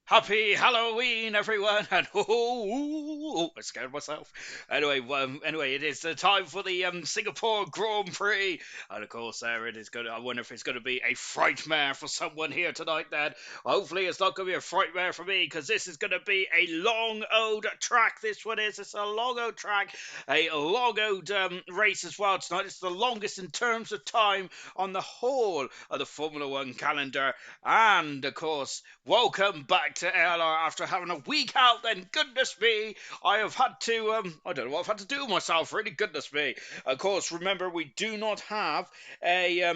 Happy Halloween, everyone! And I scared myself. Anyway, it is the time for the Singapore Grand Prix, and of course, there it is. I wonder if it's going to be a frightmare for someone here tonight. Then, hopefully, it's not going to be a frightmare for me because this is going to be a long old track. This one is. It's a long old track, a long old race as well tonight. It's the longest in terms of time on the whole of the Formula One calendar, and of course, welcome back to ALR after having a week out. Then, goodness me, I have had to, I don't know what I've had to do with myself. Really, goodness me. Of course, remember we do not have a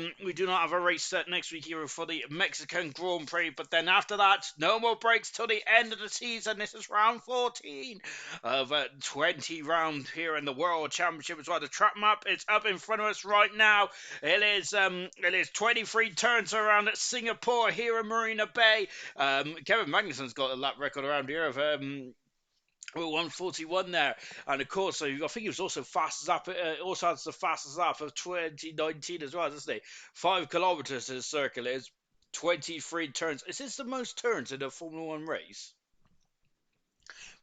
race set next week here for the Mexican Grand Prix. But then after that, no more breaks till the end of the season. This is round 14 of 20 round here in the World Championship as well. The track map is up in front of us right now. It is 23 turns around at Singapore here in Marina Bay. Kevin Magnussen's got a lap record around here of 141 there, and of course, I think he was also fastest up. Also has the fastest lap of 2019 as well, doesn't he? 5 kilometers his circle is 23 turns. Is this the most turns in a Formula One race?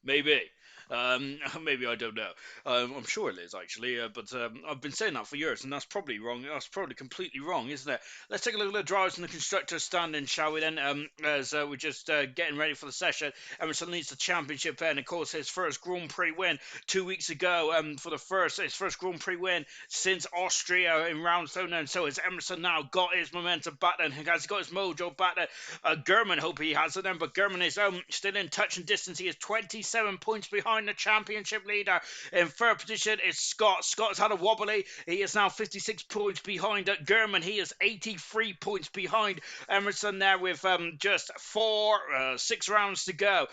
Maybe. Maybe I don't know. I'm sure it is actually, but I've been saying that for years, and that's probably wrong. That's probably completely wrong, isn't it? Let's take a look at the drivers and the constructors standing, shall we? Then, as we're just getting ready for the session, Emerson leads the championship, and of course his first Grand Prix win 2 weeks ago. For his first Grand Prix win since Austria in round 7, and so has Emerson now got his momentum back, and has got his mojo back. German, hope he has it then, but German is still in touch and distance. He is 27 points behind the championship leader. In third position is Scott. Scott's had a wobbly. He is now 56 points behind German. He is 83 points behind Emerson there with just 6 rounds to go.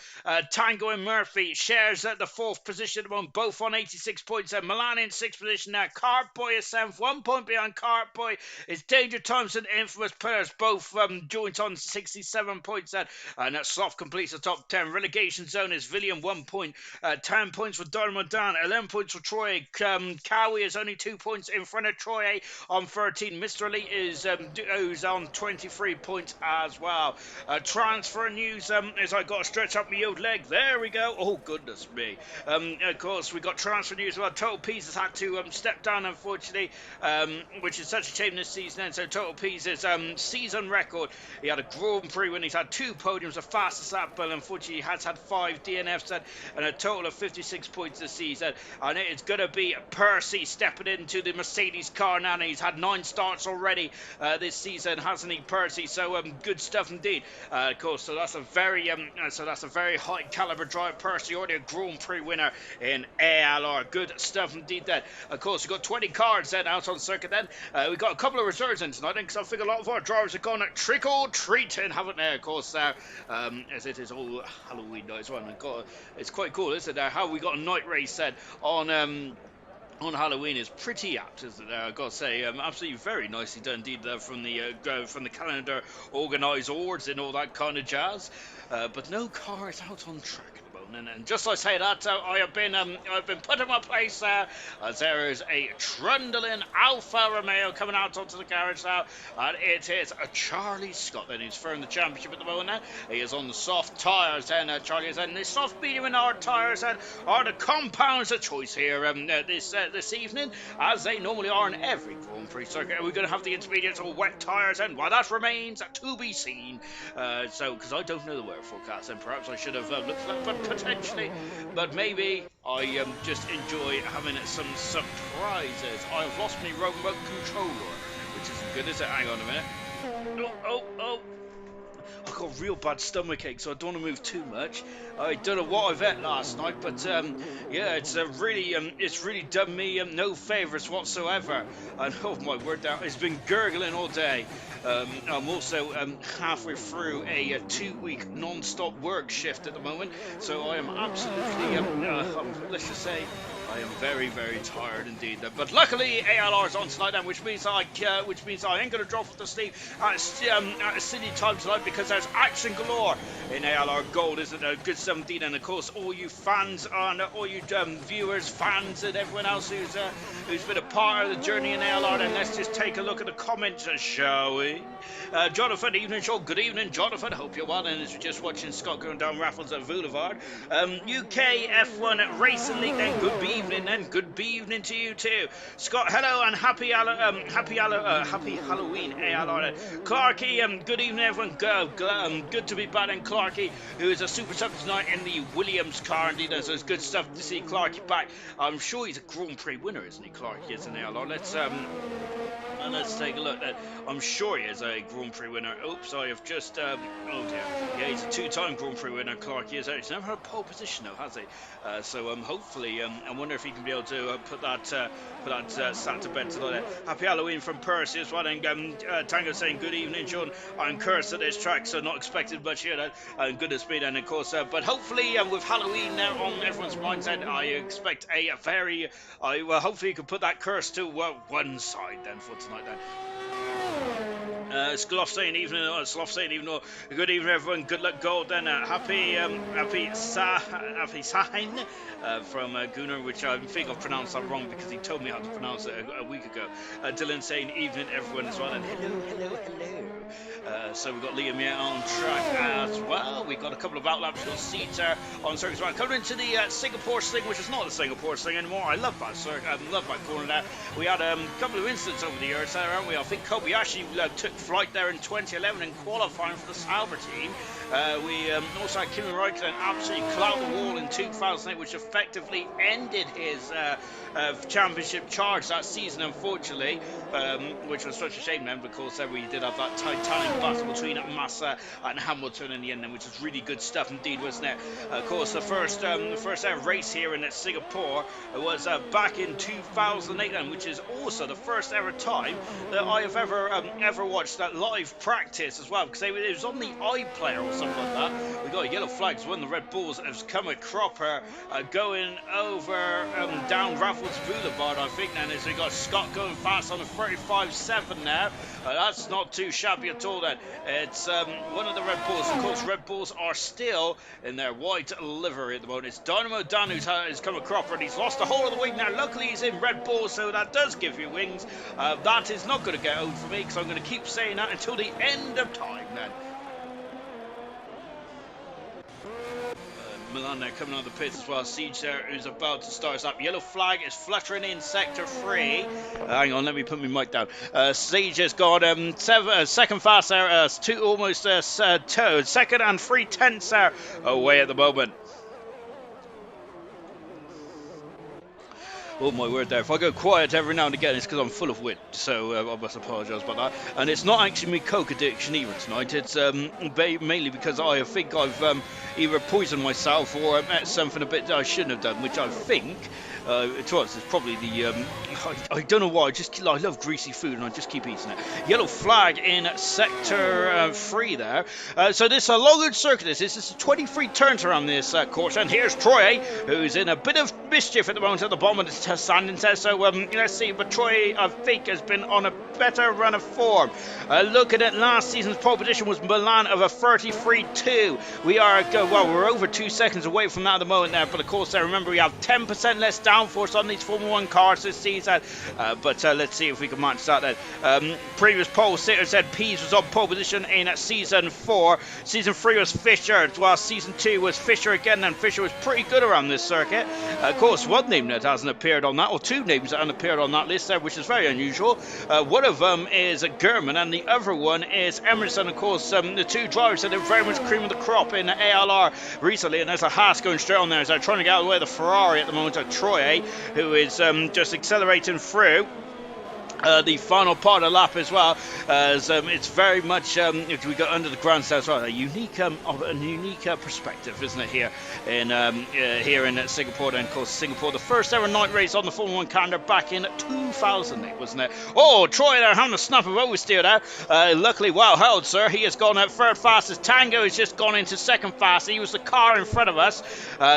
Tango and Murphy shares at the fourth position, both on 86 points. Milan in sixth position now. Cartboy is 7th, 1 point behind Cartboy. It's Danger Thompson, Infamous Pillars, both joint on 67 points. And Sloth completes the top 10. Relegation zone is William 1 point. 10 points for Darmadan, 11 points for Troy. Cowie is only 2 points in front of Troy on 13. Mr. Elite is on 23 points as well. Transfer news as I got to stretch up my old leg. There we go. Oh, goodness me. Of course, we got transfer news about Total Peas has had to step down, unfortunately, which is such a shame this season. And so Total Peas is season record. He had a Grand Prix when he's had 2 podiums, the fastest lap, but unfortunately he has had 5 DNFs and a total of 56 points this season. And it's going to be Percy stepping into the Mercedes car now. And he's had 9 starts already this season, hasn't he, Percy? So good stuff indeed. Of course, so that's a very high caliber driver. Percy already a Grand Prix winner in ALR. Good stuff indeed. Then, of course, we've got 20 cars then out on circuit. Then we've got a couple of reserves in tonight because I think a lot of our drivers have gone trick or treating, haven't they? Of course, as it is all Halloween night as well. And it's quite cool, isn't it? How we got a night race then on Halloween is pretty apt, isn't it? I've got to say, absolutely very nicely done indeed from the calendar organisers and all that kind of jazz. But no cars out on track. And just like I say that, I've been put in my place there, as there is a Trundling Alfa Romeo coming out onto the garage now, and it is a Charlie Scott then who's firm the championship at the moment now. He is on the soft tyres then, Charlie is, and the soft, medium and hard tyres are the compounds of choice here this evening, as they normally are in every Grand Prix circuit. We're going to have the intermediates or wet tyres, and well, that remains to be seen. So, because I don't know the weather forecast, and perhaps I should have looked at that, but potentially, but maybe I just enjoy having some surprises. I've lost my remote controller, which isn't good, is it? Hang on a minute. Oh. I've got real bad stomach ache, so I don't want to move too much. I don't know what I've ate last night, but yeah, it's really done me no favours whatsoever. And oh my word, now it's been gurgling all day. I'm also halfway through a 2-week non-stop work shift at the moment, so I am absolutely, let's just say, I am very, very tired indeed. But luckily, ALR is on tonight, which means I ain't going to drop off to sleep at a silly time tonight because there's Esports, action galore in ALR Gold, isn't it? Good 17, and of course all you fans and all you viewers, fans, and everyone else who's been a part of the journey in ALR. And let's just take a look at the comments, shall we? Jonathan, evening show. Good evening, Jonathan. Hope you're well. And as you're just watching Scott going down raffles at Boulevard, UK F1 Racing League. Then good evening, and good evening to you too, Scott. Hello and happy Halloween, ALR. Clarky, good evening, everyone. Good to be back in Clarky, who is a super sub tonight in the Williams car. Indeed, so it's good stuff to see Clarky back. I'm sure he's a Grand Prix winner, isn't he, Clarky? Isn't he, ALR? Let's take a look. I'm sure he is a Grand Prix winner. Oops, I have just oh dear. Yeah, he's a two-time Grand Prix winner. Clarky is. He's never had a pole position though, has he? So hopefully, I wonder if he can be able to put that sat to bed tonight. Happy Halloween from Percy as well. And Tango saying good evening, John. I'm cursed at this track, so not expected much here. Goodness me, then of course. But hopefully, with Halloween now on everyone's mindset, I expect a very. Hopefully, you can put that curse to one side then for tonight. Then. Sloth saying evening, good evening everyone, good luck Gold then, happy sign from Gunnar, which I think I've pronounced that wrong because he told me how to pronounce it a week ago. Dylan saying evening everyone as well, and hello. So we've got Liam here on track as well. We've got a couple of outlaps, we've got seats on circuits. Right, coming into the Singapore Sling, which is not the Singapore Sling anymore. I love that circuit, I love that corner there. We had a couple of incidents over the years there, haven't we? I think Kobayashi took flight there in 2011 in qualifying for the Sauber team. We also had Kimi Räikkönen absolutely clout the wall in 2008, which effectively ended his championship charge that season, unfortunately, which was such a shame then, because we did have that titanic battle between Massa and Hamilton in the end, which was really good stuff indeed, wasn't it? Of course, the first ever race here in Singapore was back in 2008, then, which is also the first ever time that I have ever watched that live practice as well, because it was on the iPlayer or something like that. We got yellow flags when the Red Bulls has come a cropper going over down Raffles Boulevard, I think, then, as we got Scott going fast on the 35.7 now. That's not too shabby at all then. It's one of the Red Bulls. Of course, Red Bulls are still in their white livery at the moment. It's Dynamo Dan who's come a cropper, and he's lost the whole of the wing now. Luckily, he's in Red Bull, so that does give you wings. That is not going to get old for me, because I'm going to keep saying that until the end of time then. Milan there coming on the pits as well. Siege there who's about to start us up. Yellow flag is fluttering in sector 3. Hang on, let me put my mic down. Siege has got second fast there, second and 3/10 there away at the moment. Oh my word there, if I go quiet every now and again, it's because I'm full of wit, so I must apologise about that. And it's not actually my coke addiction either tonight, it's mainly because I think I've either poisoned myself or met something a bit that I shouldn't have done, which I think it's probably the I don't know why, I love greasy food and I just keep eating it. Yellow flag in sector 3 there. So this is a long circuit. This is 23 turns around this course, and here's Troy, who's in a bit of mischief at the moment at the bottom of the standing test. So let's see, but Troy, I think, has been on a better run of form. Looking at last season's pole position was Milan of a 33.2. We are we're over 2 seconds away from that at the moment there, but of course remember we have 10% less downforce on these Formula 1 cars this season, but let's see if we can match that then. Previous pole sitter said Pease was on pole position in season 4. Season 3 was Fisher, while season 2 was Fisher again, and Fisher was pretty good around this circuit. Of course, one name that hasn't appeared on that, or two names that haven't appeared on that list there, which is very unusual. One of them is German, and the other one is Emerson. Of course, the two drivers that are very much cream of the crop in ALR recently, and there's a Haas going straight on there as they're trying to get out of the way of the Ferrari at the moment of Troy, who is just accelerating through the final part of the lap as well, as it's very much we got under the grandstand as well. A unique perspective, isn't it, here in Singapore? And of course, Singapore, the first ever night race on the Formula 1 calendar back in 2008, wasn't it? Oh, Troy there having a snap of oversteer there. Luckily, well held, sir. He has gone out third fastest. Tango has just gone into second fast. He was the car in front of us.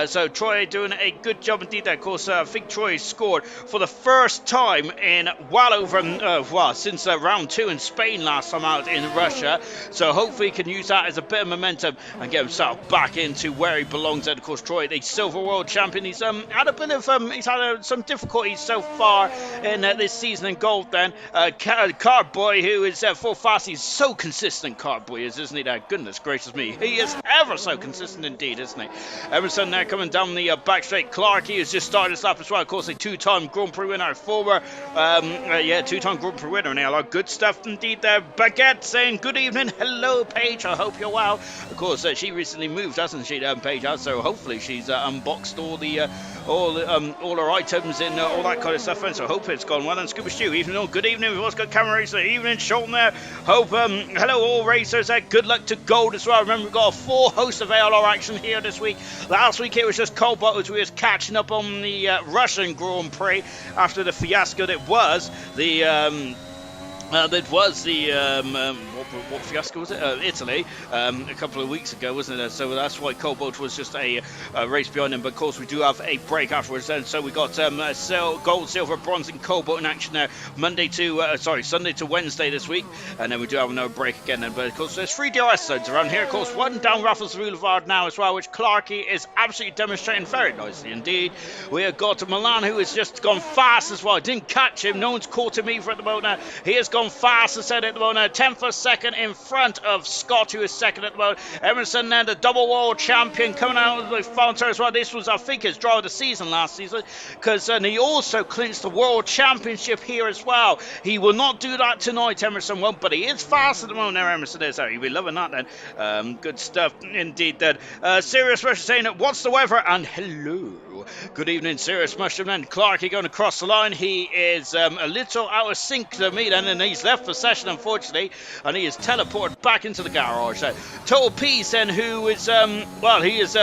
So Troy doing a good job indeed there. Of course, I think Troy scored for the first time in well over from, well, since round 2 in Spain last time out in Russia. So hopefully he can use that as a bit of momentum and get himself back into where he belongs. And of course, Troy, the silver world champion, he's had a bit of some difficulties so far in this season in gold. Then Cardboy, who is full fast, he's so consistent. Cardboy isn't he? There, goodness gracious me, he is ever so consistent indeed, isn't he? Emerson there coming down the back straight. Clarkey has just started his lap as well. Of course, a two-time Grand Prix winner, former two-time Grand Prix winner. Now, a lot of good stuff indeed there. Baguette saying good evening, hello Paige, I hope you're well. Of course, she recently moved, hasn't she, Paige? So hopefully she's unboxed all her items and all that kind of stuff, and so hope it's gone well. And Scuba Stew, evening all, good evening. We've also got Camera Racer, evening Sean there. Hope hello all racers there. Good luck to Gold as well. Remember, we've got a full host of ALR action here this week. Last week it was just COBALT, which we was catching up on the Russian Grand Prix after the fiasco that was the what fiasco was it? Italy, a couple of weeks ago, wasn't it? So that's why COBALT was just a race behind him. But of course, we do have a break afterwards. And so we got gold, silver, bronze, and COBALT in action there. Sunday to Wednesday this week, and then we do have another break again. Then, but of course, there's 3 DRS zones around here. Of course, one down Raffles Boulevard now as well, which Clarkey is absolutely demonstrating very nicely indeed. We have got Milan, who has just gone fast as well. Didn't catch him. No one's caught him either at the moment. He has gone fast, as said at the moment. 10th for second in front of Scott, who is second at the moment. Emerson then, the double world champion, coming out of the final turn as well. This was, I think, his draw of the season last season, because he also clinched the world championship here as well. He will not do that tonight, Emerson won't, but he is fast at the moment there, Emerson is. You'll be loving that then. Good stuff indeed then. Serious Mushroom saying, what's the weather? And hello. Good evening, Serious Mushroom then. Clarkey going across the line. He is a little out of sync to me then, and he's left the session, unfortunately, and he is teleported back into the garage. Total Peace then, who is, he has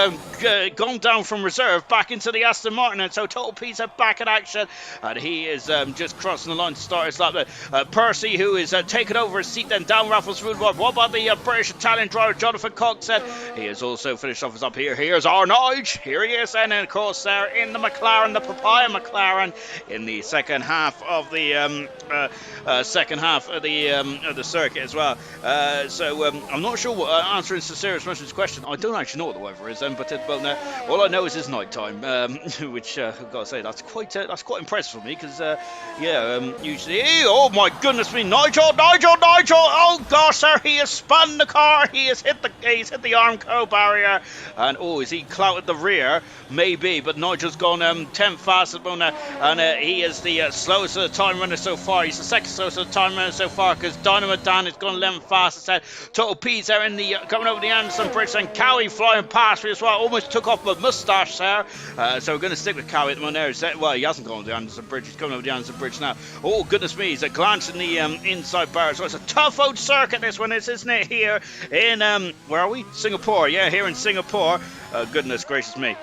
gone down from reserve back into the Aston Martin, and so Total Peace are back in action, and he is just crossing the line to start his lap. Percy, who is taking over his seat then down Raffles Boulevard. What about the British-Italian driver, Jonathan Cox? He has also finished off his up here. Here's our Nige. Here he is, and then, of course, there in the McLaren, the Papaya McLaren, in the second half of the the circuit as well. I'm not sure what answering to Serious Mushroom's question. I don't actually know what the weather is, but all I know is it's night time, which I've got to say that's quite impressive for me, because usually, oh my goodness me, Nigel, oh gosh, sir, he has spun the car, he's hit the Armco barrier, and is he clouted the rear? Maybe, but Nigel's gone 10th fast at the moment, and he is the slowest of the time runner so far. He's the second slowest of the time runner so far, because Dynamo Dan has gone 11th fast. Total P's there coming over the Anderson Bridge, and Cowie flying past me as well. Almost took off my moustache there. So we're going to stick with Cowie at the moment there. Well, he hasn't gone over the Anderson Bridge. He's coming over the Anderson Bridge now. Oh, goodness me. He's a glance in the inside bar. So it's a tough old circuit, this one is, isn't it? Here in, where are we? Singapore. Yeah, here in Singapore. Goodness gracious me.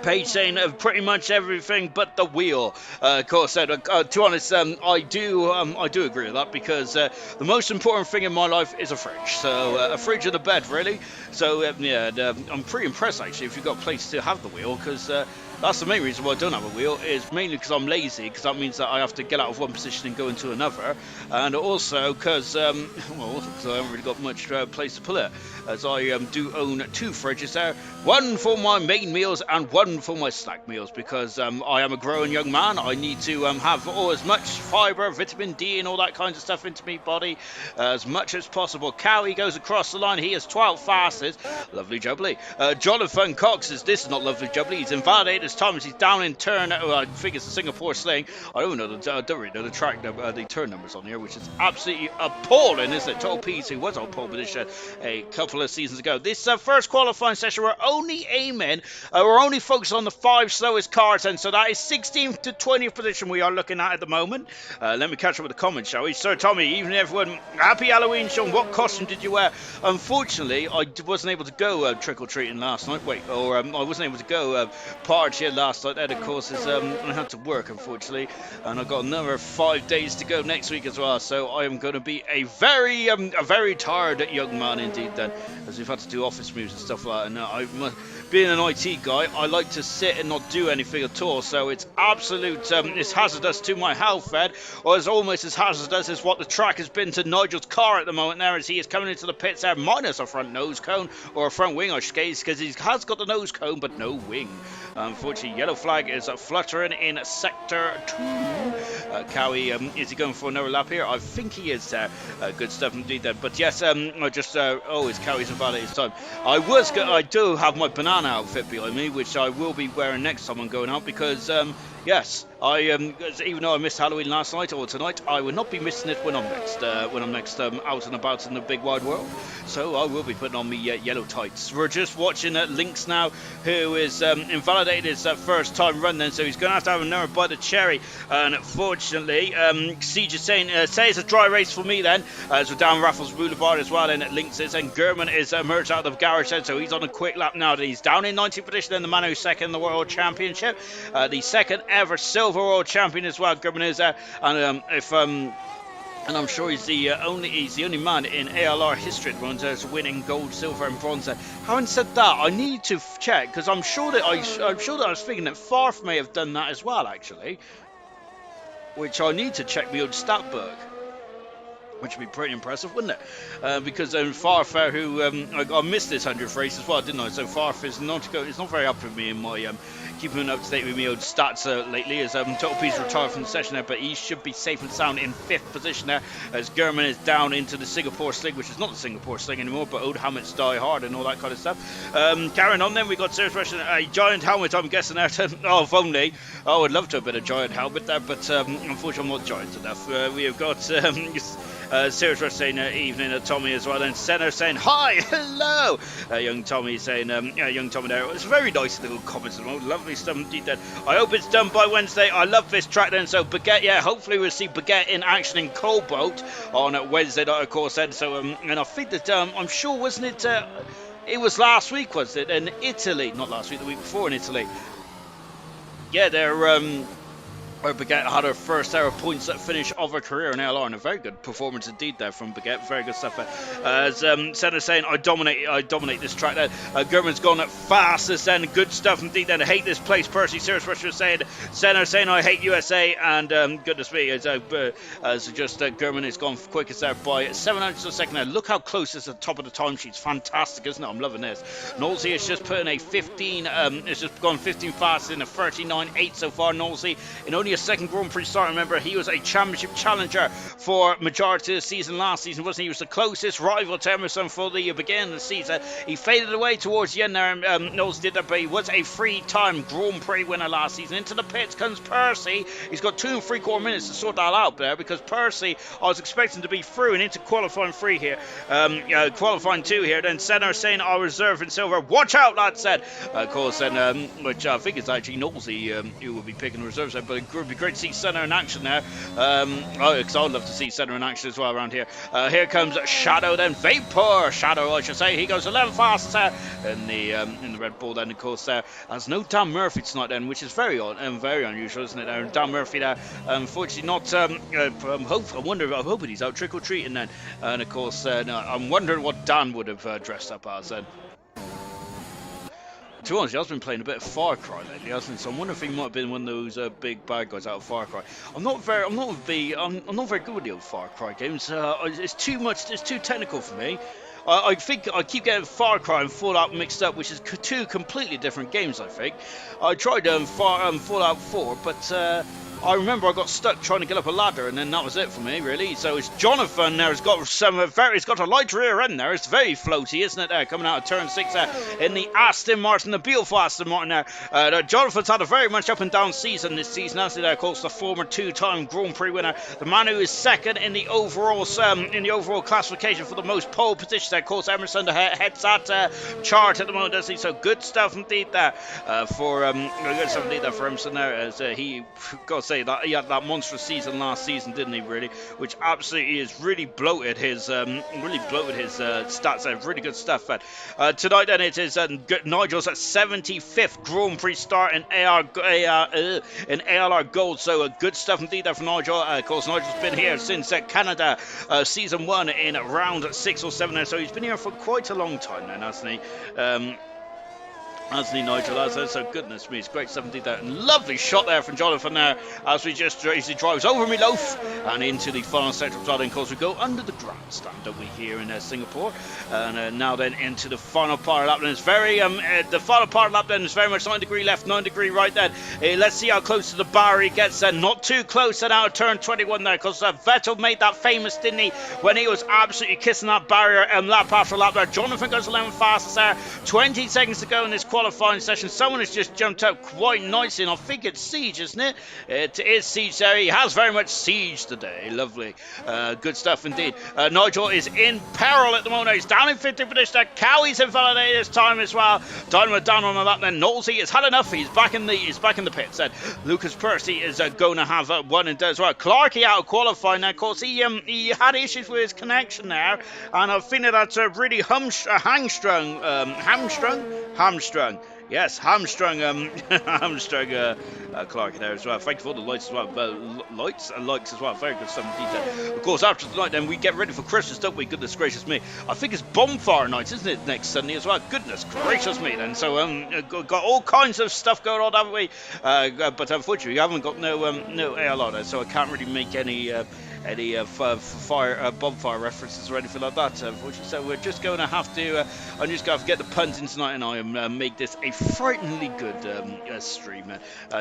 Page saying pretty much everything but the wheel. Of course, to be honest, I do agree with that, because the most important thing in my life is a fridge. So a fridge and a bed, really. So I'm pretty impressed actually if you've got a place to have the wheel, because that's the main reason why I don't have a wheel, is mainly because I'm lazy, because that means that I have to get out of one position and go into another, and also because I haven't really got much place to put it, as I do own 2 fridges there, one for my main meals and one for my snack meals, because I am a growing young man. I need to have as much fibre, vitamin D and all that kind of stuff into my body as much as possible. Cowie goes across the line. He is 12th fastest. Lovely jubbly. Jonathan Cox is this, not lovely jubbly. He's invalidated as time as he's down in turn. I think it's the Singapore sling. I don't really know the track number, the turn numbers on here, which is absolutely appalling, isn't it? Total Peace, who was on pole position a couple of seasons ago. This first qualifying session, we're only focused on the 5 slowest cars, and so that is 16th to 20th position we are looking at the moment. Let me catch up with the comments, shall we? Sir Tommy, evening everyone. Happy Halloween, Sean. What costume did you wear? Unfortunately, I wasn't able to go trick-or-treating last night. I wasn't able to go party here last night. That, of course, is I had to work, unfortunately, and I've got another 5 days to go next week as well, so I am going to be a very tired young man indeed then, as we've had to do office moves and stuff like that, and being an IT guy, I like to sit and not do anything at all. So it's absolute, it's hazardous to my health, Ed, or it's almost as hazardous as what the track has been to Nigel's car at the moment there, as he is coming into the pits there, minus a front nose cone, or a front wing, I should say, because he has got the nose cone, but no wing. Unfortunately, yellow flag is fluttering in sector 2. Cowie, is he going for another lap here? I think he is there. Good stuff indeed there. But yes, is Cowie's about his time. I do have my banana outfit behind me, which I will be wearing next time I'm going out, because yes, even though I missed Halloween last night or tonight, I will not be missing it when I'm next out and about in the big wide world. So I will be putting on me yellow tights. We're just watching Lynx now, who is invalidated his first time run then, so he's going to have another bite of cherry. And unfortunately, Siege is saying, say it's a dry race for me then, as we're down Raffles Boulevard as well, and Lynx is, and German is emerged out of the garage then, so he's on a quick lap now. He's down in 19th position, and the man who's second in the World Championship, the second ever silver world champion as well. German is there, and I'm sure he's the only man in ALR history that runs as winning gold, silver, and bronze. Having said that, I need to check, because I'm sure that I was thinking that Farf may have done that as well, actually, which I need to check my old stat book. Which would be pretty impressive, wouldn't it? Because Farf, who I missed this 100th race as well, didn't I? So Farf is not very up with me in my keeping up to date with my old stats lately. As Total P's retired from the session there, but he should be safe and sound in 5th position there. As German is down into the Singapore Sling, which is not the Singapore Sling anymore, but old helmets die hard and all that kind of stuff. Carrying on, then we got serious question. A giant helmet, I'm guessing there. Oh, if only. I would love to have been a giant helmet there, but unfortunately I'm not giant enough. We have got. Serious Rush saying evening, Tommy as well, and Senna saying hi, hello. Young Tommy saying, young Tommy there. It's very nice little comments at the moment. Lovely stuff indeed. Then I hope it's done by Wednesday. I love this track then. So Baguette, yeah, hopefully we'll see Baguette in action in Cobalt on Wednesday night, of course. Then so and I think that I'm sure, wasn't it? It was last week, was it? In Italy, not last week, the week before in Italy. Yeah, they're. Where Baguette had her first ever points at finish of her career in LR, and a very good performance indeed there from Baguette. Very good stuff. As Senna saying, I dominate this track. German's gone at fastest, and good stuff indeed. Then I hate this place. Percy Serious Rusher saying, Senna saying, I hate USA, and goodness me, as German has gone quickest there by 700 a second. Now look how close it's at the top of the timesheets. Fantastic, isn't it? I'm loving this. Knowlesy has just put in a 15. It's just gone 15 fast in a 39.8 so far. Knowlesy in only a second Grand Prix start. Remember, he was a championship challenger for majority of the season last season, wasn't he? He was the closest rival to Emerson for the beginning of the season. He faded away towards the end there. Knowles did that, but he was a three-time Grand Prix winner last season. Into the pits comes Percy. He's got 2 3/4 minutes to sort that out there, because Percy, I was expecting to be through and into qualifying 3 here. Qualifying 2 here. Then Senna saying, I'll reserve in silver. Watch out, lad said. Of course, then, which I think is actually Knowlesy who will be picking reserves there, but it would be great to see Senna in action there. Because I'd love to see Senna in action as well around here. Here comes Shadow, then Vapor Shadow, I should say. He goes 11 fast in the Red Bull. Then of course there's no Dan Murphy tonight then, which is very odd and very unusual, isn't it? Dan Murphy there, unfortunately not. I'm hoping he's out trick or treating then. And of course, no, I'm wondering what Dan would have dressed up as then. To be honest, he has been playing a bit of Far Cry lately, hasn't he? So I'm wondering if he might have been one of those big bad guys out of Far Cry. I'm not very good with the old Far Cry games. It's too much. It's too technical for me. I think I keep getting Far Cry and Fallout mixed up, which is 2 completely different games. I think I tried Fallout 4, but. I remember I got stuck trying to get up a ladder, and then that was it for me, really. So it's Jonathan there. He's got he's got a light rear end there. It's very floaty, isn't it? There, coming out of turn 6 there in the Aston Martin, the beautiful Aston Martin there. Jonathan's had a very much up and down season this season, hasn't he? There, of course, the former 2-time Grand Prix winner, the man who is second in the overall classification for the most pole positions. There, of course, Emerson heads that chart at the moment, doesn't he? So good stuff indeed there for Emerson there, as he got. Say that he had that monstrous season last season, didn't he? Really, which absolutely is really bloated his stats there. Really good stuff. Tonight then it is Nigel's at 75th Grand Prix start in ALR Gold. So good stuff indeed there for Nigel. Of course, Nigel's been here since Canada season 1 in round 6 or 7 there. So he's been here for quite a long time now, hasn't he? Anthony Nigel, that's so goodness me, it's great stuff indeed there. And lovely shot there from Jonathan there as he drives over me loaf and into the final sector of Blood. And of course, we go under the grandstand, don't we, here in Singapore. And now then into the final part of lap. And it's very, the final part of lap then is very much 9 degree left, 9 degree right then. Let's see how close to the barrier he gets then. Not too close and out of turn 21 there, because Vettel made that famous, didn't he, when he was absolutely kissing that barrier lap after lap there. Jonathan goes 11 fastest there. 20 seconds to go in this qualifying session. Someone has just jumped out quite nicely, and I think it's Siege, isn't it? It is Siege there. He has very much Siege today. Lovely. Good stuff indeed. Nigel is in peril at the moment. He's down in 50th position. Cowie's invalidated this time as well. Dynamo down on the lap then. Knowlesy has had enough. He's back in the pits. And Lucas Percy is going to have one and as well. Clarkey out of qualifying now. Of course, he had issues with his connection there, and I think that's really hamstrung. Yes, hamstrung Clark there as well. Thank you for all the lights as well. Lights and likes as well. Very good stuff indeed. Of course, after tonight, then we get ready for Christmas, don't we? Goodness gracious me. I think it's bonfire night, isn't it, next Sunday as well? Goodness gracious me, then. So, got all kinds of stuff going on, haven't we? But unfortunately, we haven't got no AL on it, so I can't really make any bonfire references or anything like that, unfortunately. So we're just going to have to, I'm just going to have to get the puns in tonight, and I make this a frighteningly good stream.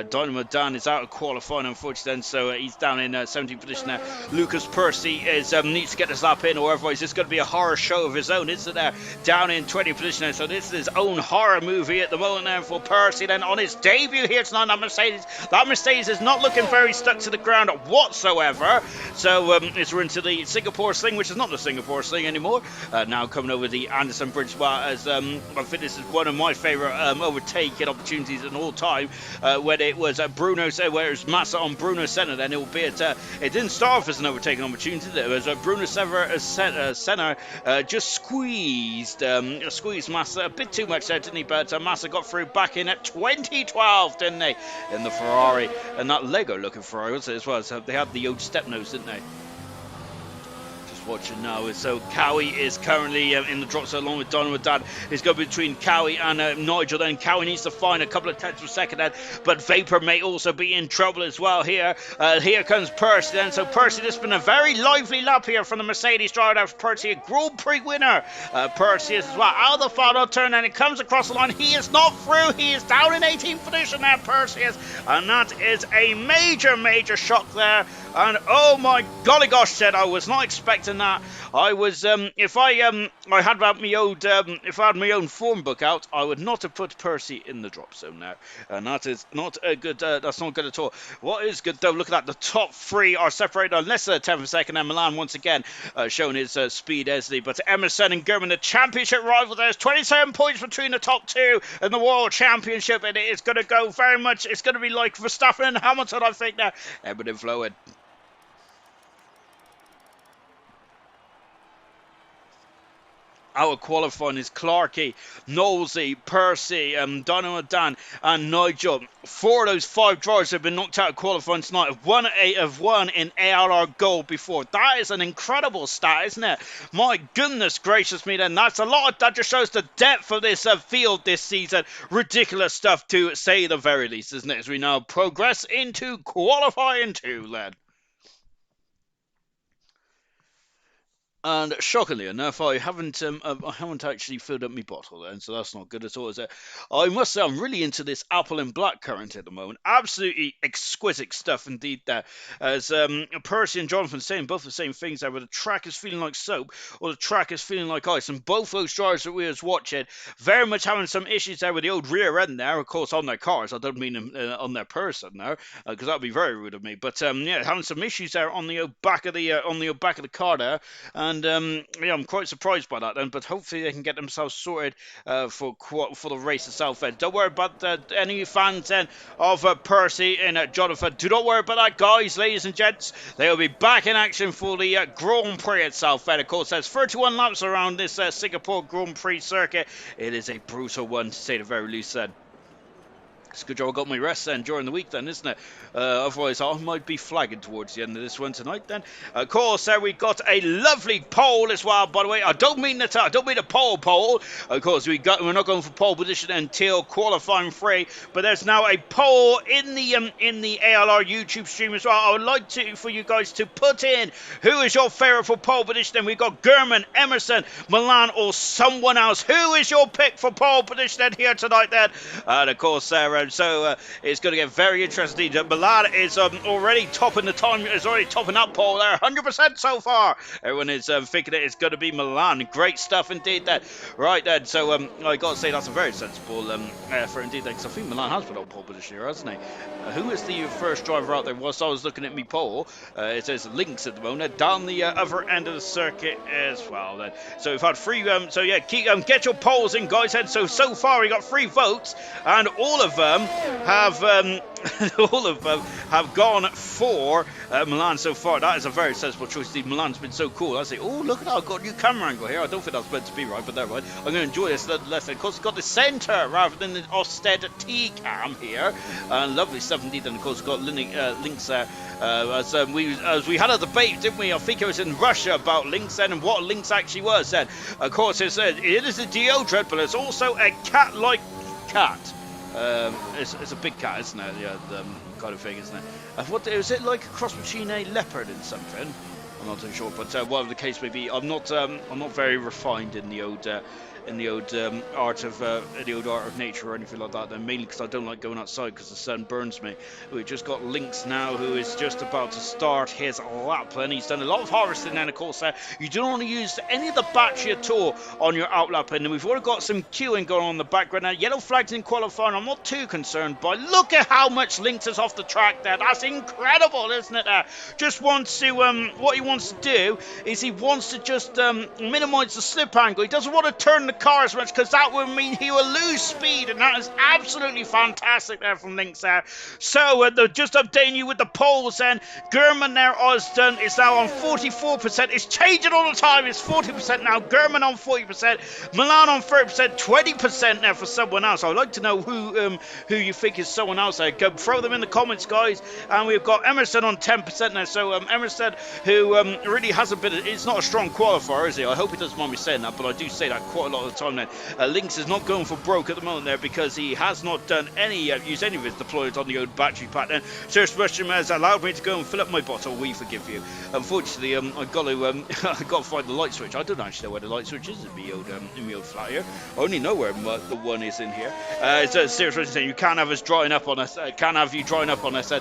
Dynamo Dan is out of qualifying, unfortunately, then, so he's down in 17th position now. Lucas Percy is needs to get this lap in, or otherwise it's going to be a horror show of his own, isn't there? Down in 20th position now, so this is his own horror movie at the moment now for Percy. Then on his debut here tonight, that Mercedes is not looking very stuck to the ground whatsoever. So it's we're into the Singapore Sling, which is not the Singapore Sling anymore. Now coming over the Anderson Bridge, as I think this is one of my favourite overtaking opportunities in all time. When it was Bruno, where it was Massa on Bruno Senna, then albeit it didn't start off as an overtaking opportunity. It was Bruno Senna just squeezed Massa a bit too much there, didn't he? But Massa got through back in at 2012, didn't they, in the Ferrari, and that Lego looking Ferrari was it as well. So they had the old step nose, didn't they? Watching now, so Cowie is currently in the drop zone along with Dynamo Dad. He's going between Cowie and Nigel. Then Cowie needs to find a couple of tenths per second then, but Vapor may also be in trouble as well here. Here comes Percy then. So Percy, this has been a very lively lap here from the Mercedes driver. Percy, a Grand Prix winner. Percy is as well out of the final turn, and it comes across the line. He is not through. He is down in 18th position now, Percy is, and that is a major shock there. And oh my golly gosh, said I was not expecting that. I was if I had my own form book out, I would not have put Percy in the drop zone now, and that is not a good. That's not good at all. What is good though? Look at that. The top three are separated on less than a tenth of a second, and Milan once again showing his speed, Esley. But Emerson and German, the championship rival, there's 27 points between the top two in the World Championship, and it is going to go very much. It's going to be like Verstappen and Hamilton, I think now. Everything flowing. Out of qualifying is Clarkey, Knowlesy, Percy, Dynamo Dan and Nigel. 4 of those 5 drivers have been knocked out of qualifying tonight. Have won in ARR Gold before. That is an incredible stat, isn't it? My goodness gracious me then. That's a lot. That just shows the depth of this field this season. Ridiculous stuff to say the very least, isn't it? As we now progress into qualifying 2, lad. And shockingly enough, I haven't actually filled up my bottle, and so that's not good at all, is it? I must say I'm really into this apple and blackcurrant at the moment. Absolutely exquisite stuff indeed there. As Percy and Jonathan saying both the same things there, where the track is feeling like soap or the track is feeling like ice, and both those drivers that we was watching very much having some issues there with the old rear end there, of course on their cars. I don't mean on their person now, because that would be very rude of me. But yeah, having some issues there on the back of the car there. And yeah, I'm quite surprised by that then, but hopefully they can get themselves sorted for the race itself. Don't worry about any fans then of Percy and Jonathan. Do not worry about that, guys, ladies and gents. They will be back in action for the Grand Prix itself. And of course, there's 31 laps around this Singapore Grand Prix circuit. It is a brutal one, to say the very least then. It's a good job I got my rest then during the week then, isn't it? Otherwise, I might be flagging towards the end of this one tonight then. Of course, there we got a lovely pole as well, by the way. I don't mean a pole. Of course, we're not going for pole position until qualifying 3, but there's now a poll in the ALR YouTube stream as well. I would like for you guys to put in who is your favourite for pole position. And we've got German, Emerson, Milan, or someone else. Who is your pick for pole position here tonight then? And of course, it's going to get very interesting. Milan is already topping the time. Is already topping up pole there, 100% so far. Everyone is thinking it's going to be Milan. Great stuff indeed there. Right then, so I got to say that's a very sensible effort indeed, because I think Milan has put on pole position here, hasn't he? Who is the first driver out there? Whilst I was looking at me pole, it says Lynx at the moment, down the other end of the circuit as well then. So we've had 3, get your polls in, guys. And so far we got 3 votes, and all of them have gone for Milan so far. That is a very sensible choice. Milan's been so cool. I say, oh, look at that, I've got a new camera angle here. I don't think that's meant to be right, but never mind. I'm going to enjoy this lesson. Of course, it's got the centre rather than the Osted T-cam here. And lovely stuff indeed. And of course, it's got links there. As we had a debate, didn't we? I think it was in Russia about links then and what links actually was then. Of course, it is a deodorant, but it's also a cat-like cat. It's a big cat, isn't it? Yeah, kind of thing, isn't it? What is it, like a cross between a leopard and something? I'm not too sure, but whatever the case may be, I'm not very refined in the old art of nature or anything like that. Then mainly because I don't like going outside because the sun burns me. We've just got Lynx now, who is just about to start his lap, and he's done a lot of harvesting. And of course, you don't want to use any of the battery at all on your outlap. And we've already got some queuing going on in the background now. Yellow flags in qualifying. I'm not too concerned, but look at how much Lynx is off the track there. That's incredible, isn't it? Just wants to what he wants to do is he wants to just minimise the slip angle. He doesn't want to turn the car as much because that would mean he will lose speed, and that is absolutely fantastic there from Lynx there. So just updating you with the polls then. German there is now on 44%. It's changing all the time. It's 40% now. German on 40%. Milan on 30%. 20% there for someone else. I'd like to know who you think is someone else there. Go throw them in the comments, guys. And we've got Emerson on 10% there. So Emerson, who really hasn't been, it's not a strong qualifier, is he? I hope he doesn't mind me saying that, but I do say that quite a lot of the time then. Lynx is not going for broke at the moment there because he has not done used any of his deployments on the old battery pack then. Serious Russian has allowed me to go and fill up my bottle. We forgive you. Unfortunately, I've got to find the light switch. I don't actually know where the light switch is in the old flat here. I only know where the one is in here. Serious Russian saying you can't have us drying up on us. Can't have you drying up on us.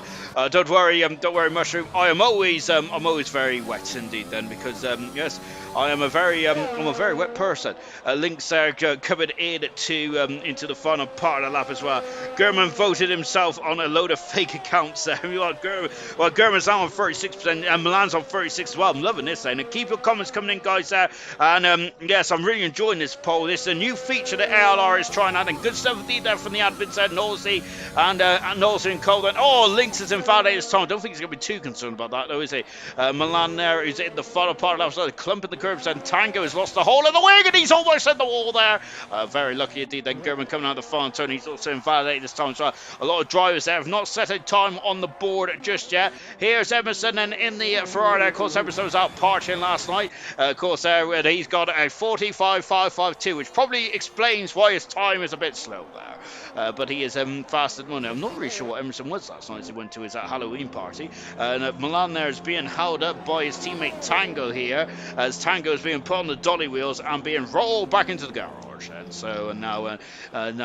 Don't worry, Mushroom. I'm always very wet indeed then, because yes, I am a very wet person. Lynx there coming into the final part of the lap as well. German voted himself on a load of fake accounts there. German's now on 36% and Milan's on 36% as well. I'm loving this then. And keep your comments coming in, guys, there. And yes, I'm really enjoying this poll. This is a new feature that ALR is trying out, and good stuff indeed there from the admins there, Nosey and Nosey and Cole. Oh, Lynx is invalidated this time. I don't think he's going to be too concerned about that though, is he? Milan there is in the final part of the clump in the curbs, and Tango has lost the whole of the wing, and he's almost in the wall there. Very lucky indeed. Then German coming out of the final turn. He's also invalidated this time as well. A lot of drivers there have not set a time on the board just yet. Here's Emerson, and in the Ferrari there, of course, Emerson was out partying last night. Of course, he's got a 45.552, which probably explains why his time is a bit slow there. But he is faster than money. I'm not really sure what Emerson was last night as he went to his Halloween party. And Milan there is being held up by his teammate Tango here, as Tango is being put on the dolly wheels and being rolled back into the garage. And so now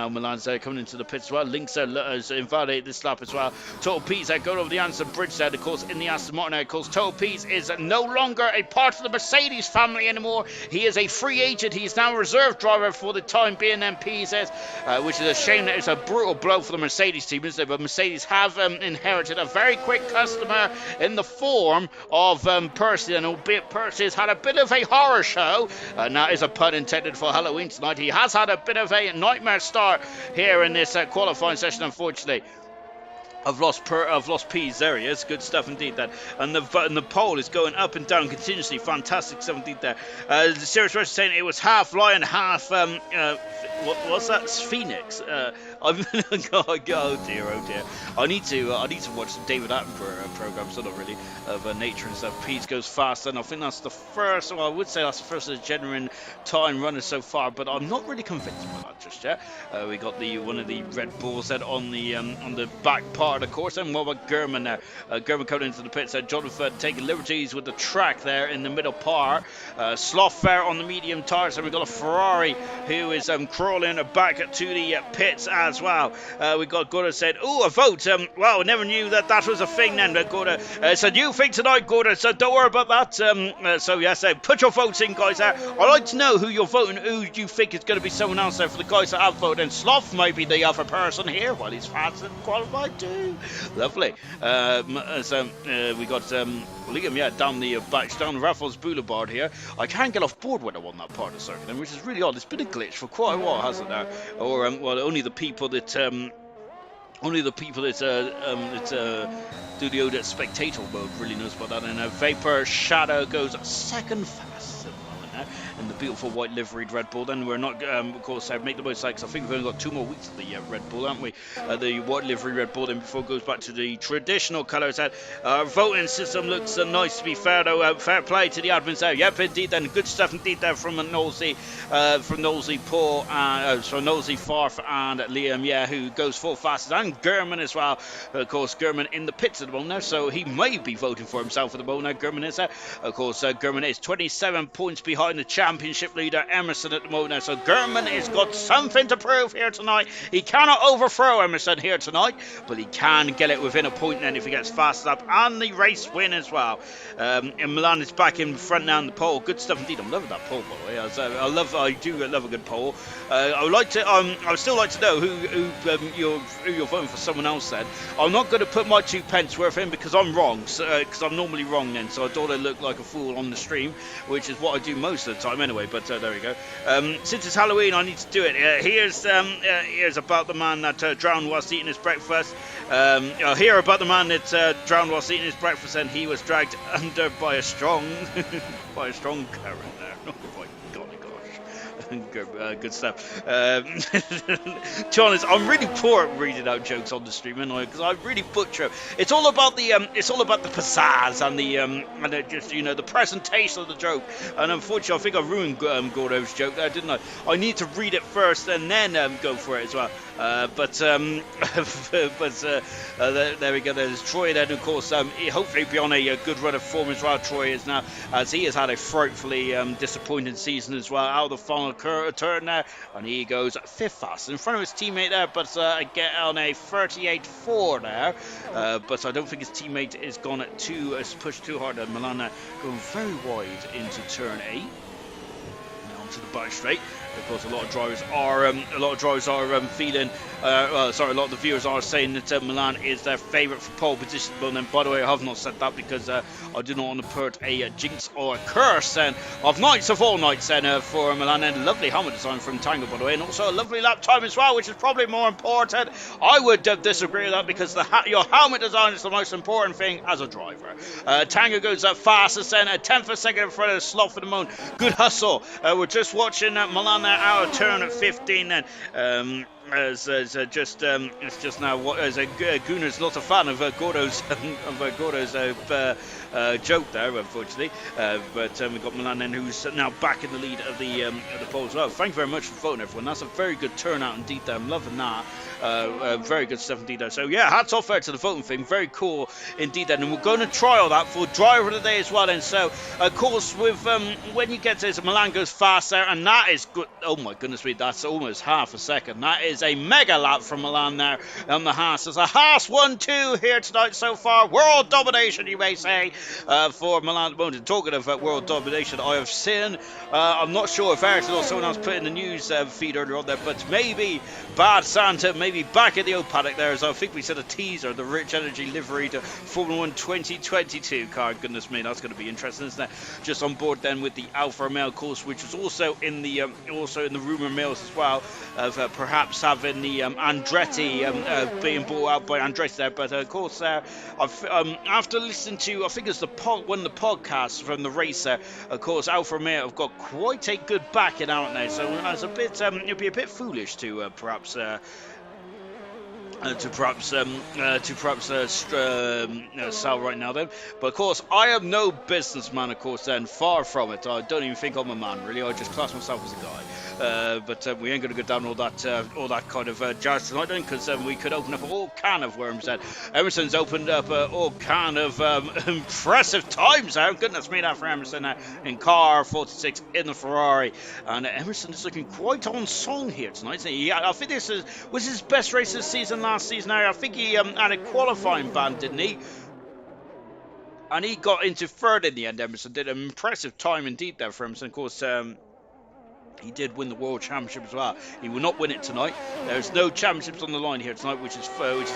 Milan's coming into the pits as well. Lynx has invalidated this lap as well. Total Pete's going over the Anson Bridge there, of course, in the Aston Martin. Of course, Total Pete's is no longer a part of the Mercedes family anymore. He is a free agent. He's now a reserve driver for the time being, MP says, which is a shame. That it's a brutal blow for the Mercedes team, isn't it? But Mercedes have inherited a very quick customer in the form of Percy, and albeit Percy has had a bit of a horror show, and that is a pun intended for Halloween tonight. He has had a bit of a nightmare start here in this qualifying session, unfortunately. I've lost P's. There he is. Good stuff indeed. That and the pole is going up and down continuously. Fantastic stuff indeed. There. The Serious Rush saying it was half lion, half what was that? Phoenix. I'm oh dear, oh dear. I need to watch some David Attenborough programs, not really, of nature and stuff. Pete goes fast, and I think that's the first. Well, I would say that's the first genuine time runner so far, but I'm not really convinced by that just yet. We got the one of the Red Bulls that on the back part of the course, and what about German there? German coming into the pits. Jonathan taking liberties with the track there in the middle part. Sloth there on the medium tires, and we've got a Ferrari who is crawling back to the pits as well. We got Gordo said, "Oh, a vote. Wow, never knew that was a thing." Then Gordo, it's a new thing tonight, Gordo. So don't worry about that. So yes, put your votes in, guys. I'd like to know who you're voting. Who do you think is going to be someone else there for the guys that have voted? And Sloth might be the other person here. Well, he's fast and qualified too. Lovely. We got Liam, down the down Raffles Boulevard here. I can't get off board when I'm on that part of the circuit, which is really odd. It's been a glitch for quite a while, hasn't there? Or well, only the people that do the old spectator mode really knows about that. And Vapor Shadow goes second fast at the moment now in the beautiful white liveried Red Bull. Then we're not, of course, make the most because I think we've only got 2 more weeks of the Red Bull, haven't we? The white livery Red Bull, then before it goes back to the traditional colours. Voting system looks nice, to be fair, though. Fair play to the admins there. Yep, indeed, then good stuff indeed there from Nosy Paul, from Nosy Farf and Liam, who goes 4 fastest, and German as well. Of course, German in the pits at the moment now, so he may be voting for himself at the moment now. German is there. Of course, German is 27 points behind the championship leader Emerson at the moment now, so German has got something to prove here tonight. He cannot overthrow Emerson here tonight, but he can get it within a point then if he gets fast up, and the race win as well. And Milan is back in front now in the pole. Good stuff indeed. I'm loving that pole, by the way. I do love a good pole. I would still like to know who you're voting for someone else then. I'm not going to put my 2 pence worth in because I'm wrong, because I'm normally wrong then, so I don't want to look like a fool on the stream, which is what I do most of the time anyway, but there we go. Since it's Halloween, I need to do it. Here's about the man that drowned whilst eating his breakfast. Hear about the man that drowned whilst eating his breakfast, and he was dragged under by a strong current there. Oh my golly gosh. Good stuff. To be honest, I'm really poor at reading out jokes on the stream, because I really butcher. It's all about the pizzazz and the presentation of the joke. And unfortunately, I think I ruined Gordo's joke there, didn't I? I need to read it first and then go for it as well. There we go. There's Troy then, of course. Hopefully be on a good run of form as well. Troy is now, as he has had a frightfully disappointing season as well. Out of the final turn there, and he goes 5th fast in front of his teammate there, but get on a 38.4 there. But I don't think his teammate is gone pushed too hard. Milan going very wide into turn 8. Now onto the back straight. Of course, a lot of drivers are feeling. A lot of the viewers are saying that Milan is their favourite for pole position. But then, by the way, I have not said that because I do not want to put a jinx or a curse of nights of all nights for Milan. And lovely helmet design from Tango, by the way, and also a lovely lap time as well, which is probably more important. I would disagree with that because your helmet design is the most important thing as a driver. Tango goes up fastest then, a 10th of a second in front of the Sloth for the moment. Good hustle. We're just watching Milan out of turn at 15 then. It's just now what as Gunar's not a fan of Gordo's joke there, unfortunately. But we've got Milan then, who's now back in the lead of the poll as well. Thank you very much for voting, everyone. That's a very good turnout indeed there. I'm loving that. Very good stuff indeed there. So yeah, hats off there to the voting thing. Very cool indeed then. And we're going to trial that for driver of the day as well. And so of course with when you get to this, Milan goes fast there, and that is good. Oh my goodness me, that's almost half a second. That is a mega lap from Milan there on the Haas. There's a Haas 1-2 here tonight so far. World domination, you may say, for Milan at the moment. Talking of world domination, I have seen, I'm not sure if Ayrton or someone else put in the news feed earlier on there, but maybe Bad Santa maybe back in the old paddock there, as I think we said a teaser, the Rich Energy livery to Formula 1 2022 car. Goodness me, that's going to be interesting, isn't it? Just on board then with the Alfa Romeo course, which was also in the rumour mills as well, of perhaps having the Andretti being bought out by Andretti there. But of course, after listening to, I think it's one of the podcasts from the racer, of course, Alfa Romeo have got quite a good backing out now, so it's a bit, it'd be a bit foolish to perhaps to perhaps sell right now then. But of course, I am no businessman, of course, then far from it. I don't even think I'm a man, really. I just class myself as a guy. But we ain't going to go down all that kind of jazz tonight then, because we could open up all can of worms then. Emerson's opened up all can of impressive times now. Goodness me, that for Emerson in car 46 in the Ferrari. And Emerson is looking quite on song here tonight, isn't he? I think this was his best race this season last season. I think he had a qualifying ban, didn't he? And he got into third in the end. Emerson did an impressive time indeed there for Emerson. Of course, he did win the World Championship as well. He will not win it tonight. There's no championships on the line here tonight, which is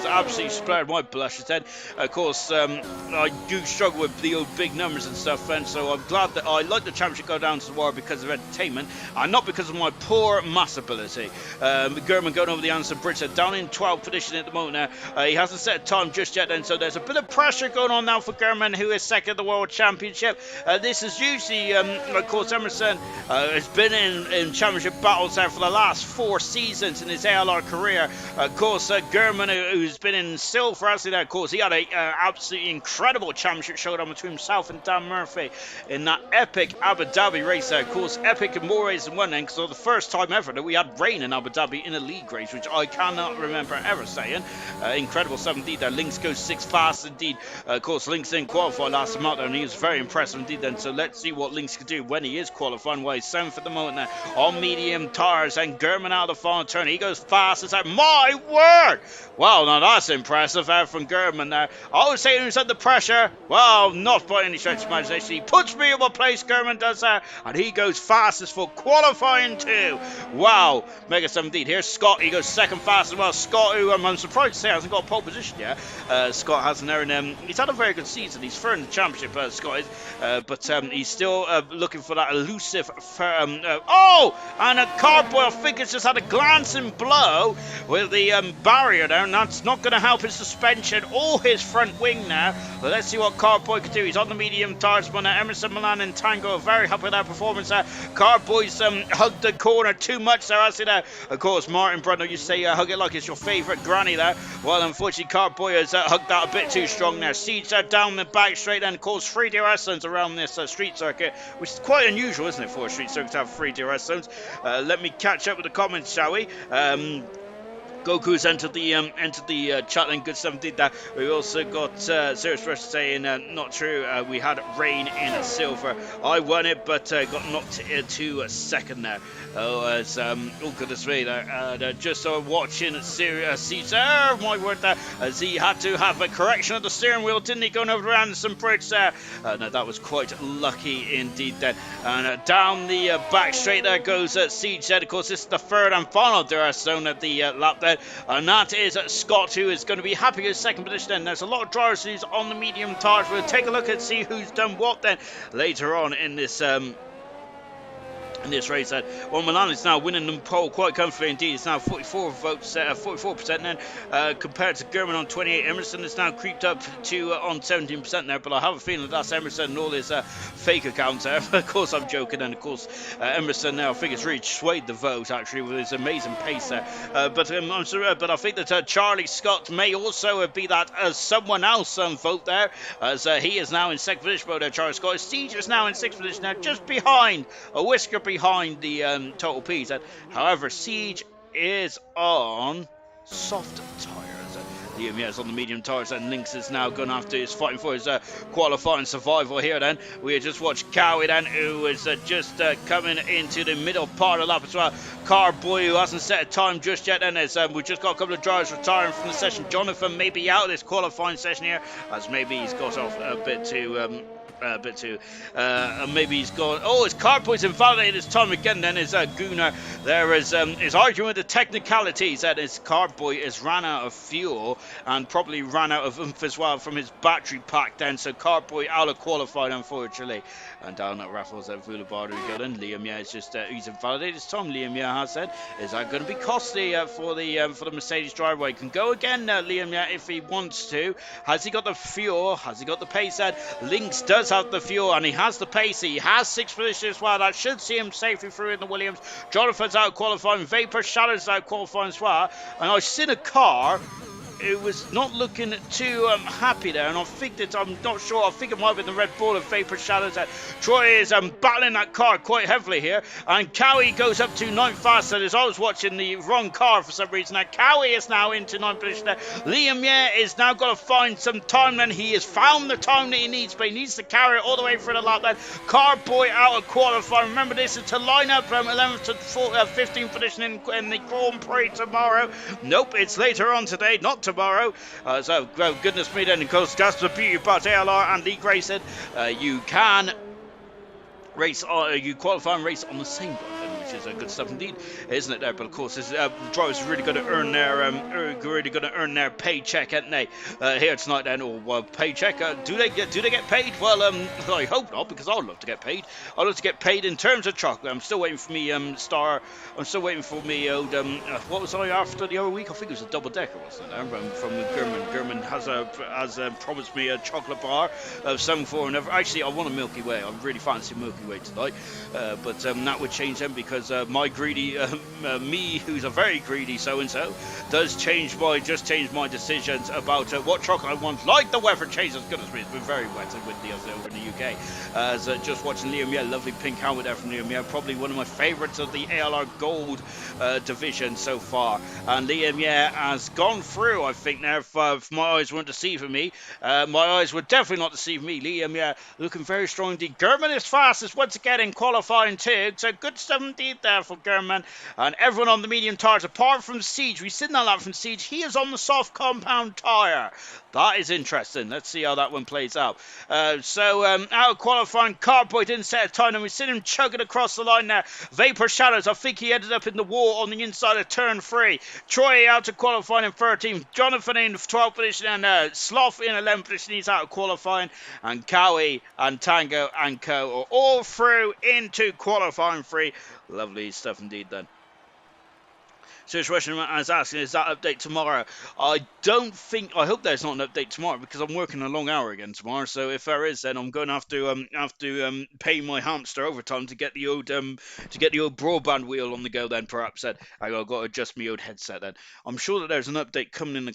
absolutely spared my blushes then. Of course, I do struggle with the old big numbers and stuff, and so I'm glad that I like the championship go down to the wire because of entertainment, and not because of my poor mass ability. German going over the Anderson Bridge, down in 12th position at the moment now. He hasn't set a time just yet then, so there's a bit of pressure going on now for German, who is second in the World Championship. This is usually, of course, Emerson has been in championship battles there for the last 4 seasons in his ALR career. Of course, German, who's been in silver, actually there, of course, he had a absolutely incredible championship showdown between himself and Dan Murphy in that epic Abu Dhabi race there. Of course, epic in more ways than one then, because for the first time ever that we had rain in Abu Dhabi in a league race, which I cannot remember ever saying. Incredible stuff indeed there. Lynx goes 6 fast indeed. Of course, Lynx didn't qualify last time out there, and he was very impressive indeed then. So let's see what Lynx can do when he is qualifying. Well, he's 7th at the moment there on medium tires, and German out of the final turn. He goes fast as that. My word! Wow, now that's impressive from German there. I would say he was under pressure. Well, not by any stretch of imagination. He puts me in my place, German does that, and he goes fastest for qualifying too. Wow, mega stuff indeed. Here's Scott. He goes second fast as well. Scott, who I'm surprised to say hasn't got a pole position yet. Scott hasn't there, and he's had a very good season. He's third in the championship, Scott is, but he's still looking for that elusive. And a Carboy, I think, has just had a glancing blow with the barrier there, and that's not going to help his suspension or his front wing now. But let's see what Carboy can do. He's on the medium tires, but Emerson, Milan, and Tango are very happy with that performance there. Carboy's hugged the corner too much there, hasn't he there? Of course, Martin Brundle, you say hug it like it's your favourite granny there. Well, unfortunately, Carboy has hugged that a bit too strong there. Siege down the back straight, and of course, 3 DRS zones around this street circuit, which is quite unusual, isn't it, for a street circuit to have 3 DRS zones? Let me catch up with the comments, shall we? Goku's entered the chat and good stuff indeed that. We also got Serious Rush saying not true, we had rain in silver. I won it, but got knocked to second there. Oh goodness me, just watching Serious my word there, as he had to have a correction of the steering wheel, didn't he, going over the Anderson Bridge there. No, that was quite lucky indeed then. And down the back straight there goes Siege there. Of course, this is the third and final DRS zone at the lap there. And that is Scott, who is going to be happy with second position then. There's a lot of drivers who's on the medium tires. We'll take a look and see who's done what then later on in this race. Well, Milan is now winning the pole quite comfortably indeed. It's now 44 votes, 44% then, compared to German on 28. Emerson is now creeped up to on 17% there, but I have a feeling that's Emerson and all his fake accounts there. Of course, I'm joking, and of course, Emerson now, I think it's really swayed the vote actually with his amazing pace there. But I'm sorry, but I think that Charlie Scott may also be that someone else vote there, as he is now in second position. But Charlie Scott, Siege is now in sixth position now, just behind, a whisker behind the total P's. However, Siege is on soft tires. Liam is on the medium tires, and Lynx is now going after his fighting for his qualifying survival here then. We just watched Cowie then, who is just coming into the middle part of the lap as well. Carboy, who hasn't set a time just yet then, as we've just got a couple of drivers retiring from the session. Jonathan may be out of this qualifying session here, as maybe he's got off a bit too maybe he's gone. Oh, his Carboy's invalidated his time again then. Is Gunnar there is arguing with the technicalities that his Carboy is ran out of fuel and probably ran out of oomph as well from his battery pack then, so Carboy out of qualified unfortunately. And down at Raffles at Boulevard we go then. Liam is just he's invalidated his time. Liam has said, is that going to be costly for the Mercedes driver? He can go again Liam if he wants to. Has he got the fuel? Has he got the pace? Lynx does have the fuel, and he has the pace. He has sixth position as well. That should see him safely through in the Williams. Jonathan's out qualifying. Vapor Shadow's out qualifying as well. And I've seen a car it was not looking too happy there, and I think that, I'm not sure, I think it might have been the Red Bull of Vapor Shadows that Troy is battling that car quite heavily here, and Cowie goes up to 9th faster. As I was watching the wrong car for some reason. Now Cowie is now into 9th position there. Liam Yeh is now got to find some time, and he has found the time that he needs, but he needs to carry it all the way through the lap then. Carboy out of qualifying. Remember, this is to line up from 11th to 15th position in the Grand Prix tomorrow. Nope, it's later on today, not tomorrow. So, well, goodness me then, because that's the beauty about ALR and League Racing. You can race, you qualify and race on the same button, which is good stuff indeed, isn't it? There, but of course, this drivers are really going to earn their paycheck, aren't they? Here tonight, then, or paycheck? Do they get paid? Well, I hope not, because I'd love to get paid. I'd love to get paid in terms of chocolate. I'm still waiting for me Star. I'm still waiting for me old. What was I after the other week? I think it was a double decker, wasn't it? From German. German has promised me a chocolate bar of some form. Actually, I want a Milky Way. I really fancy Milky Way tonight, but that would change them, because my greedy me, who's a very greedy so-and-so, does change my decisions about what chocolate I want, like the weather changes. Goodness me, it's been very wet and windy over in the UK. Just watching Liam Yeh, lovely pink helmet there from Liam Yeh, probably one of my favourites of the ALR Gold division so far, and Liam Yeh has gone through, I think now, if my eyes weren't deceiving me. My eyes were definitely not deceiving me. Liam Yeh looking very strong indeed. German is fastest once again in qualifying too, so good stuff indeed there for German, and everyone on the medium tyres apart from Siege. We've seen that lap from Siege. He is on the soft compound tyre. That is interesting. Let's see how that one plays out. Out of qualifying, Carboy didn't set a time, and we've seen him chugging across the line there. Vapor Shadows, I think he ended up in the wall on the inside of turn 3. Troy out of qualifying in 13th. Jonathan in 12th position, and Sloth in 11th position. He's out of qualifying, and Cowie and Tango and Co are all through into qualifying 3. Lovely stuff indeed then. Situation I was asking, is that update tomorrow? I hope there's not an update tomorrow, because I'm working a long hour again tomorrow. So if there is, then I'm going to have to pay my hamster overtime to get the old broadband wheel on the go. Then perhaps then I've got to adjust my old headset. Then I'm sure that there's an update coming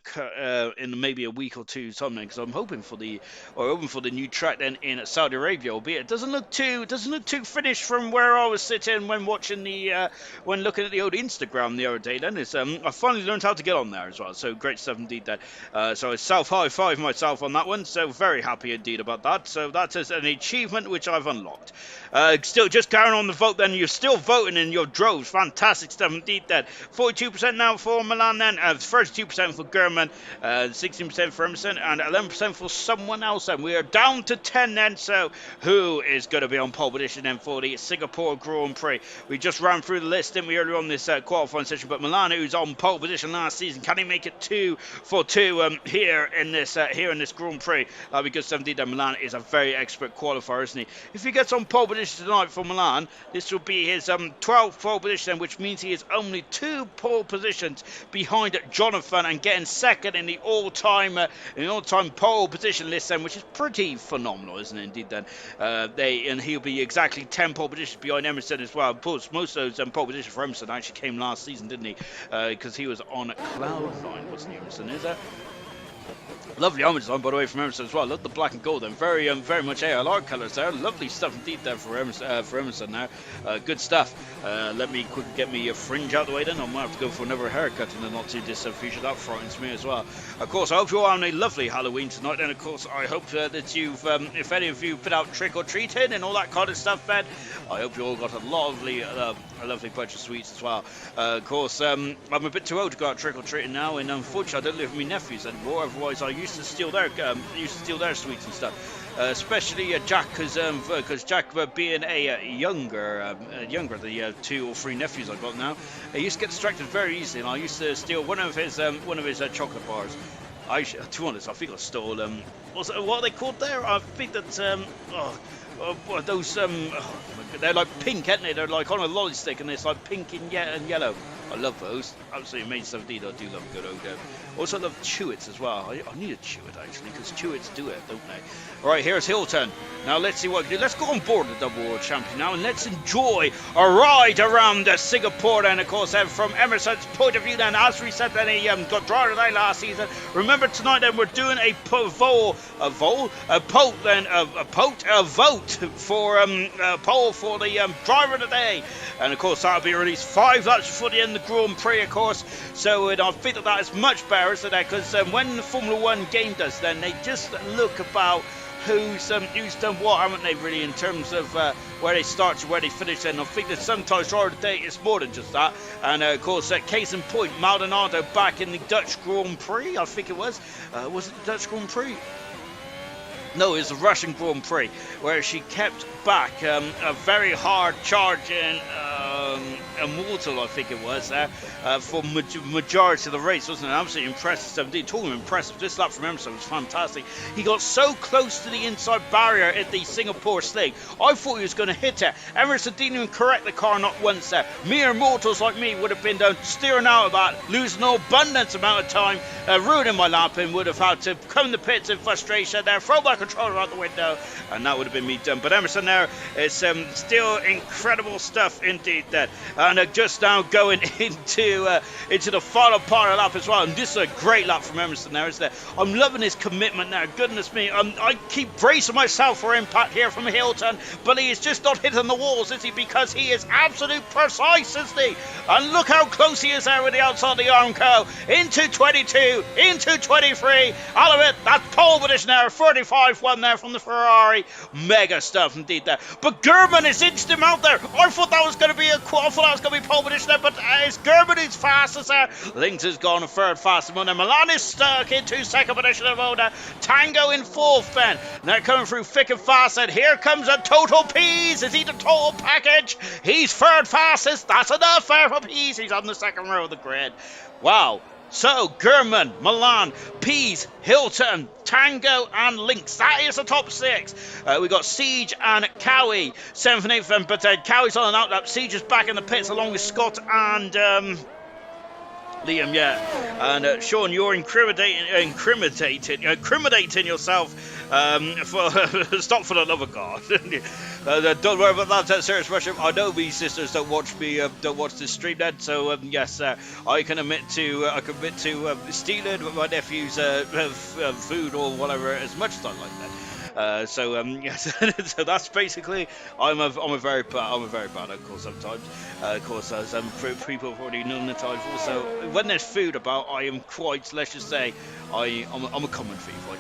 in maybe a week or two something, because I'm hoping for the new track then in Saudi Arabia. Albeit it doesn't look too finished from where I was sitting when watching when looking at the old Instagram the other day. Then I finally learned how to get on there as well, so great stuff indeed then. So I self high five myself on that one, so very happy indeed about that. So that is an achievement which I've unlocked. Still just carrying on the vote then. You're still voting in your droves. Fantastic stuff indeed then. 42% now for Milan then, 32% for German, 16% for Emerson, and 11% for someone else then. We are down to 10 then, so who is going to be on pole position then for the Singapore Grand Prix? We just ran through the list, didn't we, earlier on this qualifying session, but Milan, who's on pole position last season, can he make it 2 for 2 here in this Grand Prix? Because indeed Milan is a very expert qualifier, isn't he? If he gets on pole position tonight for Milan, this will be his 12th pole position, which means he is only 2 pole positions behind Jonathan and getting second in the all-time pole position list then, which is pretty phenomenal, isn't it? Indeed then, and he'll be exactly 10 pole positions behind Emerson as well. Of course, most of those pole positions for Emerson actually came last season, didn't he? Because he was on cloud 9, wasn't he, Emerson? Is that? Lovely helmet design, by the way, from Emerson as well. Look at the black and gold then. Very much ALR colours there. Lovely stuff indeed there for Emerson now. Good stuff. Let me quickly get me a fringe out of the way then. I might have to go for another haircut in the not too distant future. That frightens me as well. Of course, I hope you're on a lovely Halloween tonight. And of course, I hope that you've, if any of you put out trick-or-treating and all that kind of stuff, then I hope you all got a lovely bunch of sweets as well. Of course, I'm a bit too old to go out trick-or-treating now, and unfortunately, I don't live with my nephews anymore. Otherwise, I used to steal their sweets and stuff, especially Jack, because Jack, being a younger the 2 or 3 nephews I've got now, he used to get distracted very easily, and I used to steal one of his chocolate bars. To be honest, I think I stole what are they called there? I think that those they're like pink, aren't they? They're like on a lolly stick, and it's like pink and yellow. I love those. Absolutely amazing stuff indeed. I do love a good old Also, I love Chewits as well. I need a Chewit, actually, because Chewits do it, don't they? All right, here's Hilton. Now, let's see what we can do. Let's go on board the double world champion now, and let's enjoy a ride around Singapore. And, of course, from Emerson's point of view, then, as we said, then he got driver of the day last season. Remember, tonight, then, we're doing a vote for a poll for the driver of the day. And, of course, that'll be released 5 laps before the end of the Grand Prix, of course. So, I think that is much better, isn't it? Because when the Formula 1 game does, then they just look about who's done what, haven't they, really, in terms of where they start to where they finish. And I think that sometimes driver of the day is more than just that. And, of course, case in point, Maldonado back in the Dutch Grand Prix, I think it was. Was it the Dutch Grand Prix? No, it was the Russian Grand Prix, where she kept back a very hard charging Immortal, I think it was, for majority of the race. Wasn't it? Absolutely impressive. 17, talking impressive. This lap from Emerson was fantastic. He got so close to the inside barrier at the Singapore sling. I thought he was going to hit it. Emerson didn't even correct the car not once there. Mere mortals like me would have been down steering out of that, losing an abundance amount of time, ruining my lap, and would have had to come to pits in frustration there, throw my controller out the window, and that would have been me done. But Emerson there is still incredible stuff indeed then. And just now going into the final part of the lap as well. And this is a great lap from Emerson there, isn't it? I'm loving his commitment now. Goodness me. I keep bracing myself for impact here from Hilton, but he is just not hitting the walls, is he? Because he is absolute precise, isn't he? And look how close he is there with the outside of the Armco. Into 22, into 23. All of it, that's pole position there. 35-1 there from the Ferrari. Mega stuff indeed there. But German is inched him out there. I thought that was going to be pole position there, but it's Gerben who's fastest there. Links has gone a third fastest one. Milan is stuck into second position of Oda. Tango in fourth then. They're coming through thick and fast, and here comes a Total Peas. Is he the total package? He's third fastest. That's enough there for Peas. He's on the second row of the grid. Wow. So, German, Milan, Peas, Hilton, Tango, and Lynx. That is the top 6. We got Siege and Cowie, 7th and 8th, but Cowie's on an out lap. Siege is back in the pits along with Scott and Liam, yeah. And Sean, you're incriminating yourself. Stop, for the love of God. Don't worry about that, serious Russia. I know me sisters don't watch this stream then, so yes, I can admit to stealing my nephew's food or whatever as much as I like that. Yes, so that's basically. I'm a very bad uncle sometimes. Of course, as people have already known that I've also, when there's food about, I am quite, let's just say, I'm a common thief. I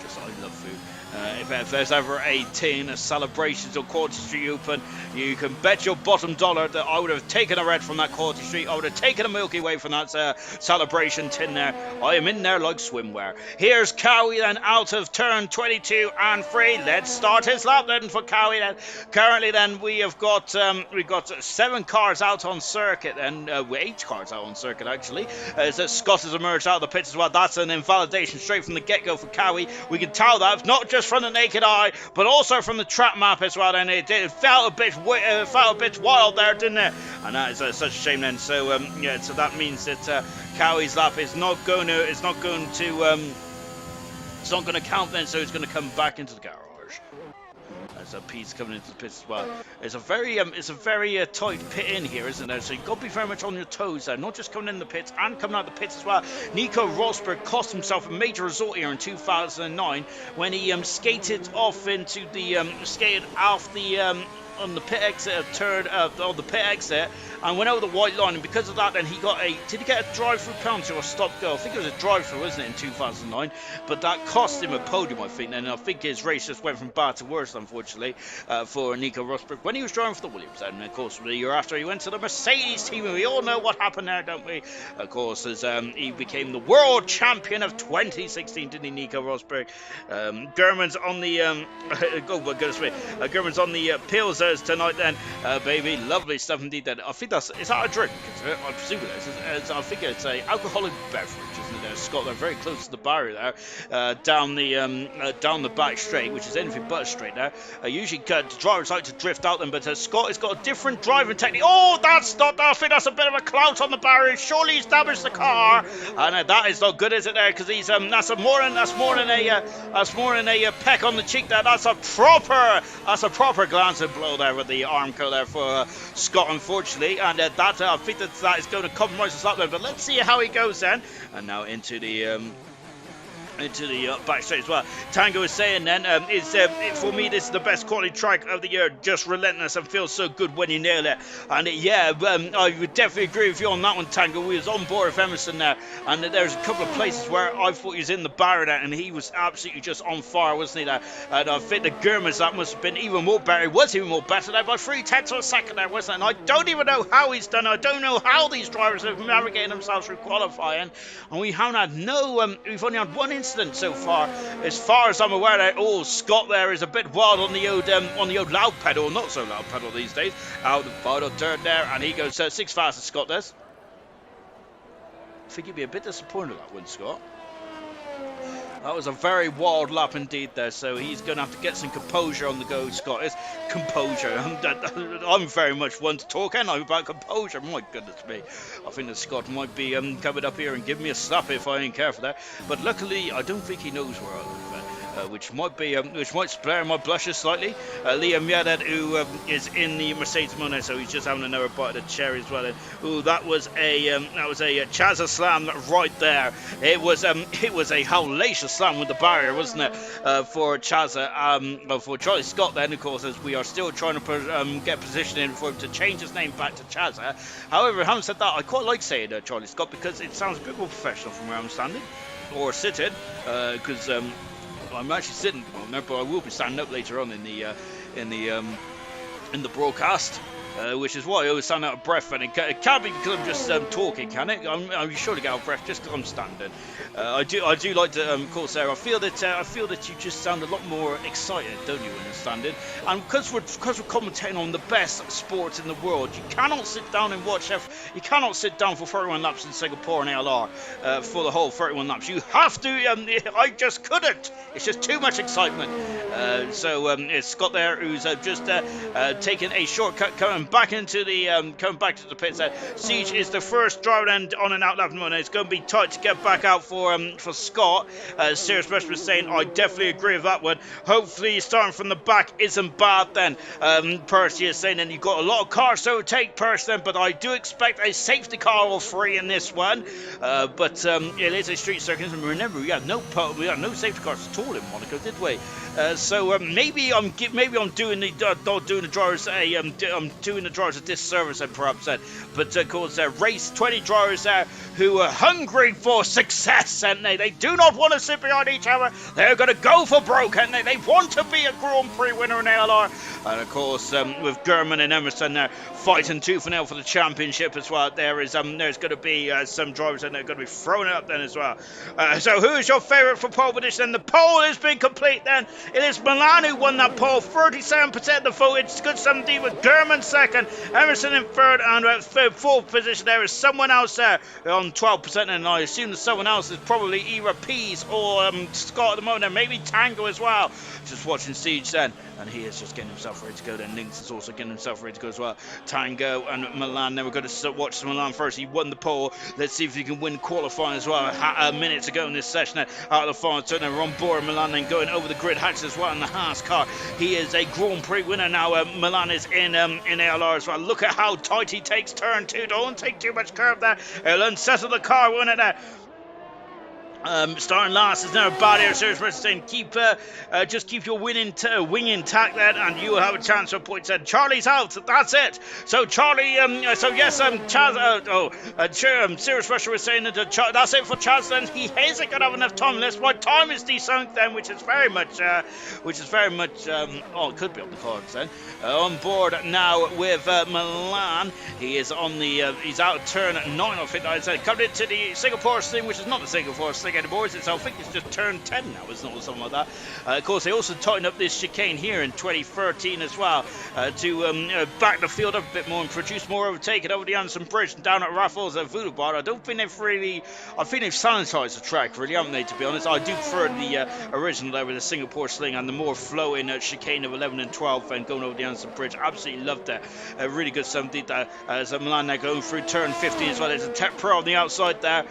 love food. If there's ever a tin of celebrations or Quality Street open, you can bet your bottom dollar that I would have taken a red from that Quality Street. I would have taken a Milky Way from that celebration tin there. I am in there like swimwear. Here's Cowie then out of turn 22 and 3. Let's start his lap then for Cowie then. Currently then we've got 7 cars out on circuit and 8 cars out on circuit actually. As Scott has emerged out of the pits as well. That's an invalidation straight from the get-go for Cowie. We can tell that, not just from the naked eye, but also from the track map as well. And it felt a bit wild there, didn't it? And that is such a shame then. So yeah, so that means that Cowie's lap is not going to count then. So he's going to come back into the garage. So Pete's coming into the pits as well. It's a very tight pit in here, isn't it? So you've got to be very much on your toes there, not just coming in the pits and coming out the pits as well. Nico Rosberg cost himself a major result here in 2009 when he skated off on the pit exit on the pit exit and went over the white line, and because of that then he did he get a drive-through penalty or a stop go? I think it was a drive-through, wasn't it, in 2009, but that cost him a podium, I think, and I think his race just went from bad to worse, unfortunately, for Nico Rosberg when he was driving for the Williams. And of course the year after he went to the Mercedes team, and we all know what happened there, don't we? Of course, as he became the world champion of 2016, didn't he, Nico Rosberg? German's on the German's on the pills tonight then, baby. Lovely stuff indeed then. I think is that a drink? Is it? I presume it is. I think it's a alcoholic beverage, isn't it? Scott, they're very close to the barrier there, down the back straight, which is anything but a straight there. Usually drivers like to drift out them, but Scott has got a different driving technique. Oh, that's not. I think that's a bit of a clout on the barrier. Surely he's damaged the car, and that is not good, is it? There, because he's that's more than a peck on the cheek there. That's a proper glancing blow there with the armco there for Scott, unfortunately, and I think that is going to compromise us up there. But let's see how he goes then, and now into the back straight as well. Tango is saying then, for me this is the best quality track of the year, just relentless and feels so good when you nail it. And I would definitely agree with you on that one, Tango. We was on board with Emerson there, and there's a couple of places where I thought he was in the barrier there, and he was absolutely just on fire, wasn't he there? And I think the Germans, that must have been even more better. He was even more better there by 3/10 of a second there, wasn't it? And I don't even know how he's done it. I don't know how these drivers have navigated themselves through qualifying, and we haven't had we've only had one incident so far as I'm aware. That Scott there is a bit wild on the old loud pedal, not so loud pedal these days. Out the final turn there, and he goes 6 fastest. Scott does. I think you'd be a bit disappointed with that one, Scott. That was a very wild lap indeed there, so he's going to have to get some composure on the go, Scott. It's composure. I'm very much one to talk, and I'm about composure. My goodness me. I think that Scott might be coming up here and giving me a slap if I ain't careful there. But luckily, I don't think he knows where I live. Which might spare my blushes slightly. Liam Yadet, who is in the Mercedes Mono, so he's just having another bite of the cherry as well. That was a Chazza slam right there. It was a hellacious slam with the barrier, wasn't it? For Chazza, for Charlie Scott. Then, of course, as we are still trying to get positioning for him to change his name back to Chazza. However, having said that, I quite like saying Charlie Scott because it sounds a bit more professional from where I'm standing or sitting, because. I'm actually sitting at the moment, but I will be standing up later on in the broadcast, which is why I always sound out of breath. And it can't be because I'm just talking, can it? I'm sure to get out of breath just because I'm standing. I do like to, Corsair. I feel that you just sound a lot more excited, don't you, when you're standing? And because we're commentating on the best sports in the world, you cannot sit down and watch. You cannot sit down for 31 laps in Singapore and ALR for the whole 31 laps. You have to. I just couldn't. It's just too much excitement. So it's Scott there who's just taking a shortcut coming back into the pits. Siege is the first driver on an outlap moment. It's going to be tight to get back out for Scott. Serious Rush was saying, I definitely agree with that one. Hopefully starting from the back isn't bad then. Percy is saying, and you've got a lot of cars to take, Percy, but I do expect a safety car or three in this one. But it is a street circuit, and remember we had no safety cars at all in Monaco, did we? So maybe I'm doing the drivers a disservice, perhaps. But of course, race 20 drivers there who are hungry for success, and they do not want to sit behind each other. They're going to go for broke, and they want to be a Grand Prix winner in ALR. And of course, with German and Emerson there fighting tooth and nail for the championship as well. There's going to be some drivers and they're going to be throwing it up then as well. So who is your favourite for pole position? And the poll has been complete then. It is Milan who won that poll, 37% of the vote. It's good 17 with German second, Emerson in third, and fourth position there is someone else there on 12%, and I assume that someone else is probably either Pease or Scott at the moment, and maybe Tango as well. Just watching Siege then, and he is just getting himself ready to go. Then Lynx is also getting himself ready to go as well. Tango and Milan, then we're going to watch Milan first. He won the pole. Let's see if he can win qualifying as well. A minute to go in this session out of the final turn, and we're on board. Milan then going over the grid hatch as well in the Haas car. He is a Grand Prix winner now. Milan is in ALR as well. Look at how tight he takes turn two. Don't take too much curve there. He'll unsettle the car, won't it there? Starting last is now Barrier. Serious Rush saying just keep your wing intact then, and you will have a chance for points. And Charlie's out. That's it. So Charlie. Chaz. Serious Rusher was saying that that's it for Chaz. Then he isn't going to have enough time unless my time is desunk then, which is very much. It could be on the cards then. On board now with Milan. He is on the. He's out of turn 9. I think I said coming into the Singapore thing, which is not the Singapore thing. think anymore, is it? So I think it's just turn 10 now, isn't it, or something like that. Of course, they also tightened up this chicane here in 2013 as well to back the field up a bit more and produce more overtaking over the Anderson Bridge and down at Raffles at Voodoo Bar. I don't think they've really, I think they've sanitized the track, really, haven't they, to be honest. I do prefer the original there with the Singapore sling and the more flowing chicane of 11 and 12 and going over the Anderson Bridge. Absolutely loved that. Really good stuff indeed there. As Milan there going through turn 15 as well. There's a Tech Pro on the outside there.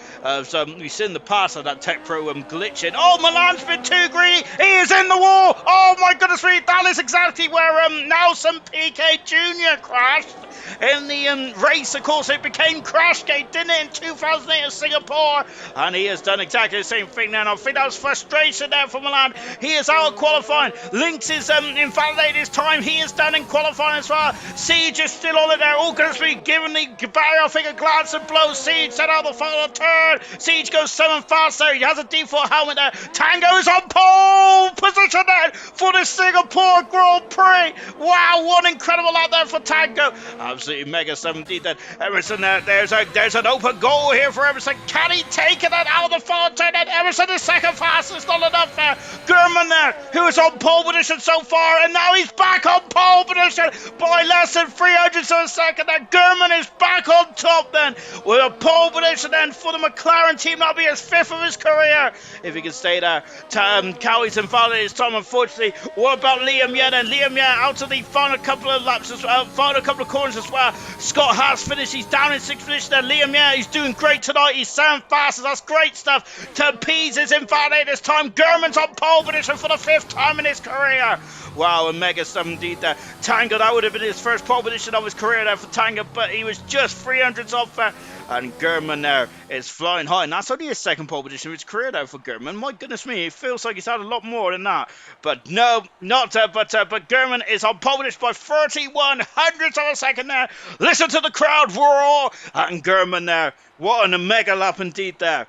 So we've seen the pass of that Tech Pro glitching. Oh, Milan's been too greedy. He is in the wall. Oh my goodness me. That is exactly where Nelson Piquet Jr. crashed. In the race, of course, it became Crashgate, didn't it, in 2008 in Singapore? And he has done exactly the same thing now. And I think that was frustration there for Milan. He is out of qualifying. Lynx is invalidated his time. He is done in qualifying as well. Siege is still on it there. All going to be giving the barrier, I think, a glance and blow. Siege set out the final turn. Siege goes 7 fast there. He has a default helmet there. Tango is on pole position there for the Singapore Grand Prix. Wow, what incredible out there for Tango. Absolutely mega stuff indeed. Then Emerson there. There's an open goal here for Emerson. Can he take it out of the final turn? And Emerson is second fastest. Not enough there. Gurman there, who is on pole position so far, and now he's back on pole position by less than 300 of a second. Then Gurman is back on top then with a pole position then for the McLaren team. That'll be his 5th of his career if he can stay there. Cowie's invalidated his time, unfortunately. What about Liam Yeh then? Liam Yeh out of the final couple of laps as well, final couple of corners as well. Scott Haas finished. He's down in 6th position there. Liam Yeh, he's doing great tonight. He's 7th fastest. That's great stuff. Pease is invalidated this time. Gurman's on pole position for the 5th time in his career. Wow, a mega stuff indeed there. Tango, that would have been his first pole position of his career there for Tango, but he was just 300s off there. And Gurman there is flying high, and that's only his 2nd pole position of his career there for Gurman. My goodness me, it feels like he's had a lot more than that. But no, not but Gurman is on pole position by 31 hundredths of a second there. Listen to the crowd roar, and Gurman there. What a mega lap indeed there.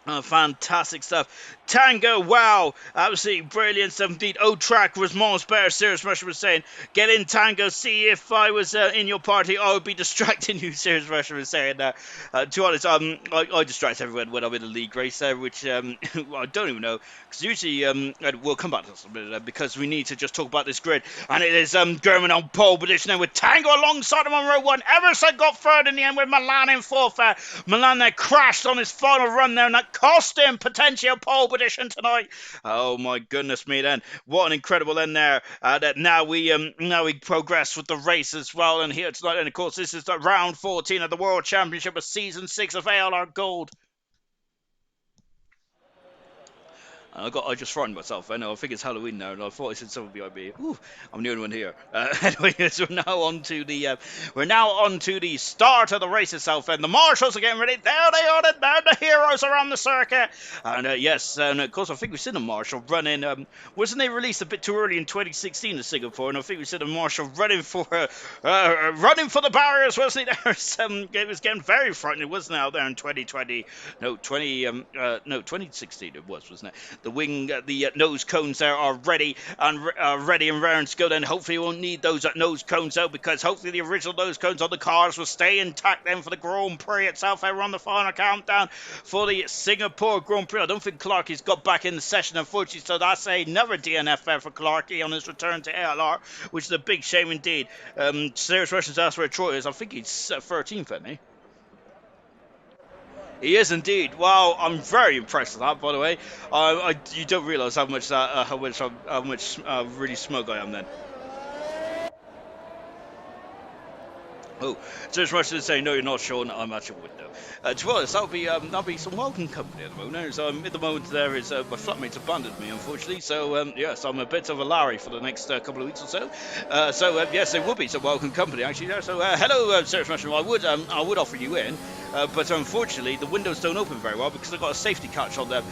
Oh, fantastic stuff. Tango, wow, absolutely brilliant stuff indeed. Track was Mons better. Serious Russia was saying, get in Tango, see if I was in your party, I would be distracting you. Serious Russia was saying that. To be honest, I distract everyone when I'm in a league race there, which I don't even know, because usually, we'll come back to this a bit because we need to just talk about this grid. And it is Gurman on pole position there with Tango alongside him on row 1. Emerson got 3rd in the end with Milan in 4th. Milan there crashed on his final run there, and that cost him potentially a pole position tonight. Oh my goodness me then. What an incredible end there. That now we progress with the race as well. And here tonight, and of course this is the round 14 of the World Championship of Season 6 of ALR Gold. I just frightened myself. I know. I think it's Halloween now, and I thought I said something behind me. Ooh, I'm the only one here. Anyway, so we're now on to the start of the race itself, and the marshals are getting ready. There they are. They're the heroes around the circuit. And yes, and of course I think we've seen a marshal running. Wasn't they released a bit too early in 2016 in Singapore? And I think we seen a marshal running for the barriers, wasn't it? It was getting very frightening, wasn't it, out there in 2020? No, 2016 it was, wasn't it? The nose cones there are ready and raring to go. Then hopefully we won't need those nose cones though, because hopefully the original nose cones on the cars will stay intact then for the Grand Prix itself. We're on the final countdown for the Singapore Grand Prix. I don't think Clarkie's got back in the session, unfortunately, so that's another DNF there for Clarkie on his return to ALR, which is a big shame indeed. Serious Russians asked where Troy is. I think he's 13th, isn't he? He is indeed. Wow, I'm very impressed with that, by the way. You don't realise how much really smug I am then. Oh, so it's Russian saying, no, you're not Sean, I'm at your window. To be honest, that'll be some welcome company at the moment. So at the moment there is my flatmate's abandoned me, unfortunately. So yes, I'm a bit of a Larry for the next couple of weeks or so. Yes, there will be some welcome company actually there. So hello, Serious Russian. I would offer you in. But unfortunately, the windows don't open very well because I've got a safety catch on them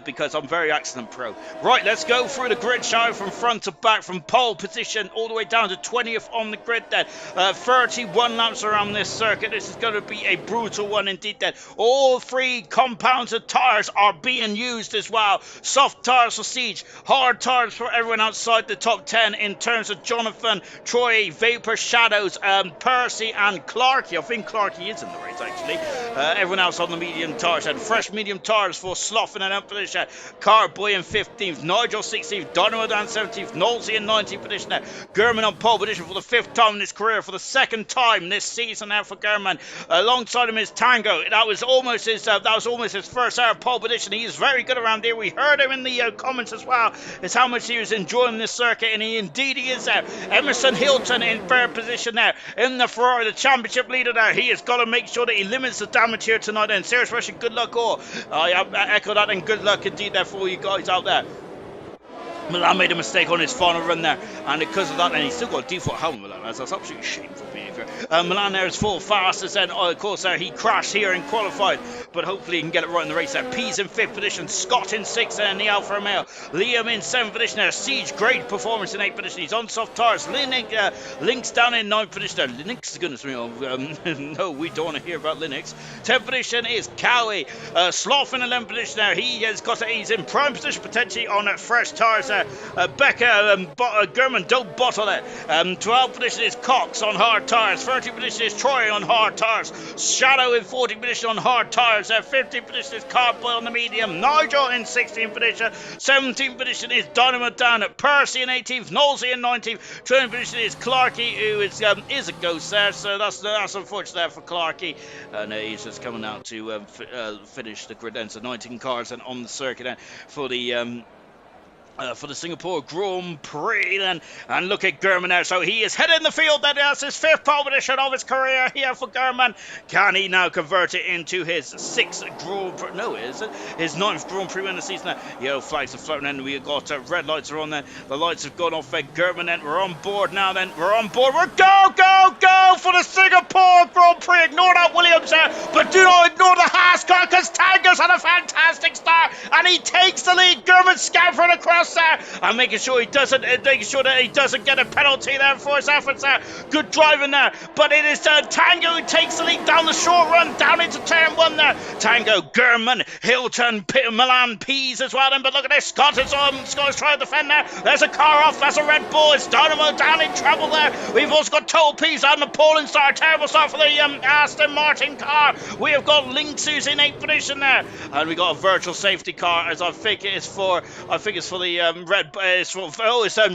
because I'm very accident pro. Right, let's go through the grid, shall we, from front to back, from pole position all the way down to 20th on the grid then. 31 run laps around this circuit. This is going to be a brutal one indeed. Then all 3 compounds of tyres are being used as well. Soft tyres for Siege, hard tyres for everyone outside the top 10 in terms of Jonathan, Troy, Vapor, Shadows, Percy and Clarkey. I think Clarkey is in the race actually. Everyone else on the medium tyres. And fresh medium tyres for Slough in an up position. Carboy in 15th, Nigel 16th, Dynamo Dan 17th, Nolsey in 19th position there. German on pole position for the 5th time in his career, for the 2nd time this season now for German. Alongside him is Tango. That was almost his first ever pole position. He is very good around here. We heard him in the comments as well, is how much he was enjoying this circuit, and he is there. Emerson Hilton in 3rd position there in the Ferrari, the championship leader there. He has got to make sure that he limits the damage here tonight. And serious Russian, good luck all. I echo that, and good luck indeed there for all you guys out there. Milan made a mistake on his final run there, and because of that, and he's still got a default helmet, Milan. That's absolutely shameful behaviour. Milan there is full fastest, and of course there he crashed here and qualified, but hopefully he can get it right in the race there. Pease in 5th position, Scott in 6th there in the Alfa Romeo, Liam in 7th position there, Siege, great performance in 8th position, he's on soft tyres, Lynx down in 9th position there, Linux, goodness me, no, we don't want to hear about Linux. 10th position is Cowie, Slough in 11th position there, he's in prime position potentially on fresh tyres there. Becker, German don't bottle it. 12th position is Cox on hard tyres. 13th position is Troy on hard tyres. Shadow in 14th position on hard tyres. 15th position is Carboy on the medium. Nigel in 16th position. 17th position is Dynamo Dan. Percy in 18th. Nolsey in 19th. 20th position is Clarkey, who is a ghost there. So that's unfortunate there for Clarkey. And he's just coming out to finish the credenza 19 cars and on the circuit for the Singapore Grand Prix then. And look at German now, so he is heading the field. That's his 5th pole position of his career here for German. Can he now convert it into his 6th Grand Prix? No, is it his 9th Grand Prix in the season now? Yellow flags are floating and we got red lights are on there. The lights have gone off at German then. We're on board now then. We're go for the Singapore Grand Prix. Ignore that Williams there, but do not ignore the Haas car, because Tango's had a fantastic start and he takes the lead. German scampering across there and making sure that he doesn't get a penalty there for his efforts there. Good driving there, but it is Tango who takes the lead down the short run down into turn 1 there. Tango, German, Hilton, Milan, Pease as well then, but look at this, Scott is trying to defend there. There's a car off, that's a Red Bull, it's Dynamo down in trouble there. We've also got Total Pease on the Poland start, terrible start for the Aston Martin car. We have got Lynx who's in 8th position there, and we got a virtual safety car, as I think it's for the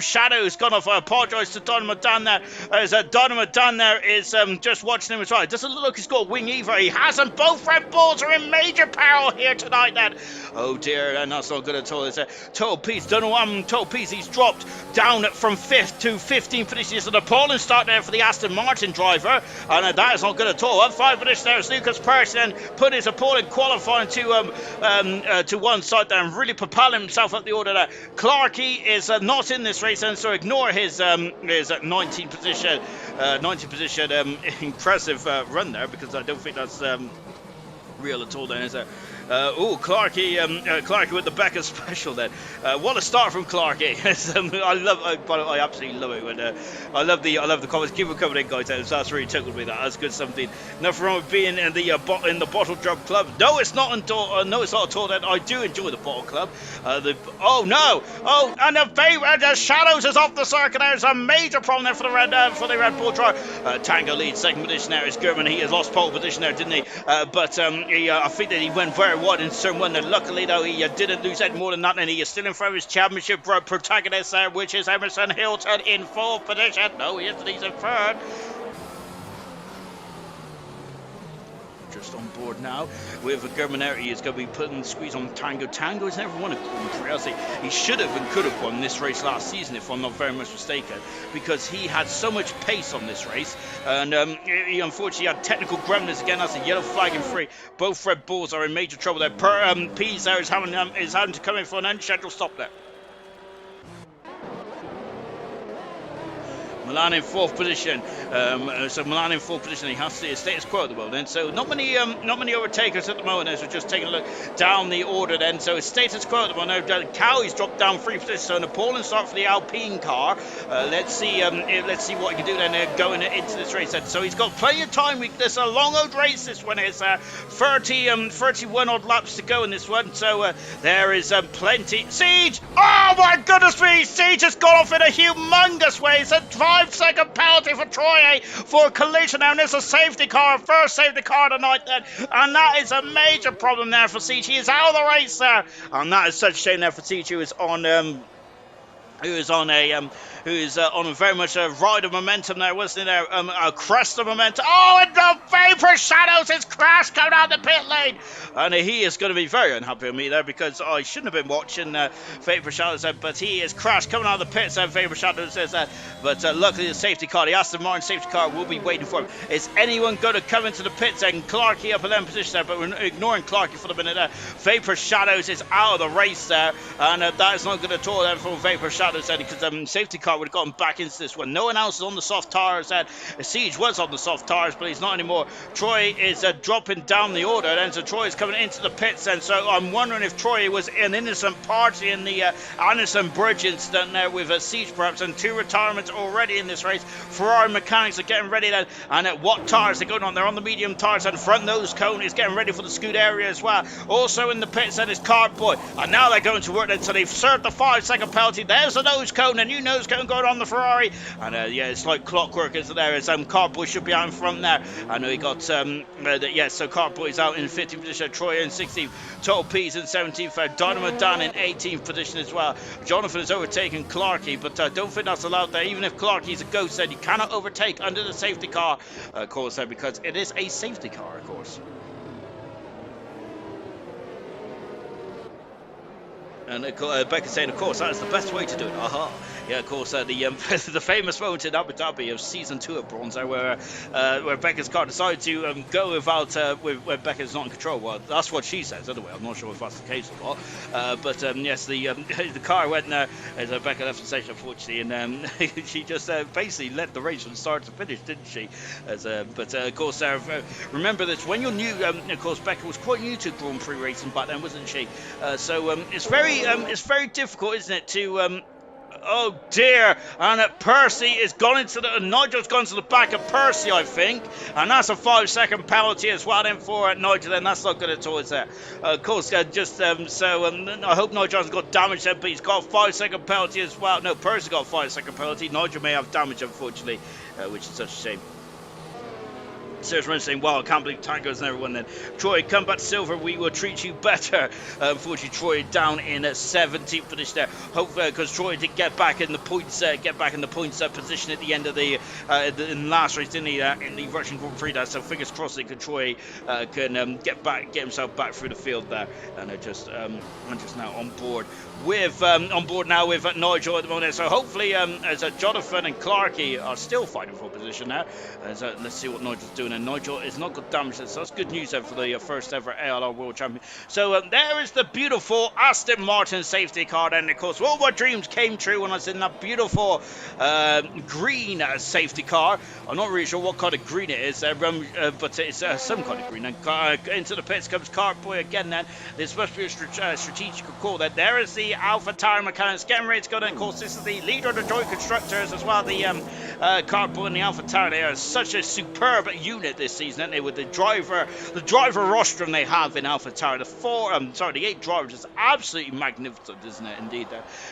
Shadow who's gone off. I apologise to Dynamo Dan there, as Dynamo Dan there is just watching him as well. It doesn't look like he's got wing either. He hasn't. Both Red Bulls are in major peril here tonight then. Oh dear, and that's not good at all. It's Total Peace, Total Peace, he's dropped down from 5th to 15th position. So the Poland start there for the Aston Martin driver, and that is not good at all. 5 minutes there is Lucas Persson, and put his opponent qualifying to one side there and really propelling himself up the order there. Clarkey is not in this race, and so ignore his 19th position. 19th position, impressive run there, because I don't think that's real at all then, is it? Clarkey with the Becker special then. What a start from Clarkey. I absolutely love it when I love the comments. Keep it coming in, guys. That's really tickled me. That's good something. Nothing wrong with being in the Bottle Drop Club. No, it's not at all. That I do enjoy the Bottle Club. And the Shadows is off the circuit. There's a major problem there for the Red Bull driver. Tango leads 2nd position there is German. He has lost pole position there, didn't he? I think that he went very wide in turn 1. And luckily though, he didn't lose any more than that, and he is still in front of his championship protagonist there, which is Emerson Hilton in 4th position. No, he isn't. He's in 3rd. Just on board now with German. He is going to be putting the squeeze on Tango. Tango has never won a Grand Prix. He should have and could have won this race last season, if I'm not very much mistaken, because he had so much pace on this race, and he unfortunately had technical gremlins again. That's a yellow flag in 3. Both Red Bulls are in major trouble there. Pease there is having to come in for an unscheduled stop there. Milan in 4th position. So Milan in full position. He has to status quo at the moment. So not many overtakers at the moment. As we're just taking a look down the order. Then so it's status quo at the moment. Cowie's dropped down 3 positions. So an appalling start for the Alpine car. Let's see what he can do then going into this race. So he's got plenty of time. There's a long old race. This one is 31 odd laps to go in this one. So there is plenty. Siege! Oh my goodness me! Siege has gone off in a humongous way. It's a 5-second penalty for Troy for a collision now. And there's a safety car, first safety car tonight then. And that is a major problem there for Siege. He is out of the race there. And that is such a shame there for Siege, who is on a very much a ride of momentum there, wasn't there? A crest of momentum. Oh, and the Vapor Shadows has crashed coming out the pit lane. And he is going to be very unhappy with me there, because I shouldn't have been watching Vapor Shadows, but he has crashed coming out of the pits. Vapor Shadows says that, but luckily the safety car, the Aston Martin safety car, will be waiting for him. Is anyone going to come into the pits? And Clarkey up in them position there, but we're ignoring Clarkey for the minute there. Vapor Shadows is out of the race there, and that is not good at all there for Vapor Shadows then, because safety car would have gotten back into this one. No one else is on the soft tires. Siege was on the soft tires, but he's not anymore. Troy is dropping down the order, and so Troy is coming into the pits, and so I'm wondering if Troy was an innocent party in the Anderson Bridge incident there with Siege perhaps, and 2 retirements already in this race. Ferrari mechanics are getting ready then, and what tires are going on? They're on the medium tires, and front nose cone is getting ready for the scoot area as well. Also in the pits then is Cardboy, and now they're going to work then, so they've served the 5-second penalty. There's a nose cone, a new nose cone going on the Ferrari, and yeah, it's like clockwork, isn't there? As Cardboy should be out in front there. I know he got so Cardboy's out in 15th position, Troy in 16th, Total P's in 17th, Dynamo Dan in 18th position as well. Jonathan has overtaken Clarkey, but I don't think that's allowed there. Even if Clarkey's a ghost, then you cannot overtake under the safety car, of course, because it is a safety car, of course. And Becca's saying, of course, that is the best way to do it. Aha. Yeah, of course, the the famous moment in Abu Dhabi of season 2 of Bronze, where Becca's car decided to go without where Becca's not in control. Well, that's what she says. Anyway, I'm not sure if that's the case or not. But yes, the car went there as Becca left the station, unfortunately, and she just basically led the race from start to finish, didn't she? But of course, remember this, when you're new. Of course, Becca was quite new to Grand Prix racing back then, wasn't she? So it's very difficult, isn't it, to oh dear, and Percy is gone into the, Nigel's gone to the back of Percy, I think, and that's a 5-second penalty as well then for Nigel, and that's not good at all, is it? Of course, I hope Nigel hasn't got damage then, but he's got a 5-second penalty as well. No, Percy got a 5-second penalty. Nigel may have damage, unfortunately, which is such a shame. Serge saying, wow, I can't believe Tango's never won then. Troy, come back to silver, we will treat you better. Unfortunately, Troy down in 17th position there. Hopefully, because Troy did get back in the points, position at the end of the last race, didn't he? In the Russian Grand Prix there. So fingers crossed that Troy can get himself back through the field there. And I'm just now on board with Nigel at the moment. So hopefully, as Jonathan and Clarkey are still fighting for position now. Let's see what Nigel's doing. And Nigel is not got damage, so that's good news for the first ever ALR World Champion. So there is the beautiful Aston Martin safety car. And of course, all my dreams came true when I was in that beautiful green safety car. I'm not really sure what kind of green it is, but it's some kind of green. And into the pits comes Cartboy again. Then this must be a strategic call. That there is the Alpha Tower mechanics getting ready to go. And of course, this is the leader of the joint constructors as well. The Cartboy and the Alpha Tower. They are such a superb unit this season, aren't they? With the driver rostrum they have in Alpha Tower. The 8 drivers is absolutely magnificent, isn't it? Indeed.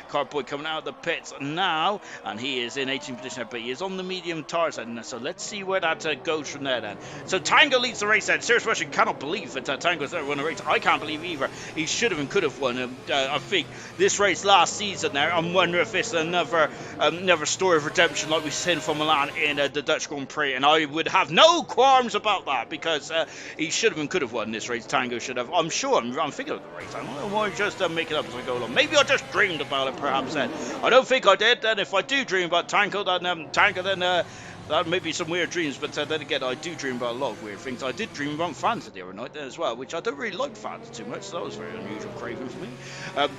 Cartboy coming out of the pits now, and he is in 18th position, but he is on the medium tires. And so let's see where that goes from there then. So Tango leads the race then. Serious Russian cannot believe that Tango's ever won a race. I can't believe either. He should have and could have won. I think this race last season there, I'm wondering if it's another story of redemption like we've seen from Milan in the Dutch Grand Prix, and I would have no qualms about that, because he should have and could have won this race. Tango should have. I'm sure. I'm thinking of the race. I don't know why I just make it up as I go along. Maybe I just dreamed about it, perhaps. Then I don't think I did. Then if I do dream about Tango, then that may be some weird dreams, but then again, I do dream about a lot of weird things. I did dream about Fanta the other night as well, which I don't really like Fanta too much, so that was very unusual craving for me.